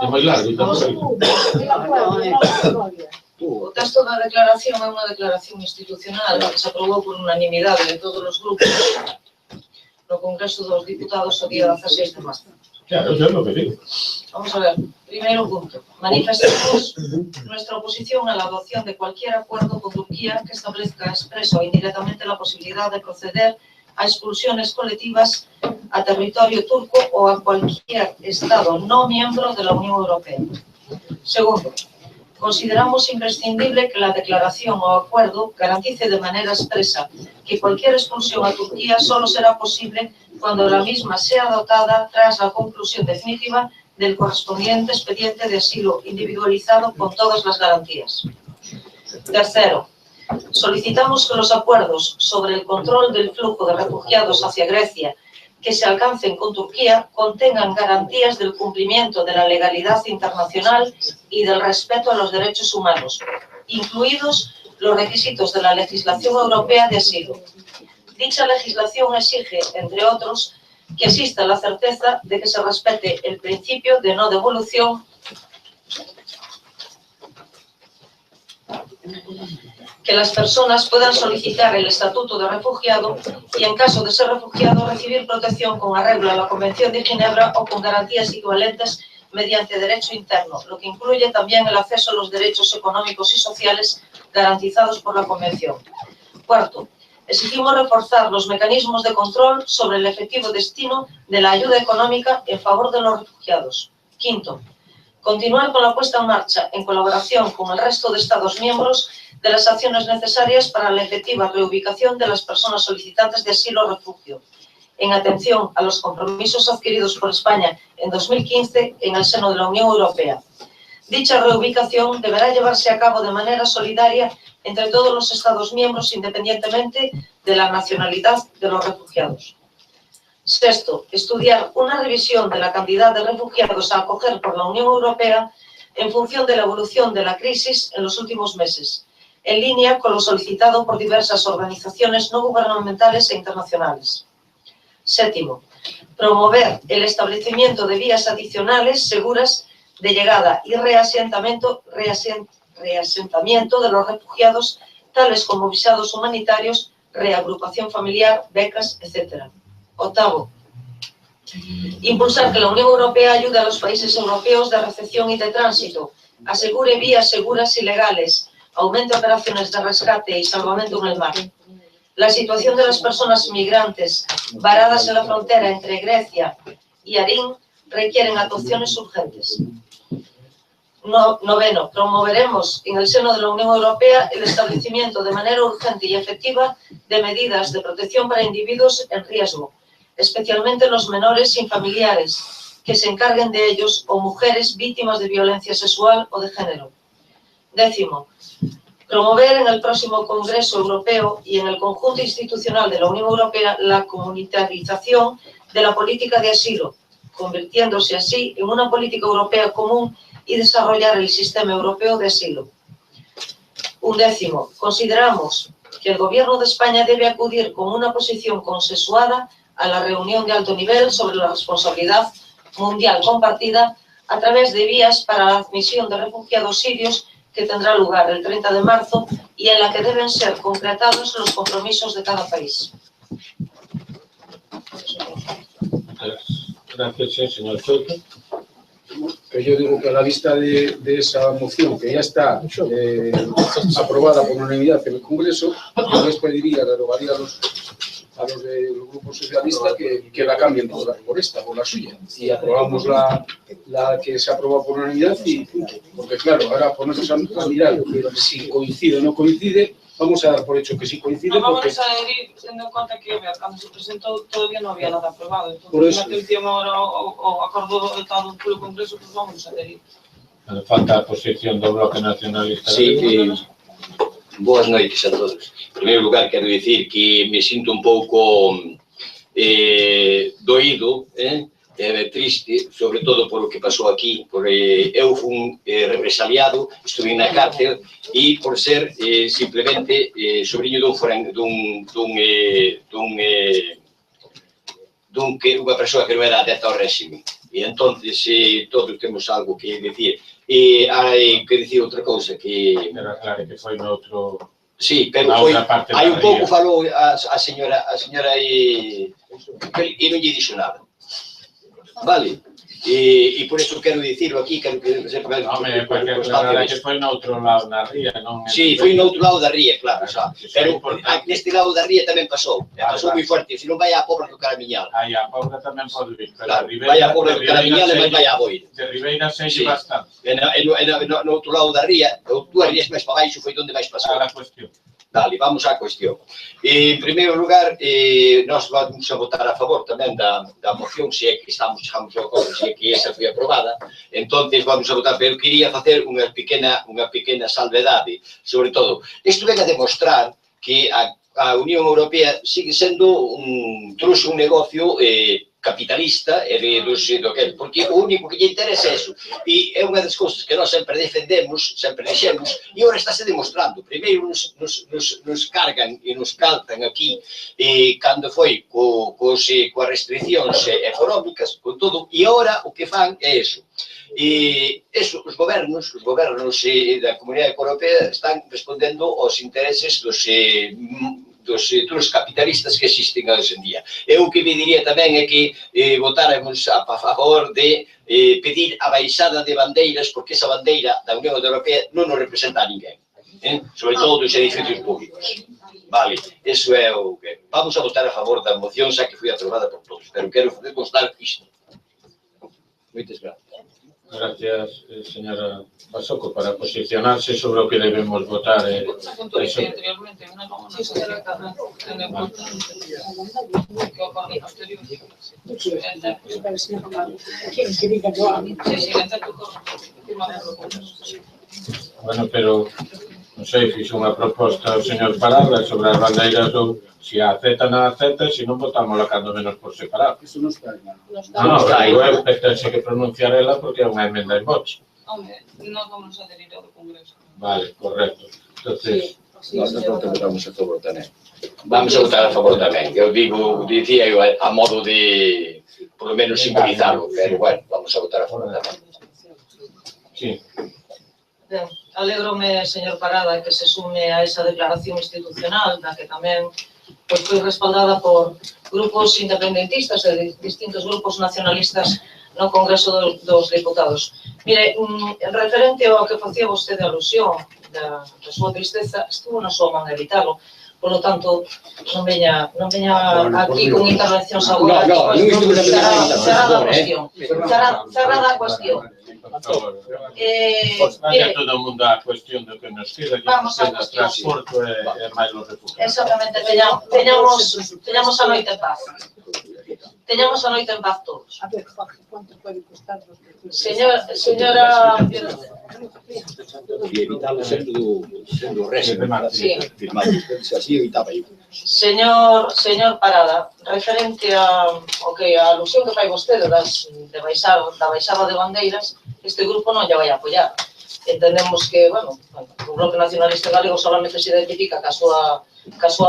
É moi largo, tampouco. O texto da declaración é unha declaración institucional que se aprobou por unanimidade de todos os grupos no Congreso dos Diputados o día 16 de marzo. Claro, eso é lo que digo. Vamos a ver, primeiro punto. Manifestamos nuestra oposición a la adopción de cualquier acuerdo con Turquía que establezca expreso o indirectamente la posibilidad de proceder a expulsiones colectivas a territorio turco o a cualquier Estado no miembro de la Unión Europea. Segundo, consideramos imprescindible que la declaración o acuerdo garantice de manera expresa que cualquier expulsión a Turquía solo será posible cuando la misma sea adoptada tras la conclusión definitiva del correspondiente expediente de asilo individualizado con todas las garantías. Tercero, solicitamos que los acuerdos sobre el control del flujo de refugiados hacia Grecia que se alcancen con Turquía contengan garantías del cumplimiento de la legalidad internacional y del respeto a los derechos humanos, incluidos los requisitos de la legislación europea de asilo. Dicha legislación exige, entre otros, que exista la certeza de que se respete el principio de no devolución, que las personas puedan solicitar el estatuto de refugiado y, en caso de ser refugiado, recibir protección con arreglo a la Convención de Ginebra o con garantías equivalentes mediante derecho interno, lo que incluye también el acceso a los derechos económicos y sociales garantizados por la Convención. Cuarto, exigimos reforzar los mecanismos de control sobre el efectivo destino de la ayuda económica en favor de los refugiados. Quinto, continuar con la puesta en marcha, en colaboración con el resto de Estados miembros, de las acciones necesarias para la efectiva reubicación de las personas solicitantes de asilo o refugio, en atención a los compromisos adquiridos por España en 2015 en el seno de la Unión Europea. Dicha reubicación deberá llevarse a cabo de manera solidaria entre todos los Estados miembros, independientemente de la nacionalidad de los refugiados. Sexto, estudiar una revisión de la cantidad de refugiados a acoger por la Unión Europea en función de la evolución de la crisis en los últimos meses, en línea con lo solicitado por diversas organizaciones no gubernamentales e internacionales. Séptimo, promover el establecimiento de vías adicionales seguras de llegada y reasentamiento de los refugiados, tales como visados humanitarios, reagrupación familiar, becas, etc. Octavo, impulsar que la Unión Europea ayude a los países europeos de recepción y de tránsito, asegure vías seguras y legales, aumente operaciones de rescate y salvamento en el mar. La situación de las personas migrantes varadas en la frontera entre Grecia y Arín requieren adopciones urgentes. Noveno, promoveremos en el seno de la Unión Europea el establecimiento de manera urgente y efectiva de medidas de protección para individuos en riesgo, especialmente los menores sin familiares, que se encarguen de ellos, o mujeres víctimas de violencia sexual o de género. Décimo, promover en el próximo Congreso Europeo y en el conjunto institucional de la Unión Europea la comunitarización de la política de asilo, convirtiéndose así en una política europea común y desarrollar el sistema europeo de asilo. Undécimo, consideramos que el Gobierno de España debe acudir con una posición consensuada a la reunión de alto nivel sobre la responsabilidad mundial compartida a través de vías para la admisión de refugiados sirios que tendrá lugar el 30 de marzo y en la que deben ser concretados los compromisos de cada país. Gracias, señor Soto. Yo digo que a la vista de esa moción que ya está aprobada por unanimidad en el Congreso, yo les pediría, derogaría a los del Grupo Socialista que la cambien por esta, por la suya. Y aprobamos la que se aprobó por unanimidad y punto. Porque claro, ahora ponemos a mirar si coincide o no coincide, vamos a dar por hecho que sí coincide. No vamos a adherir, teniendo en conta que cuando se presentó todavía no había nada aprobado. Entonces, na atención ahora o acordo adoptado polo Congreso, pues vamos a adherir. Falta a posición do Bloque Nacionalista. Sí, boas noites a todos. En primeiro lugar, quero dicir que me sinto un pouco doído, triste, sobre todo por o que pasou aquí, porque eu fui represaliado, estuve na cárcel e por ser simplemente sobrinho dunha persoa que non era adepta ao réxime. E entón, todos temos algo que dicir. E hai que dicir outra cousa que... Pero claro que foi noutro... Sí, pero foi... Hai un pouco falou a señora e non lle dixo nada. Vale? E por eso quero dicirlo aquí, quero que sepa... Home, porque aclarar que foi noutro lado na ría, non... Sí, foi noutro lado da ría, claro, xa. Pero neste lado da ría tamén pasou. Pasou moi fuerte, se non vai a Pobra do Caramiñal. Aí a Pobra tamén pode vir, pero a Ribeira... Vai a Pobra do Caramiñal e vai a Boira. De Ribeira sei bastante. E no outro lado da ría, dúas rías máis para baixo, foi onde máis pasou. A cuestión. Dale, vamos á cuestión. En primeiro lugar, nós vamos a votar a favor tamén da moción, se é que chegamos ao acordo, se é que esa foi aprobada. Entón, vamos a votar, pero quería facer unha pequena salvedade. Sobre todo, isto ven a demostrar que a Unión Europea sigue sendo un negocio capitalista porque o único que lle interesa é eso. E é unha das cousas que nós sempre defendemos, sempre dixemos, e agora estáse demostrando. Primeiro nos cargan e nos caltan aquí cando foi coas restriccións económicas, con todo, e agora o que fan é eso. E eso, os gobernos da Comunidade Europea están respondendo aos intereses dos capitalistas que existen hoxe en día. Eu o que me diría tamén é que votáramos a favor de pedir a baixada de bandeiras, porque esa bandeira da Unión Europea non nos representa a ninguén, sobre todo dos edificios públicos. Vale, eso é o que... Vamos a votar a favor da moción, xa que foi aprobada por todos, pero quero fazer constar isto. Moitas gracias. Gracias, señora Basoco, para posicionarse sobre o que debemos votar. Anteriormente, sí, señora Carmen, ten en conta que o Parlamento Exterior. Bueno, pero non sei, fixo unha proposta ao señor Parada sobre as bandeiras ou se a aceptan ou aceptan, se non votámosla cando menos por separado. Eso non está claro. Non, eu tense que pronunciar ela porque é unha emenda en voz. Home, non vamos a aderir ao Congreso. Vale, correcto. Entonces, Nós votamos a favor tamén. Vamos a votar a favor tamén. Eu dicía a modo de, por lo menos, simbolizarlo, pero bueno, vamos a votar a favor tamén. Sí. Ben, alégrome, señor Parada, que se sume a esa declaración institucional, da que tamén foi respaldada por grupos independentistas e distintos grupos nacionalistas no Congreso dos Diputados. Mire, referente ao que facía vostede alusión da súa tristeza, estuvo na súa man evitalo. Por lo tanto, non veña aquí con intervencións agora, cerrada a cuestión. Cerrada a cuestión. Vaya todo o mundo a cuestión do que nos queda, que queda transporte e máis os refugiados. Exactamente, teñamos a noite en paz. Teñamos a noite en paz todos. A ver, Jorge, ¿cuánto puede costar? Señora... E evitalo sendo réxime firmado. Así evitaba eu. Señor Parada, referente a alusión que fai vostede da baixada de bandeiras, este grupo non lle vai a apoiar. Entendemos que, bueno, o Bloque Nacionalista Galego solamente se identifica ca súa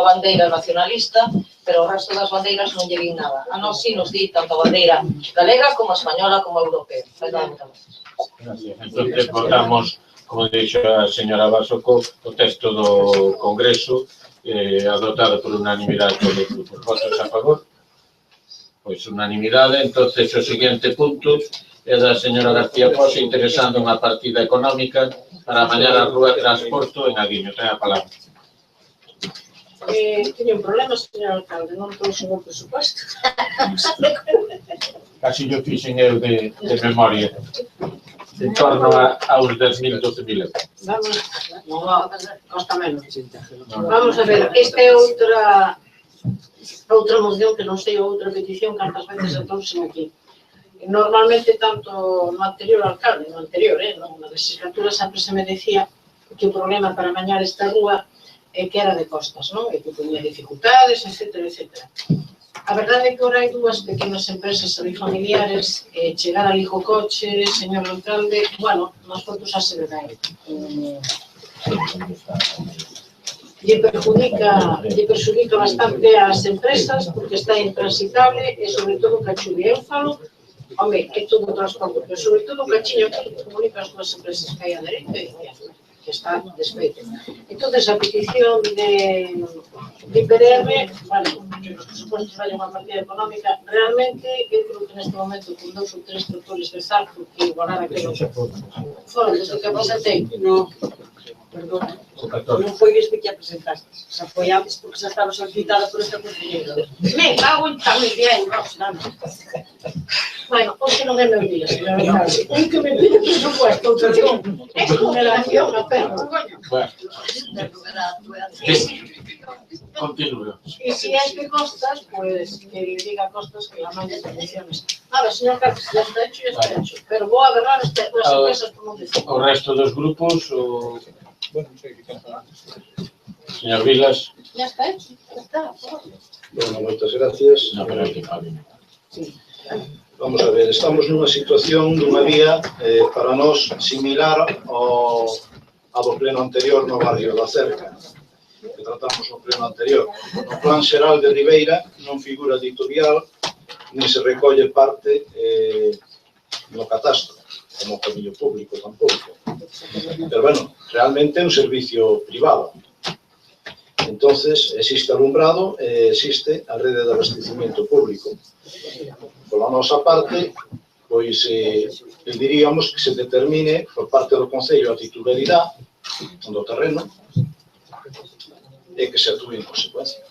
bandeira nacionalista, pero o resto das bandeiras non lle din nada. A nós sí nos di tanto a bandeira galega como a española como a europea. Entonces votamos, como dixo a señora Basoco, o texto do Congreso adoptado por unanimidade todos os grupos. Votos a favor? Pois unanimidade. Entonces o seguinte punto é da señora García Pozo interesando unha partida económica para mañar a rúa de transporto en Aguiño. Ten a palabra. Teño un problema, señor alcalde, non trouxe o presupuesto. Casi yo fixen eu de memoria. En torno aos 10.000, 12.000 euros. Vamos, costa menos. Vamos a ver, esta é outra moción que non sei, outra petición que antas veces se trouxen aquí. Normalmente, tanto no anterior alcalde, na legislatura sempre se me decía que o problema para mañar esta rúa que era de costas, non? E que tenía dificultades, etcétera, etcétera. A verdade é que agora hai dúas pequenas empresas ali familiares, chegar ali co coche, señor alcalde, bueno, nas fotos xa se verá. Lle perjudica bastante ás empresas porque está intransitable e sobre todo que a chuvia. Eu falo, home, é todo o transporte, pero sobre todo o cachiño que comunica as dúas empresas que hai a dereita e que está desfeito. Entón, a petición de IPRM, bueno, os presupuestos vai unha partida económica, realmente, eu creo que neste momento, con 2 ou 3 tractores de Zarco, que igualar aquilo, foron desde que apresentei, No, perdona, non foi desde que a presentaste, xa foi antes porque xa estaba solicitada por esta conselleira. Me cago en tan bien, bueno, hoxe non é meu día, señor alcalde. Un que me pide presupuesto, perdón. É consideración, a perro, coño. Bueno. Continúe. E si es que Costas, pues que le diga a Costas que la mande condiciones. Nada, señor alcalde, ya está hecho, ya está hecho. Pero vou agarrar las empresas por non decir. O resto dos grupos, o... Bueno, non sei que cantar. Señor Vilas. Ya está hecho, ya está. Bueno, moitas gracias. No, pero hai que Fabio. Sí. Vamos a ver, estamos nunha situación dunha vía para nós similar ao do pleno anterior no barrio da Cerca, que tratamos no pleno anterior. No plan xeral de Ribeira non figura editorial, ni se recolle parte no catastro, como camiño público tampouco. Pero, bueno, realmente é un servicio privado. Entonces, existe alumbrado e existe a rede de abastecimiento público. Pola nosa parte, pois, diríamos que se determine por parte do Concello a titularidade do terreno e que se atúe en consecuencia.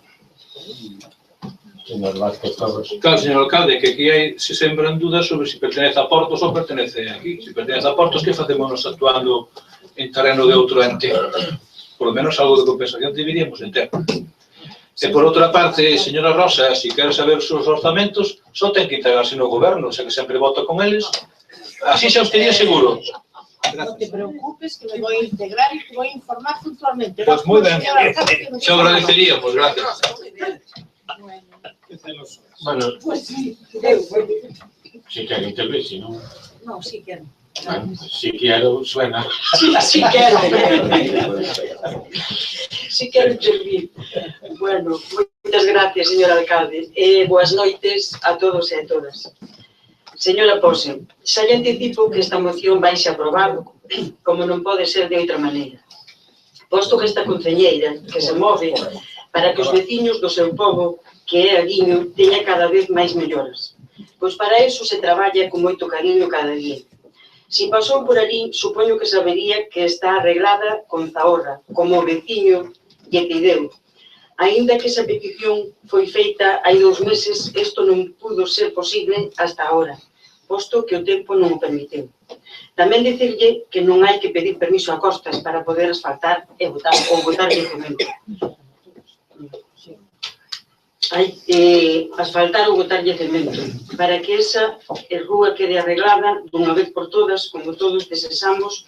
Claro, señor alcalde, que aquí se sembran dudas sobre se pertenece a Portos ou pertenece aquí. Se pertenece a Portos, que facemos actuando en terreno de outro ente? Por lo menos algo de compensación deberíamos ter. E por outra parte, señora Rosa, se quere saber os seus orzamentos, só ten que integrarse no goberno, xa que sempre vota con eles. Así xa os tería seguro. Non te preocupes, que me vou integrar e te vou informar puntualmente. Pois moi ben, xa agradeceríamos, gracias. Bueno, Pues sí, si quero intervir, si non... no, sí quero. Bueno, si quero, suena. Sí quero. Sí quero intervir. Bueno, moitas gracias, señor alcalde. Boas noites a todos e a todas. Señora Pose, xa lle anticipo que esta moción vai se aprobar, como non pode ser de outra maneira. Posto que esta concelleira, que se move para que os veciños do seu pobo, que é Aguiño, teña cada vez máis melloras. Pois para eso se traballa con moito cariño cada día. Si pasou por ali, supoño que sabería que está arreglada con Zahorra, como o veciño lle pideu. Aínda que esa petición foi feita hai 2 meses, isto non pudo ser posible hasta agora, posto que o tempo non o permiteu. Tamén dicirlle que non hai que pedir permiso a Costas para poder asfaltar e botarlle cemento. Hai que asfaltar ou botarlle cemento para que esa rúa quede arreglada dunha vez por todas, como todos desexamos,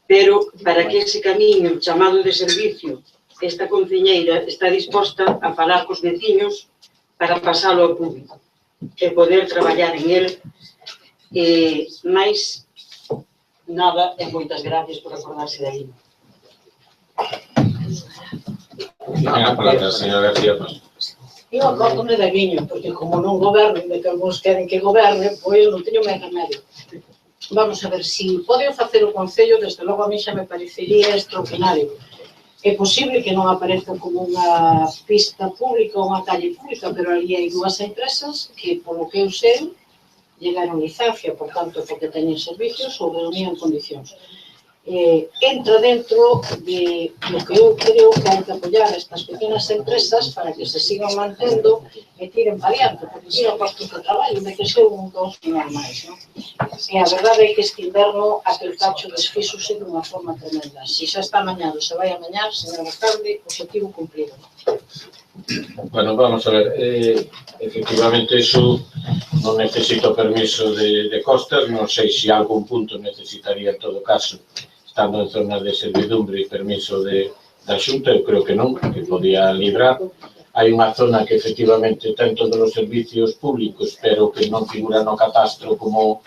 pero para que ese camiño chamado de servicio, esta concelleira está disposta a falar cos veciños para pasalo ao público e poder traballar en el. Mais nada e moitas gracias por acordarse de aí. Venga, palabra, señora García. Eu acórdome de Aguiño, porque como non goberno, de que algúns queren que goberne, pois eu non teño máis remedio. Vamos a ver, se poden facer o Concello, desde logo a mí xa me parecería extraordinario. É posible que non aparezca como unha pista pública ou unha calle pública, pero ali hai 2 empresas que, polo que eu sei, llegaron licencia, por tanto, porque teñen servicios ou reunían condicións. Entra dentro de lo que eu creo que hai que apoiar estas pequenas empresas para que se sigan mantendo e tiren variante, porque sigan postos de traballo, de que ser un dos normais, non? E a verdade é que este inverno aquel cacho desfíxose dunha forma tremenda. Se xa está amañado, se vai amañar, señor alcalde, objetivo cumplido. Bueno, vamos a ver, efectivamente eso non necesito permiso de Costas, non sei se algún punto necesitaría en todo caso, estando en zona de servidumbre e permiso de da Xunta, eu creo que non, que podía librar. Hai unha zona que efectivamente ten todos os servicios públicos, pero que non figura no catastro como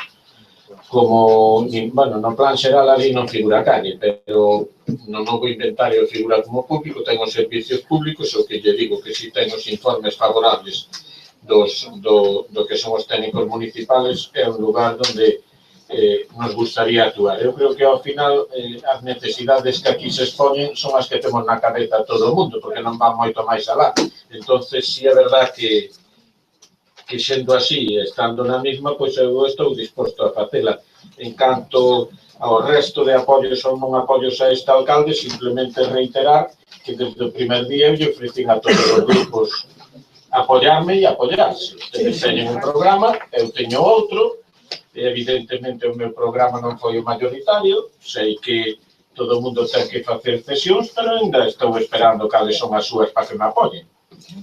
bueno, no plan xeral ali non figura calle, pero no novo inventario figura como público, ten os servicios públicos, o que lle digo que si ten os informes favorables do que son os técnicos municipales, é un lugar onde nos gustaría actuar. Eu creo que ao final as necesidades que aquí se expoñen son as que temos na cabeza todo o mundo, porque non van moito máis alá. Entonces, si é verdad que sendo así, estando na mesma, pois eu estou disposto a facela. En canto ao resto de apoios ou non apoios a este alcalde, simplemente reiterar que desde o primer día eu lle ofrecín a todos os grupos apoiarme e apoiarse. Ustedes teñen un programa, eu teño outro. Evidentemente o meu programa non foi o mayoritario, sei que todo o mundo ten que facer cesións, pero ainda estou esperando cales son as súas para que me apoyen,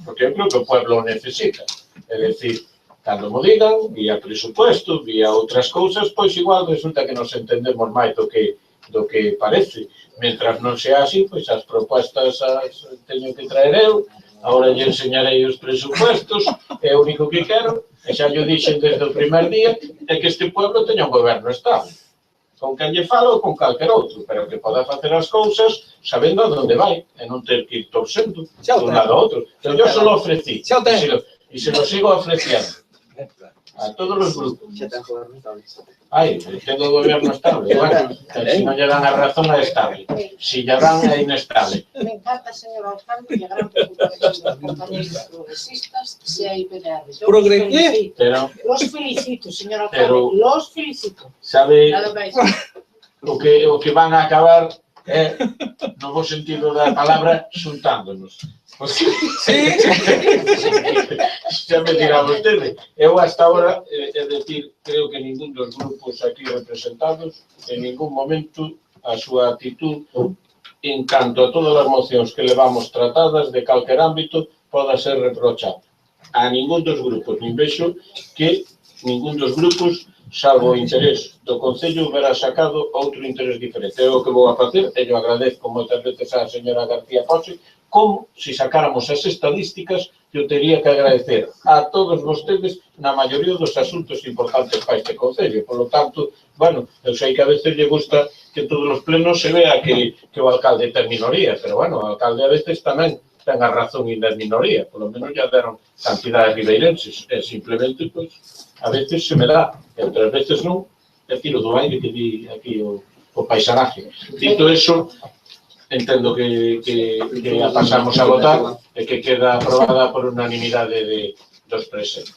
porque eu creo que o pueblo o necesita. É dicir, cando mo digan, vía presupuesto, vía outras cousas, pois igual resulta que nos entendemos máis do que parece. Mentras non sea así, pois as propostas as teño que traer eu, agora lle enseñarei os presupuestos, é o único que quero, e xa lle dixen desde o primer día, é que este pueblo teña un goberno estable, con quen lle falo ou con calquer outro, pero que poda facer as cousas sabendo a onde vai, e non ter que ir torsendo dun lado a outro. Pero eu só lo ofrecí, e se lo sigo ofreciendo a todos os grupos. Ai, tengo goberno estable. Bueno, se non lle dan a razón é estable. Se lle dan é inestable. Me encanta, señor alcalde, e a gran preocupación dos compañeros progresistas se hai PNR. Los felicito, señor alcalde, los felicito. Sabe, o que van a acabar é, no bo sentido da palabra, xuntándonos. Xa me dirá vostede. Eu hasta ahora, é dicir, creo que ningún dos grupos aquí representados en ningún momento a súa actitud en canto a todas as mocións que levamos tratadas de calquer ámbito poda ser reprochada. A ningún dos grupos, nin vexo que ningún dos grupos, salvo o interés do Concello, verá sacado outro interés diferente. É o que vou a facer, e eu agradezco moitas veces á señora García Poche, como se sacáramos as estadísticas que eu teria que agradecer a todos vostedes na maioría dos asuntos importantes para este Concello. Por lo tanto, bueno, eu sei que a veces lle gusta que todos os plenos se vea que o alcalde ten minoría, pero bueno, o alcalde a veces tamén ten a razón e da minoría, por lo menos ya deron cantidades ribeirenses, e simplemente, pois, a veces se me dá, e outras veces non, é tiro do aire que di aquí o paisanaje. Dito eso, entendo que a pasamos a votar e que queda aprobada por unanimidade dos presentes.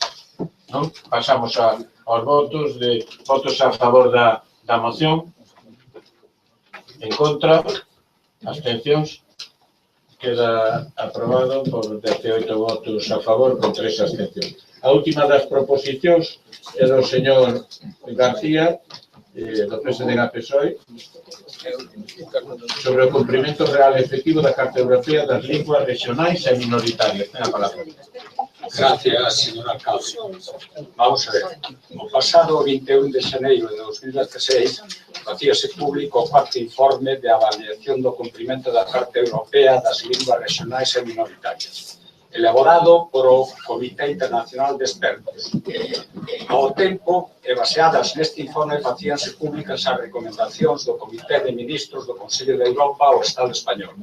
Pasamos aos votos a favor da moción, en contra, abstencións, queda aprobado por 18 votos a favor con 3 abstencións. A última das proposicións é do señor García, do PSD-PSOE, sobre o cumprimento real e efectivo da Carta Europea das Linguas Regionais e Minoritarias. Ten a palabra. Gracias, señor alcalde. Vamos a ver. O pasado 21 de xaneiro de 2016 facíase público o cuarto informe de avaliación do cumprimento da Carta Europea das Linguas Regionais e Minoritarias, elaborado por o Comité Internacional de Expertos. Ao tempo, e baseadas neste informe, facíanse públicas as recomendacións do Comité de Ministros do Consello de Europa ao Estado español.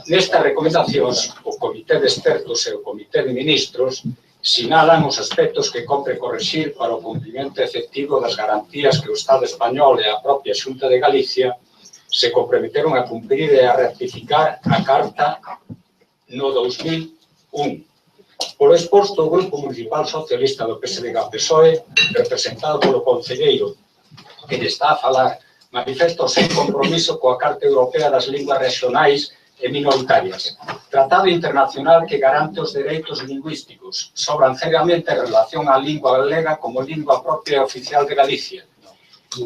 Nestas recomendacións, o Comité de Expertos e o Comité de Ministros sinalan os aspectos que compre corrixir para o cumprimento efectivo das garantías que o Estado español e a propia Xunta de Galicia se comprometeron a cumprir e a ratificar a Carta no 2001. Polo exposto, o Grupo Municipal Socialista do PSD-PSOE, representado polo concelleiro que lle está a falar, manifesta o seu compromiso coa Carta Europea das Linguas Regionais e Minoritarias, tratado internacional que garante os dereitos lingüísticos, sobranceiramente en relación á lingua galega como lingua propia e oficial de Galicia.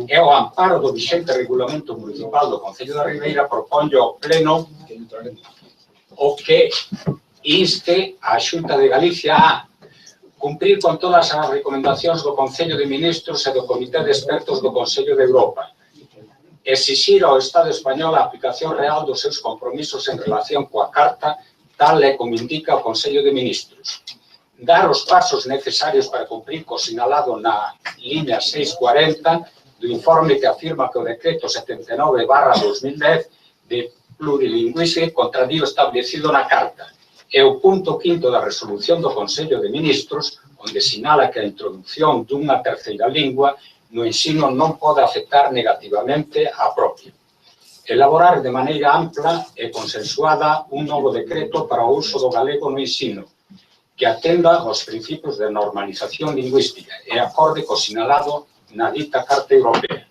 E ao amparo do vixente Regulamento Municipal do Concello da Ribeira, proponlle ao Pleno o que inste a Xunta de Galicia a cumprir con todas as recomendacións do Concello de Ministros e do Comité de Expertos do Consello de Europa, exixir ao Estado español a aplicación real dos seus compromisos en relación coa Carta, tal e como indica o Consello de Ministros. Dar os pasos necesarios para cumprir co sinalado na liña 640 do informe que afirma que o decreto 79/2010 de plurilingüismo contradí o establecido na Carta. E o punto 5º da resolución do Consello de Ministros, onde sinala que a introducción dunha terceira lingua no ensino non pode afectar negativamente á propia. Elaborar de maneira ampla e consensuada un novo decreto para o uso do galego no ensino, que atenda aos principios de normalización lingüística e acorde co sinalado na dita Carta Europea.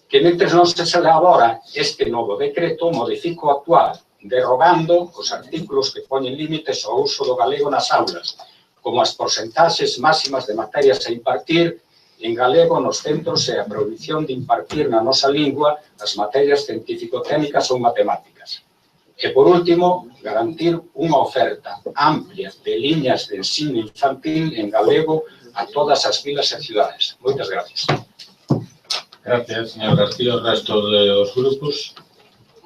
Que mentres non se elabora este novo decreto, modifica o actual, derogando os artículos que poñen límites ao uso do galego nas aulas, como as porcentaxes máximas de materias a impartir en galego nos centros e a prohibición de impartir na nosa lingua as materias científico-técnicas ou matemáticas. E, por último, garantir unha oferta amplia de liñas de ensino infantil en galego a todas as vilas e cidades. Moitas gracias. Gracias, señor García. O resto dos grupos,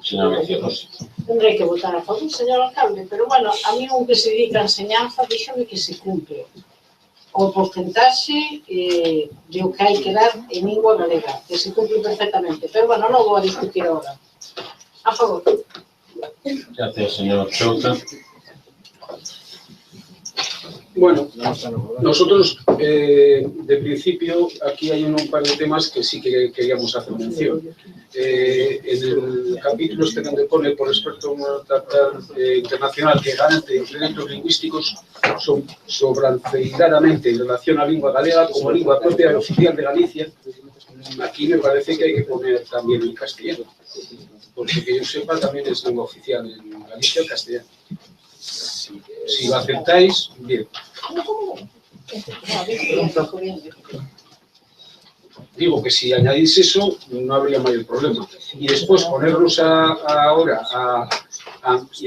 señor García Rossi. Tendré que votar a favor, señor alcalde, pero, bueno, a mí un que se dedica a enseñanza, díxome que se cumple o porcentaxe de o que hai que dar en lingua galega, que se cumple perfectamente. Pero, bueno, non vou a discutir agora. A favor. Gracias, señor Chouza. Bueno, nosotros, de principio, aquí hay un par de temas que sí que queríamos hacer mención. En el capítulo este donde pone por respecto a una trata internacional que garante los derechos lingüísticos sobranceidadamente en relación a lingua galega como lingua propia y oficial de Galicia, aquí me parece que hay que poner también el castellano, porque que yo sepa también es lengua oficial en Galicia el castellano. Si lo aceptáis, bien. Digo que si añadís eso, no habría mayor problema. Y después ponernos ahora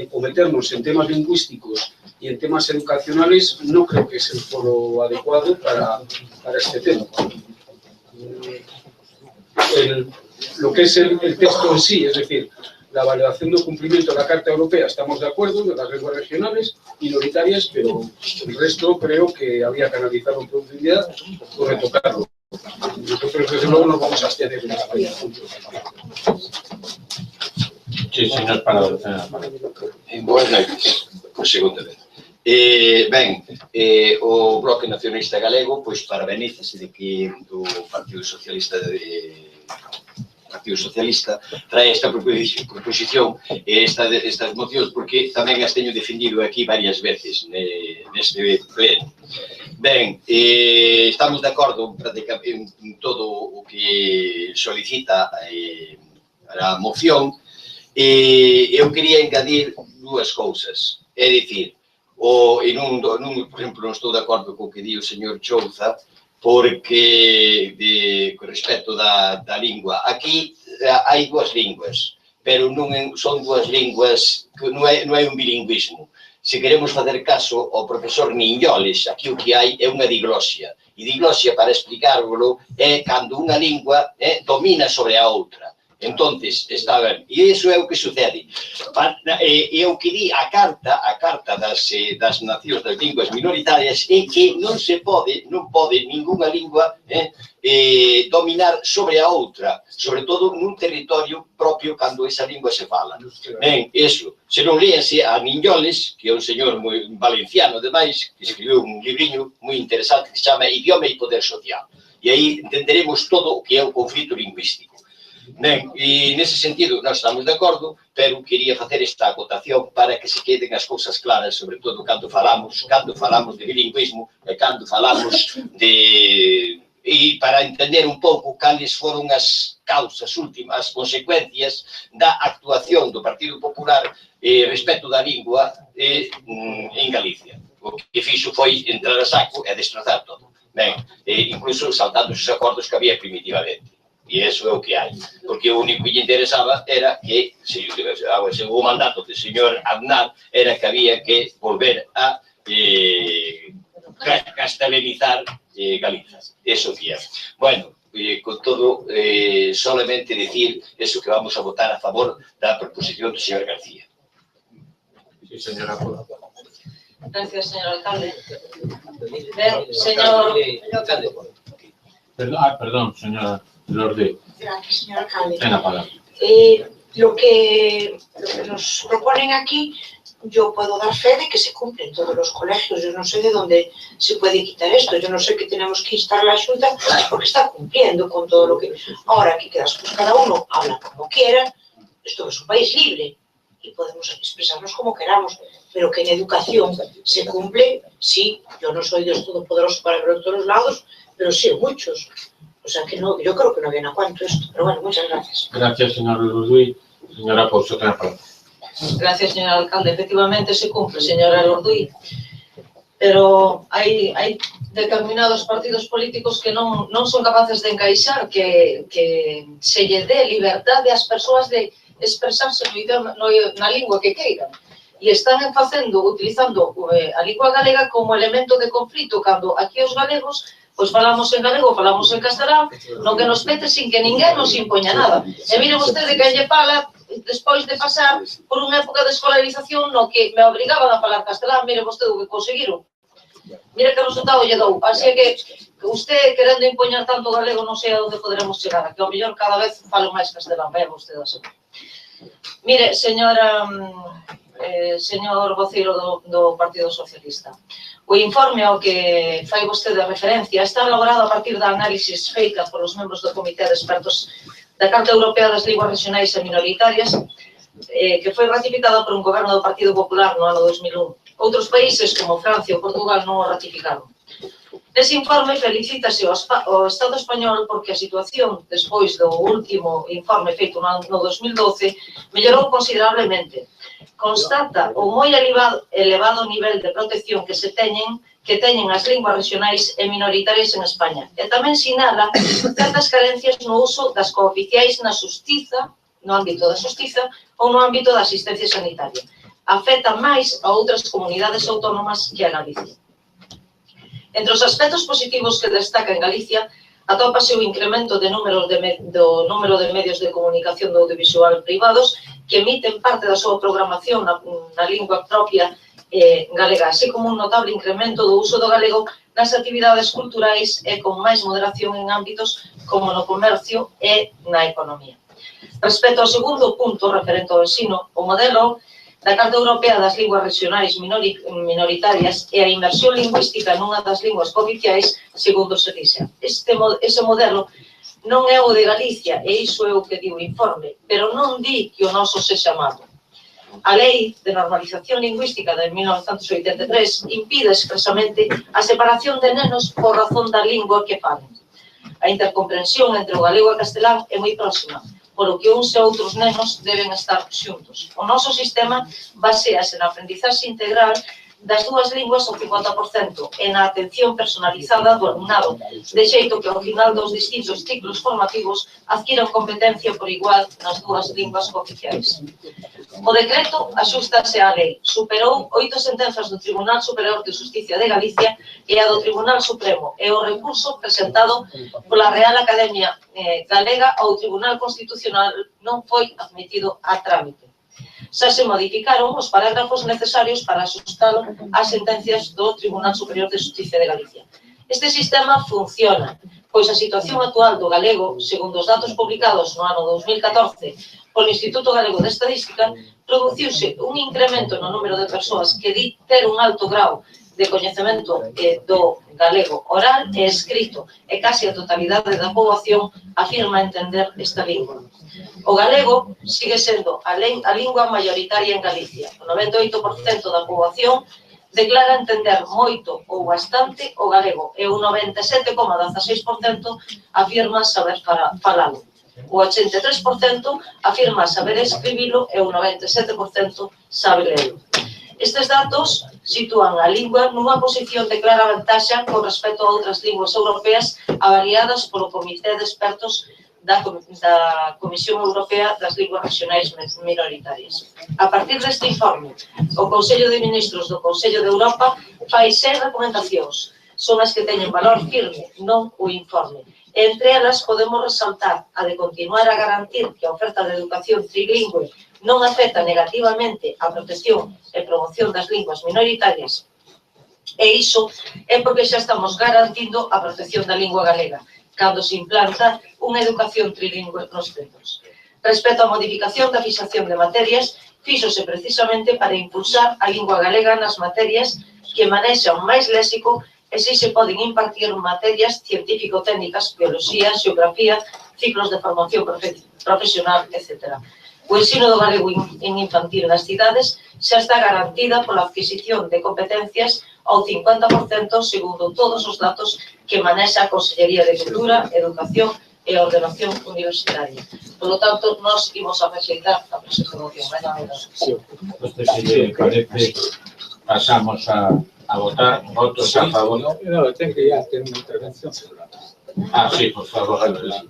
o meternos en temas lingüísticos y en temas educacionales, no creo que es el foro adecuado para este tema. Lo que es el texto en sí, es decir, la valoración del cumplimiento de la Carta Europea, estamos de acuerdo, de las lenguas regionales, minoritarias, pero el resto creo que habría que analizarlo en profundidad o retocarlo. Nosotros, desde luego, nos vamos a abstener en esta punto. Sí, señor Parador. Boas noites, por segunda vez. O Bloque Nacionalista Galego, pois, parabenízase de que o Partido Socialista trae esta proposición e estas mocións, porque tamén as teño defendido aquí varias veces neste pleno. Ben, estamos de acordo en todo o que solicita a moción. Eu quería engadir dúas cousas, é dicir, por exemplo, non estou de acordo co que di o señor Chouza, porque, con respecto da lingua, aquí hai dúas linguas, pero non son dúas linguas, non é un bilingüismo. Se queremos facer caso ao profesor Niñoles, aquí o que hai é unha diglosia. E diglosia, para explicárvolo, é cando unha lingua domina sobre a outra. Entonces, está ben. E iso é o que sucede. E o que di a carta das nacións das linguas minoritarias é que non pode ninguna lingua dominar sobre a outra, sobre todo nun territorio propio cando esa lingua se fala. Ben, iso. Se non léanse a Niñoles, que é un señor moi valenciano, ademais, que escribiu un libriño moi interesante que se chama Idioma e Poder Social. E aí entenderemos todo o que é o conflito lingüístico. Ben, e nese sentido nós estamos de acordo, pero quería facer esta acotación para que se queden as cousas claras, sobre todo cando falamos de bilingüismo e cando falamos e para entender un pouco cales foron as causas últimas, as consecuencias da actuación do Partido Popular respecto da lingua en Galicia. O que fixo foi entrar a saco e destrozar todo. Ben, incluso saltando os acordos que había primitivamente. E iso é o que hai, porque o único que lle interesaba era que, o mandato do señor Aznar, era que había que volver a castelanizar Galicia. Eso que é. Bueno, con todo, solamente decir eso, que vamos a votar a favor da proposición do señor García. Sí, señora Pola. Gracias, señor alcalde. Señor alcalde. Perdón, señora Lorde. Gracias, señor alcalde. Ten a palabra. Lo que nos proponen aquí, yo puedo dar fe de que se cumple en todos los colegios. Yo no sé de dónde se puede quitar esto. Yo no sé que tenemos que instar a la Junta porque está cumpliendo con todo lo que... Ahora, aquí quedas, pues cada uno habla como quiera. Esto es un país libre y podemos expresarnos como queramos, pero que en educación se cumple, sí. Yo no soy Dios todopoderoso para ver en todos los lados, pero sí en muchos. O sea que no, yo creo que no viene a cuento esto. Pero bueno, muchas gracias. Gracias, señor Lorduy. Señora Pouso, ten a palabra. Gracias, señor alcalde. Efectivamente se cumple, señora Lorduy, pero hai determinados partidos políticos que non son capaces de encaixar que se lle dé liberdade ás persoas de expresarse na lingua que queiran. E están utilizando a lingua galega como elemento de conflito, cando aquí os galegos pois falamos en galego, falamos en castelán, no que nos pete sin que ninguén nos impoña nada. E mire vostede que lle fala despois de pasar por unha época de escolarización no que me obrigaban a falar castelán, mire vostede o que conseguiron. Mire que resultado lle dou. Así que usted querendo impoñar tanto galego non sei a onde poderemos chegar, que ao mellor cada vez falo máis castelán, vaya vostede a saber. Mire, señor voceiro do Partido Socialista, o informe ao que fai vostede referencia está elaborado a partir da análisis feita polos membros do Comité de Expertos da Carta Europea das Linguas Regionais e Minoritarias, que foi ratificada por un goberno do Partido Popular no ano 2001. Outros países, como Francia ou Portugal, non o ratificaron. Nese informe felicítase o Estado español porque a situación, despois do último informe feito no ano 2012, mellorou considerablemente. Constata o moi elevado nivel de protección que teñen as linguas regionais e minoritarias en España. E tamén sinala certas carencias no uso das cooficiais na xustiza, no ámbito da xustiza ou no ámbito da asistencia sanitaria. Afecta máis a outras comunidades autónomas que a Galicia. Entre os aspectos positivos que destaca en Galicia, atópase o incremento do número de medios de comunicación do audiovisual privados que emiten parte da súa programación na lingua propia galega, así como un notable incremento do uso do galego nas actividades culturais e con máis moderación en ámbitos como no comercio e na economía. Respecto ao segundo punto referente ao ensino, o modelo da Carta Europea das Linguas Regionais Minoritarias e a inmersión lingüística nunha das linguas cooficiais, segundo se dixe. Ese modelo non é o de Galicia, e iso é o que di o informe, pero non di que o noso sexa malo. A Lei de Normalización Lingüística de 1983 impide expresamente a separación de nenos por razón da lingua que falan. A intercomprensión entre o galego e o castelán é moi próxima, polo que uns e outros nenos deben estar xuntos. O noso sistema basease na aprendizaxe integral das dúas linguas ao 50% e na atención personalizada do alumnado, de xeito que ao final dos distintos ciclos formativos adquiran competencia por igual nas dúas linguas cooficiais. O decreto axústase á lei, superou 8 sentenzas do Tribunal Superior de Xusticia de Galicia e a do Tribunal Supremo e o recurso presentado pola Real Academia Galega ao Tribunal Constitucional non foi admitido a trámite. Xa se modificaron os parágrafos necesarios para axustalo ás sentencias do Tribunal Superior de Xusticia de Galicia. Este sistema funciona, pois a situación actual do galego, segundo os datos publicados no ano 2014 polo Instituto Galego de Estadística, produciuse un incremento no número de persoas que di ter un alto grau de coñecemento do galego oral e escrito, e case a totalidade da poboación afirma entender esta lingua. O galego sigue sendo a lingua maioritaria en Galicia. O 98% da poboación declara entender moito ou bastante o galego e o 97,16% afirma saber falalo. O 83% afirma saber escribilo e o 97% sabe lelo. Estes datos sitúan a lingua nunha posición de clara vantaxa con respecto a outras linguas europeas avaliadas polo Comité de Expertos da Comisión Europea das Linguas Regionais Minoritarias. A partir deste informe, o Consello de Ministros do Consello de Europa fai 6 recomendacións. son as que teñen valor firme, non o informe. Entre elas podemos resaltar a de continuar a garantir que a oferta de educación trilingüe non afecta negativamente a protección e promoción das linguas minoritarias, e iso é porque xa estamos garantindo a protección da lingua galega cando se implanta unha educación trilingüe nos centros. Respecto á modificación da fixación de materias, fíxose precisamente para impulsar a lingua galega nas materias que manexan máis léxico e si se poden impartir materias científico-técnicas, biología, xeografía, ciclos de formación profesional, etc. O ensino do galego en infantil nas cidades xa está garantida pola adquisición de competencias ao 50% segundo todos os datos que manexa a Consellería de Cultura, Educación e Ordenación Universitaria. Por lo tanto, nós imos a rexeitar a presente moción. Entonces, si le parece, pasamos a votar. Votos a favor. No, ten que ya ter unha intervención. Sí, por favor.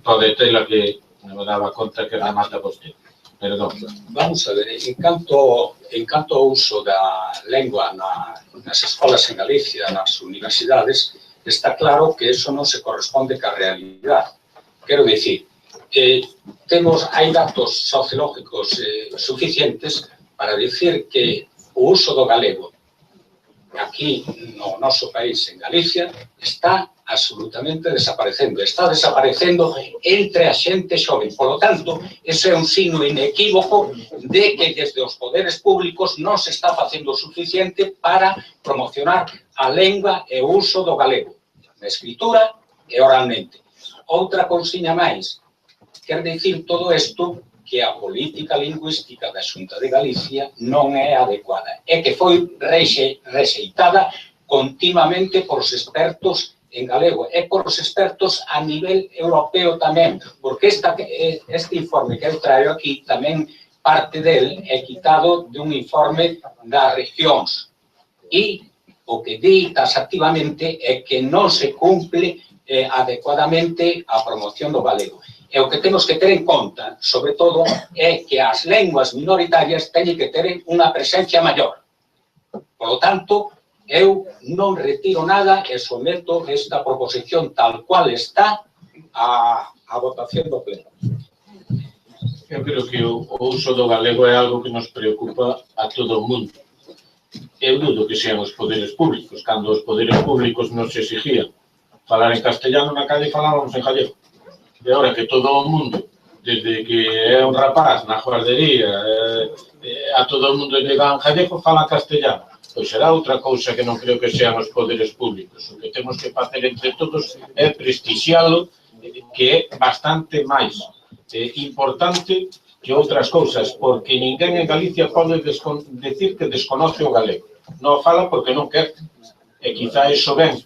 Pode tela que me daba conta que remata vostede. Perdón. Vamos a ver, en canto ao uso da lengua nas escolas en Galicia, nas universidades, está claro que eso non se corresponde ca realidade. Quero dicir, hai datos sociológicos suficientes para dicir que o uso do galego aquí no noso país, en Galicia, está absolutamente desaparecendo. Está desaparecendo entre a xente xoven. Por lo tanto, ese é un signo inequívoco de que desde os poderes públicos non se está facendo o suficiente para promocionar a lengua e o uso do galego, na escritura e oralmente. Outra cousiña máis, quer dicir todo isto que a política lingüística da Xunta de Galicia non é adecuada. É que foi rexeitada continuamente por os expertos en galego e por os expertos a nivel europeo tamén, porque este informe que eu traio aquí tamén parte del é quitado de un informe das regións e o que di taxativamente é que non se cumple adecuadamente a promoción do galego. E o que temos que ter en conta, sobre todo, é que as linguas minoritarias teñen que ter unha presencia maior. Por lo tanto, eu non retiro nada e someto esta proposición tal cual está a votación do pleno. Eu creo que o uso do galego é algo que nos preocupa a todo o mundo. Eu dudo que sean os poderes públicos. Cando os poderes públicos nos exigían falar en castellano na calle, falábamos en gallego. E agora que todo o mundo, desde que é un rapaz na guardería, a todo o mundo lle dan gallego, falan castellano. Pois será outra cousa que non creo que sean os poderes públicos. O que temos que facer entre todos é prestixialo, que é bastante máis importante que outras cousas, porque ninguén en Galicia pode decir que desconoce o galego. Non fala porque non quer. E quizá iso ven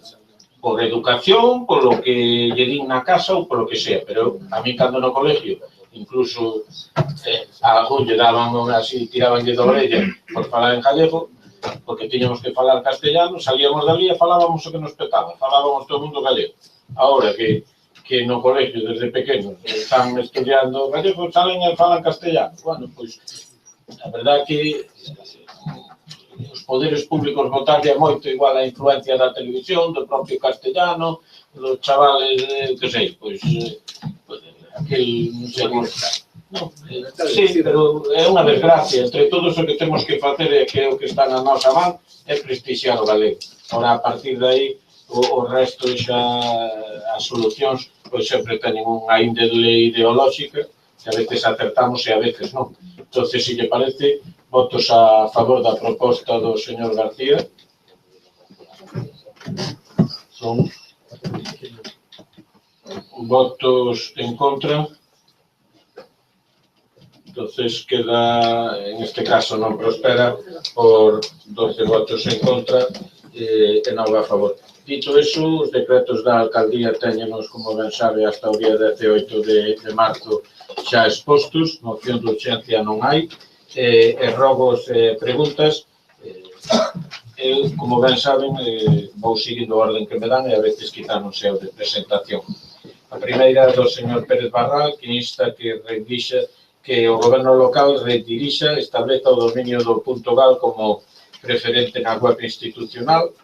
por educación, polo que lle din na casa ou polo que sea. Pero a mí, cando no colegio, incluso a algún lle daban así, tirabanlle da orella por falar en gallego, porque tiñamos que falar castellano, salíamos dali e falábamos o que nos petaba, falábamos todo o mundo galego. Ahora que no colegio, desde pequenos, están estudiando gallego, salen e falan castellano. Bueno, pois, a verdade que os poderes públicos botarlle moito igual a influencia da televisión, do propio castellano, dos chavales, que sei, pois, aquel, non sei como está. Sí, pero é unha desgracia. Entre todos o que temos que facer é que o que está na nosa man é prestixiar o galego. Ora, a partir de aí, o resto xa, as solucións, pois sempre teñen unha índole ideolóxica, que a veces acertamos e a veces non. Entón, se lle parece, votos a favor da proposta do señor García. Son votos en contra. Entonces queda, en este caso non prospera, por 12 votos en contra e 9 a favor. Dito eso, os decretos da alcaldía teñenos, como ben sabe, hasta o día 18 de marzo xa expostos, moción de urxencia non hai, e rogos e preguntas. Eu, como ben saben, vou seguindo o orden que me dan e a veces quizá non sei o de presentación. A primeira do señor Pérez Barral, que insta que rendixa que o goberno local redirixa, estableza o dominio do .gal como preferente na web institucional.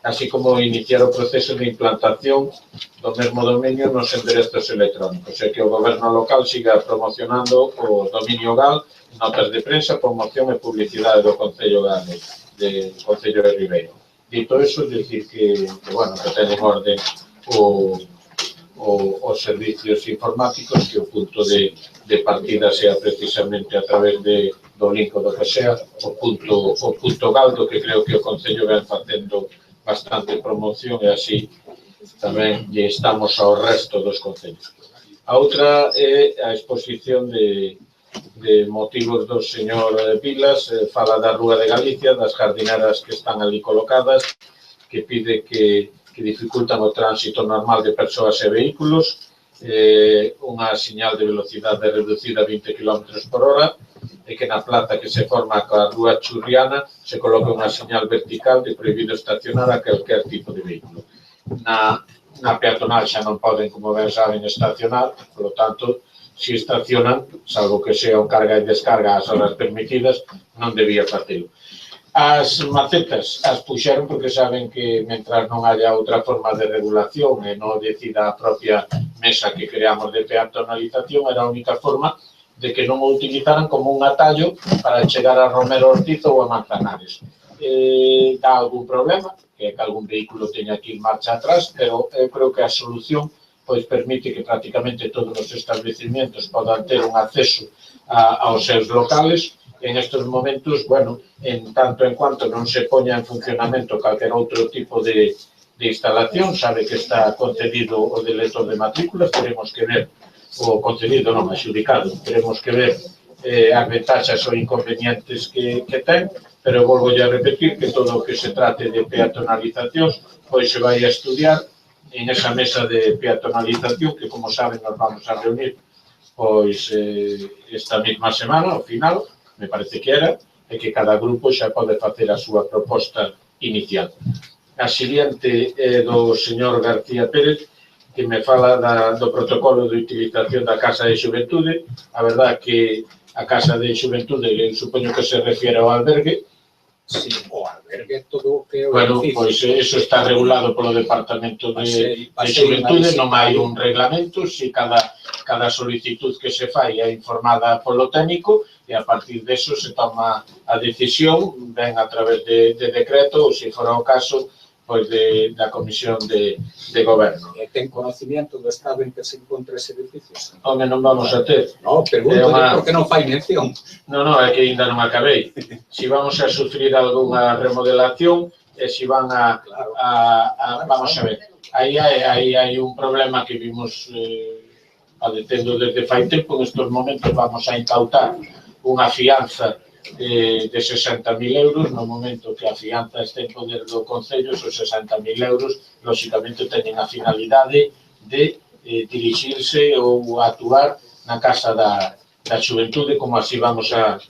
así como iniciar o proceso de implantación do mesmo dominio nos enderezos electrónicos, e que o goberno local siga promocionando o dominio GAL, notas de prensa, promoción e publicidade do Concello de Concello de Ribeiro. Dito eso, decir que tenen orden os servicios informáticos, que o punto de partida sea precisamente a través do link do que sea o punto Galdo, que creo que o Concello ven facendo bastante promoción e así tamén lle estamos ao resto dos concellos. A outra é a exposición de motivos do señor Vilas, fala da Rúa de Galicia, das jardineras que están ali colocadas, que pide que dificultan o tránsito normal de persoas e vehículos, unha señal de velocidade reducida a 20 km por hora, e que na plaza que se forma coa Rúa Churriana se coloca unha señal vertical de prohibido estacionar a calquer tipo de vehículo. Na peatonal xa non poden, como ben saben, estacionar, polo tanto, se estacionan, salvo que sea un carga e descarga ás horas permitidas, non debía facelo. As macetas as puxeron porque saben que, mentras non haya outra forma de regulación e non decida a propia mesa que creamos de peatonalización, era a única forma de que non o utilizaran como un atallo para chegar a Romero Ortiz ou a Manzanares. Dá algún problema, que algún vehículo teña que ir marcha atrás, pero eu creo que a solución pois permite que prácticamente todos os establecimientos podan ter un acceso aos seus locales. En estes momentos, en tanto en cuanto non se poña en funcionamento calquer outro tipo de instalación, sabe que está concedido o de lector de matrículas, teremos que ver o concedido non, adxudicado. Teremos que ver as ventaxas ou inconvenientes que ten, pero volvo a repetir que todo o que se trate de peatonalizacións pois se vai a estudiar en esa mesa de peatonalización que, como saben, nos vamos a reunir pois esta mesma semana, ao final, me parece que era, e que cada grupo xa pode facer a súa proposta inicial. A seguinte é do señor García Pérez, que me fala do protocolo de utilización da Casa de Xuventude. A verdad que a Casa de Xuventude, supoño que se refiere ao albergue. Sí, o albergue, todo o que... Pois eso está regulado polo Departamento de Xuventude, non hai un reglamento, se cada solicitud que se fai é informada polo técnico e a partir deso se toma a decisión, ben a través de decreto ou, se fora o caso, pois da Comisión de Goberno. E ten conocimiento do estado en que se encontra ese edificio? Home, non vamos a ter. Non, pergunto porque non fai mención. Non, é que ainda non acabei. Se vamos a sufrir algunha remodelación e se van vamos a ver, aí hai un problema que vimos padecendo desde fai tempo. En estes momentos vamos a incautar unha fianza de 60.000 euros. No momento que a fianza este en poder do Concello, esos 60.000 euros, lóxicamente, teñen a finalidade de dirixirse ou actuar na Casa da Xuventude, como así vamos a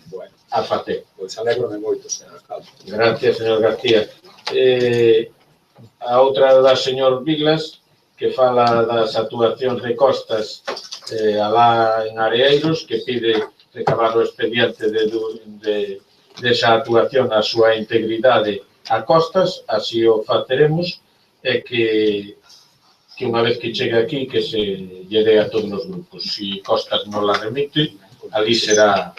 facer. Pois alégrome moito, señor alcalde. Gracias, señor García. A outra da señor Vilas, que fala das actuacións de costas alá en Areeiros, que pide recabar o expediente desa actuación a súa integridade a costas. Así o faceremos, e que unha vez que chegue aquí que se lle dé a todos os grupos. Se Costas non la remite, ali será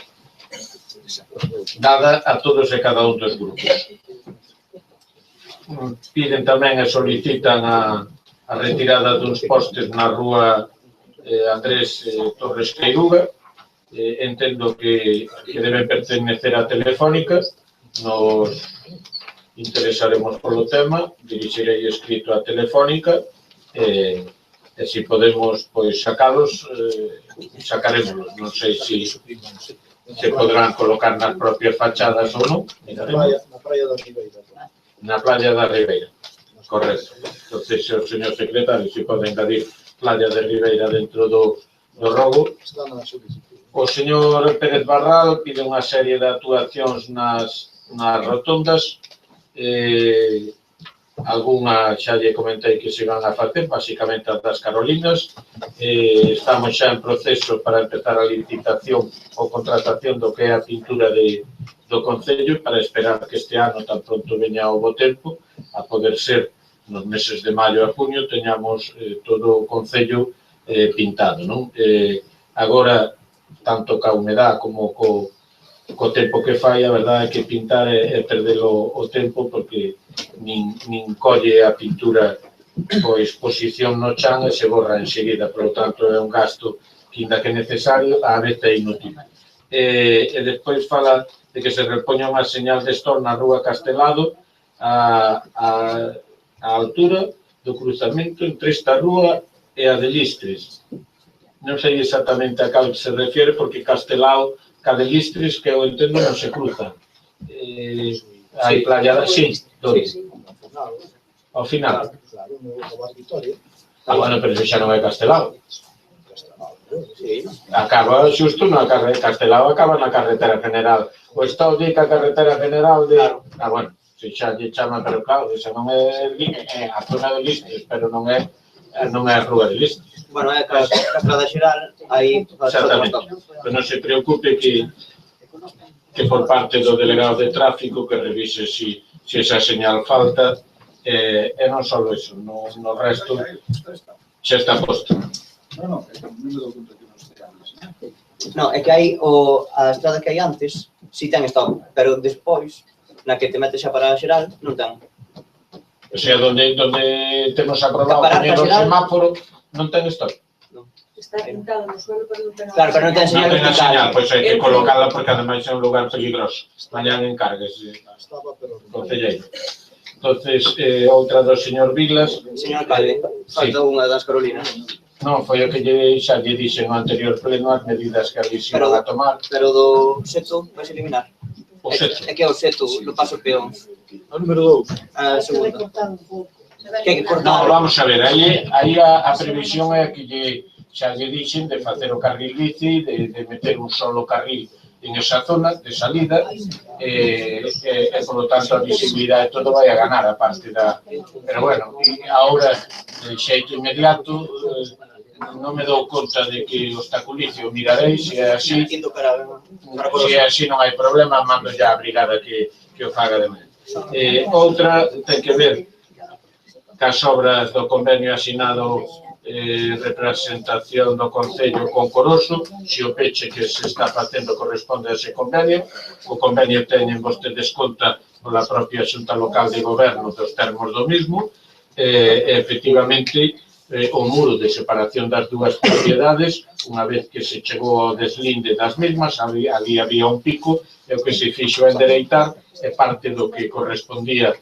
dada a todos e cada un dos grupos. Piden tamén e solicitan a retirada duns postes na rúa Andrés Torres Queiruga. Entendo que deben pertenecer a Telefónica. Nos interesaremos polo tema, dirixirei escrito a Telefónica, e se podemos sacalos, sacarémolos. Non sei se podrán colocar nas propias fachadas ou non. Na Praia da Ribeira. Na Playa da Ribeira, correcto. Entón, o señor secretario, se pode engadir Playa da Ribeira dentro do rogo. Está na solicitud. O señor Pérez Barral pide unha serie de actuacións nas rotondas. Algúna xa lle comentei que se van a facer, basicamente as das Carolinas. Estamos xa en proceso para empezar a licitación ou contratación do que é a pintura do Concello, para esperar que este ano, tan pronto veña o bo tempo, a poder ser nos meses de maio a junio teñamos todo o Concello pintado, non? Agora, tanto ca humedad como co tempo que fai, a verdade é que pintar é perder o tempo porque nin colle a pintura coa exposición no chan e se borra enseguida, por lo tanto é un gasto que ainda que é necesario, a vez é inútil. E despois fala de que se repoña unha señal de stop na rúa Castelado a altura do cruzamento entre esta rúa e a de Listres. Non sei exactamente a cal se refiere porque Castelao, ca de Listres, que eu entendo, non se cruza. Hai playa, sí, ao final. Bueno, pero xa non é Castelao. Acaba xusto na Castelao, acaba na carretera general. O Estado di que a carretera general de... bueno, se xa lle chama, pero claro, xa non é a zona de Listres, pero non é a rúa de Listres. Bueno, é a estrada xeral, aí... Exactamente. Pero non se preocupe que por parte do delegado de tráfico que revise se esa señal falta e non só iso, no resto xa está posto. Non, é que hai a estrada que hai antes, si ten stop, pero despois, na que te metes xa para a xeral, non ten. O sea, donde temos aprobado poñer o semáforo, non ten stop. Está pintado no suelo, pero non ten... Claro, pero non ten señal vertical. Pois hai que colocala porque ademais é un lugar peligroso. Mañan encárguese, concelleiro. Entonces, outra do señor Vilas... Señor alcalde, falta unha das Carolinas. Non, foi o que xa lle dixe no anterior pleno as medidas que ali se iban a tomar. Pero do seto vais eliminar. O seto? É que é o seto, do paso peón. O número 2. A segunda. Que hai que cortar. Non, vamos a ver, aí a previsión é que xa lle dixen de facer o carril bici, de meter un solo carril en esa zona de salida e, por lo tanto, a visibilidade todo vai a ganar a parte da... Pero, bueno, agora, de xeito inmediato, non me dou conta de que obstaculice o mirarei, se é así, non hai problema, mando ya a brigada que o faga de menos. Outra ten que ver cas obras do convenio asinado representación do Concello con Coroso, se o peche que se está facendo corresponde a ese convenio. O convenio teñen vostedes conta pola propia Xunta Local de Goberno dos termos do mismo, efectivamente, o muro de separación das dúas propiedades, unha vez que se chegou ao deslinde das mesmas, ali había un pico, e o que se fixo endereitar é parte do que correspondía,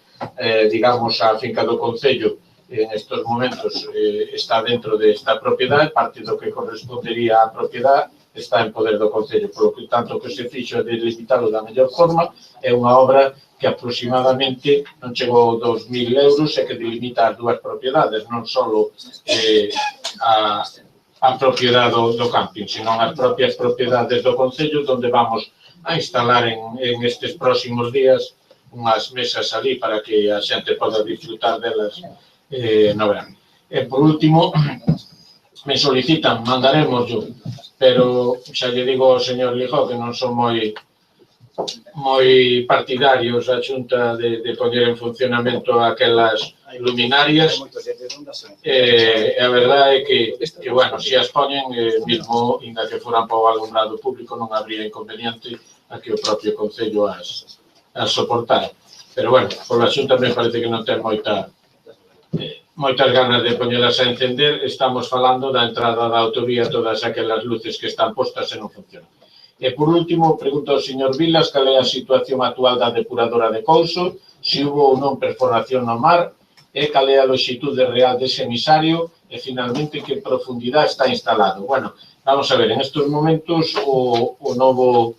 digamos, á finca do Concello en estos momentos está dentro desta propiedade, parte do que correspondería á propiedade está en poder do Concello, polo que tanto que se fixo de delimitarlo da mellor forma, é unha obra que aproximadamente non chegou aos 2.000 euros e que delimita as dúas propiedades, non só a propiedade do camping, senón as propias propiedades do Concello, onde vamos a instalar en estes próximos días unhas mesas ali para que a xente poda disfrutar delas no verano. E por último, me solicitan, mandaremoslo, pero xa lle digo ao señor Lijó que non son moi partidarios a Xunta de poñer en funcionamento aquelas luminarias, e a verdade é que, bueno, se as poñen, mesmo, inda que foran para o alumbrado público, non habría inconveniente a que o propio Concello as soportara. Pero, bueno, pola Xunta me parece que non ten moitas ganas de poñelas a encender. Estamos falando da entrada da autovía, todas aquelas luces que están postas e non funcionan. E, por último, pregunto ao señor Vilas cal é a situación actual da depuradora de Couso, se hubo ou non perforación no mar, e cal é a longitude real dese emisario, e, finalmente, que profundidade está instalado. Bueno, vamos a ver, en estes momentos o novo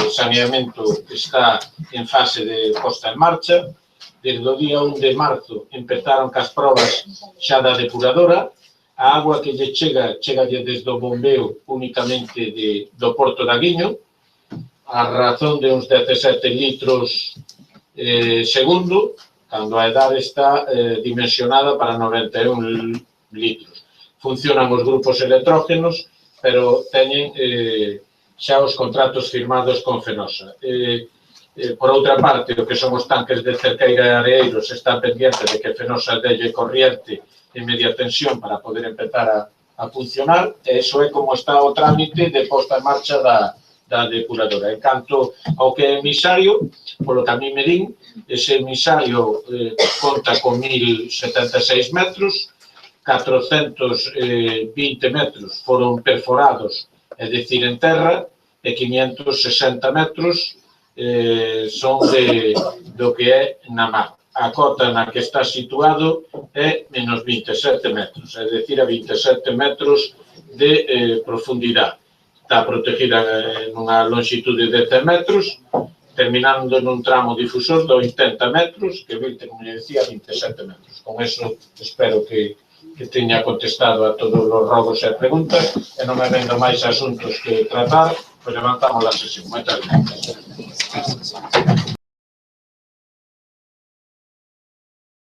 saneamento está en fase de posta en marcha. Desde o día 1 de marzo empezaron cas probas xa da depuradora. A agua que lle chega desde o bombeo únicamente do Porto da Guiño, a razón de uns 17 litros segundo, cando a edade está dimensionada para 91 litros. Funcionan os grupos electrógenos, pero teñen xa os contratos firmados con Fenosa. Por outra parte, o que son os tanques de Cerqueira e Areeiros está pendiente de que Fenosa delle corriente de media tensión para poder empezar a funcionar, e iso é como está o trámite de posta en marcha da depuradora. En canto ao que é emisario, polo que a mí me din, ese emisario conta con 1076 metros, 420 metros foron perforados, é dicir, en terra, e 560 metros son do que é na mar. A cota na que está situado é menos 27 metros, é dicir, a 27 metros de profundidade. Está protegida nunha longitude de 10 metros, terminando nun tramo difusor de 80 metros, que, como lle decía, 27 metros. Con eso, espero que teña contestado a todos os rogos e preguntas, e non me vendo máis asuntos que tratar, pois levantamos a sesión. Moitas gracias.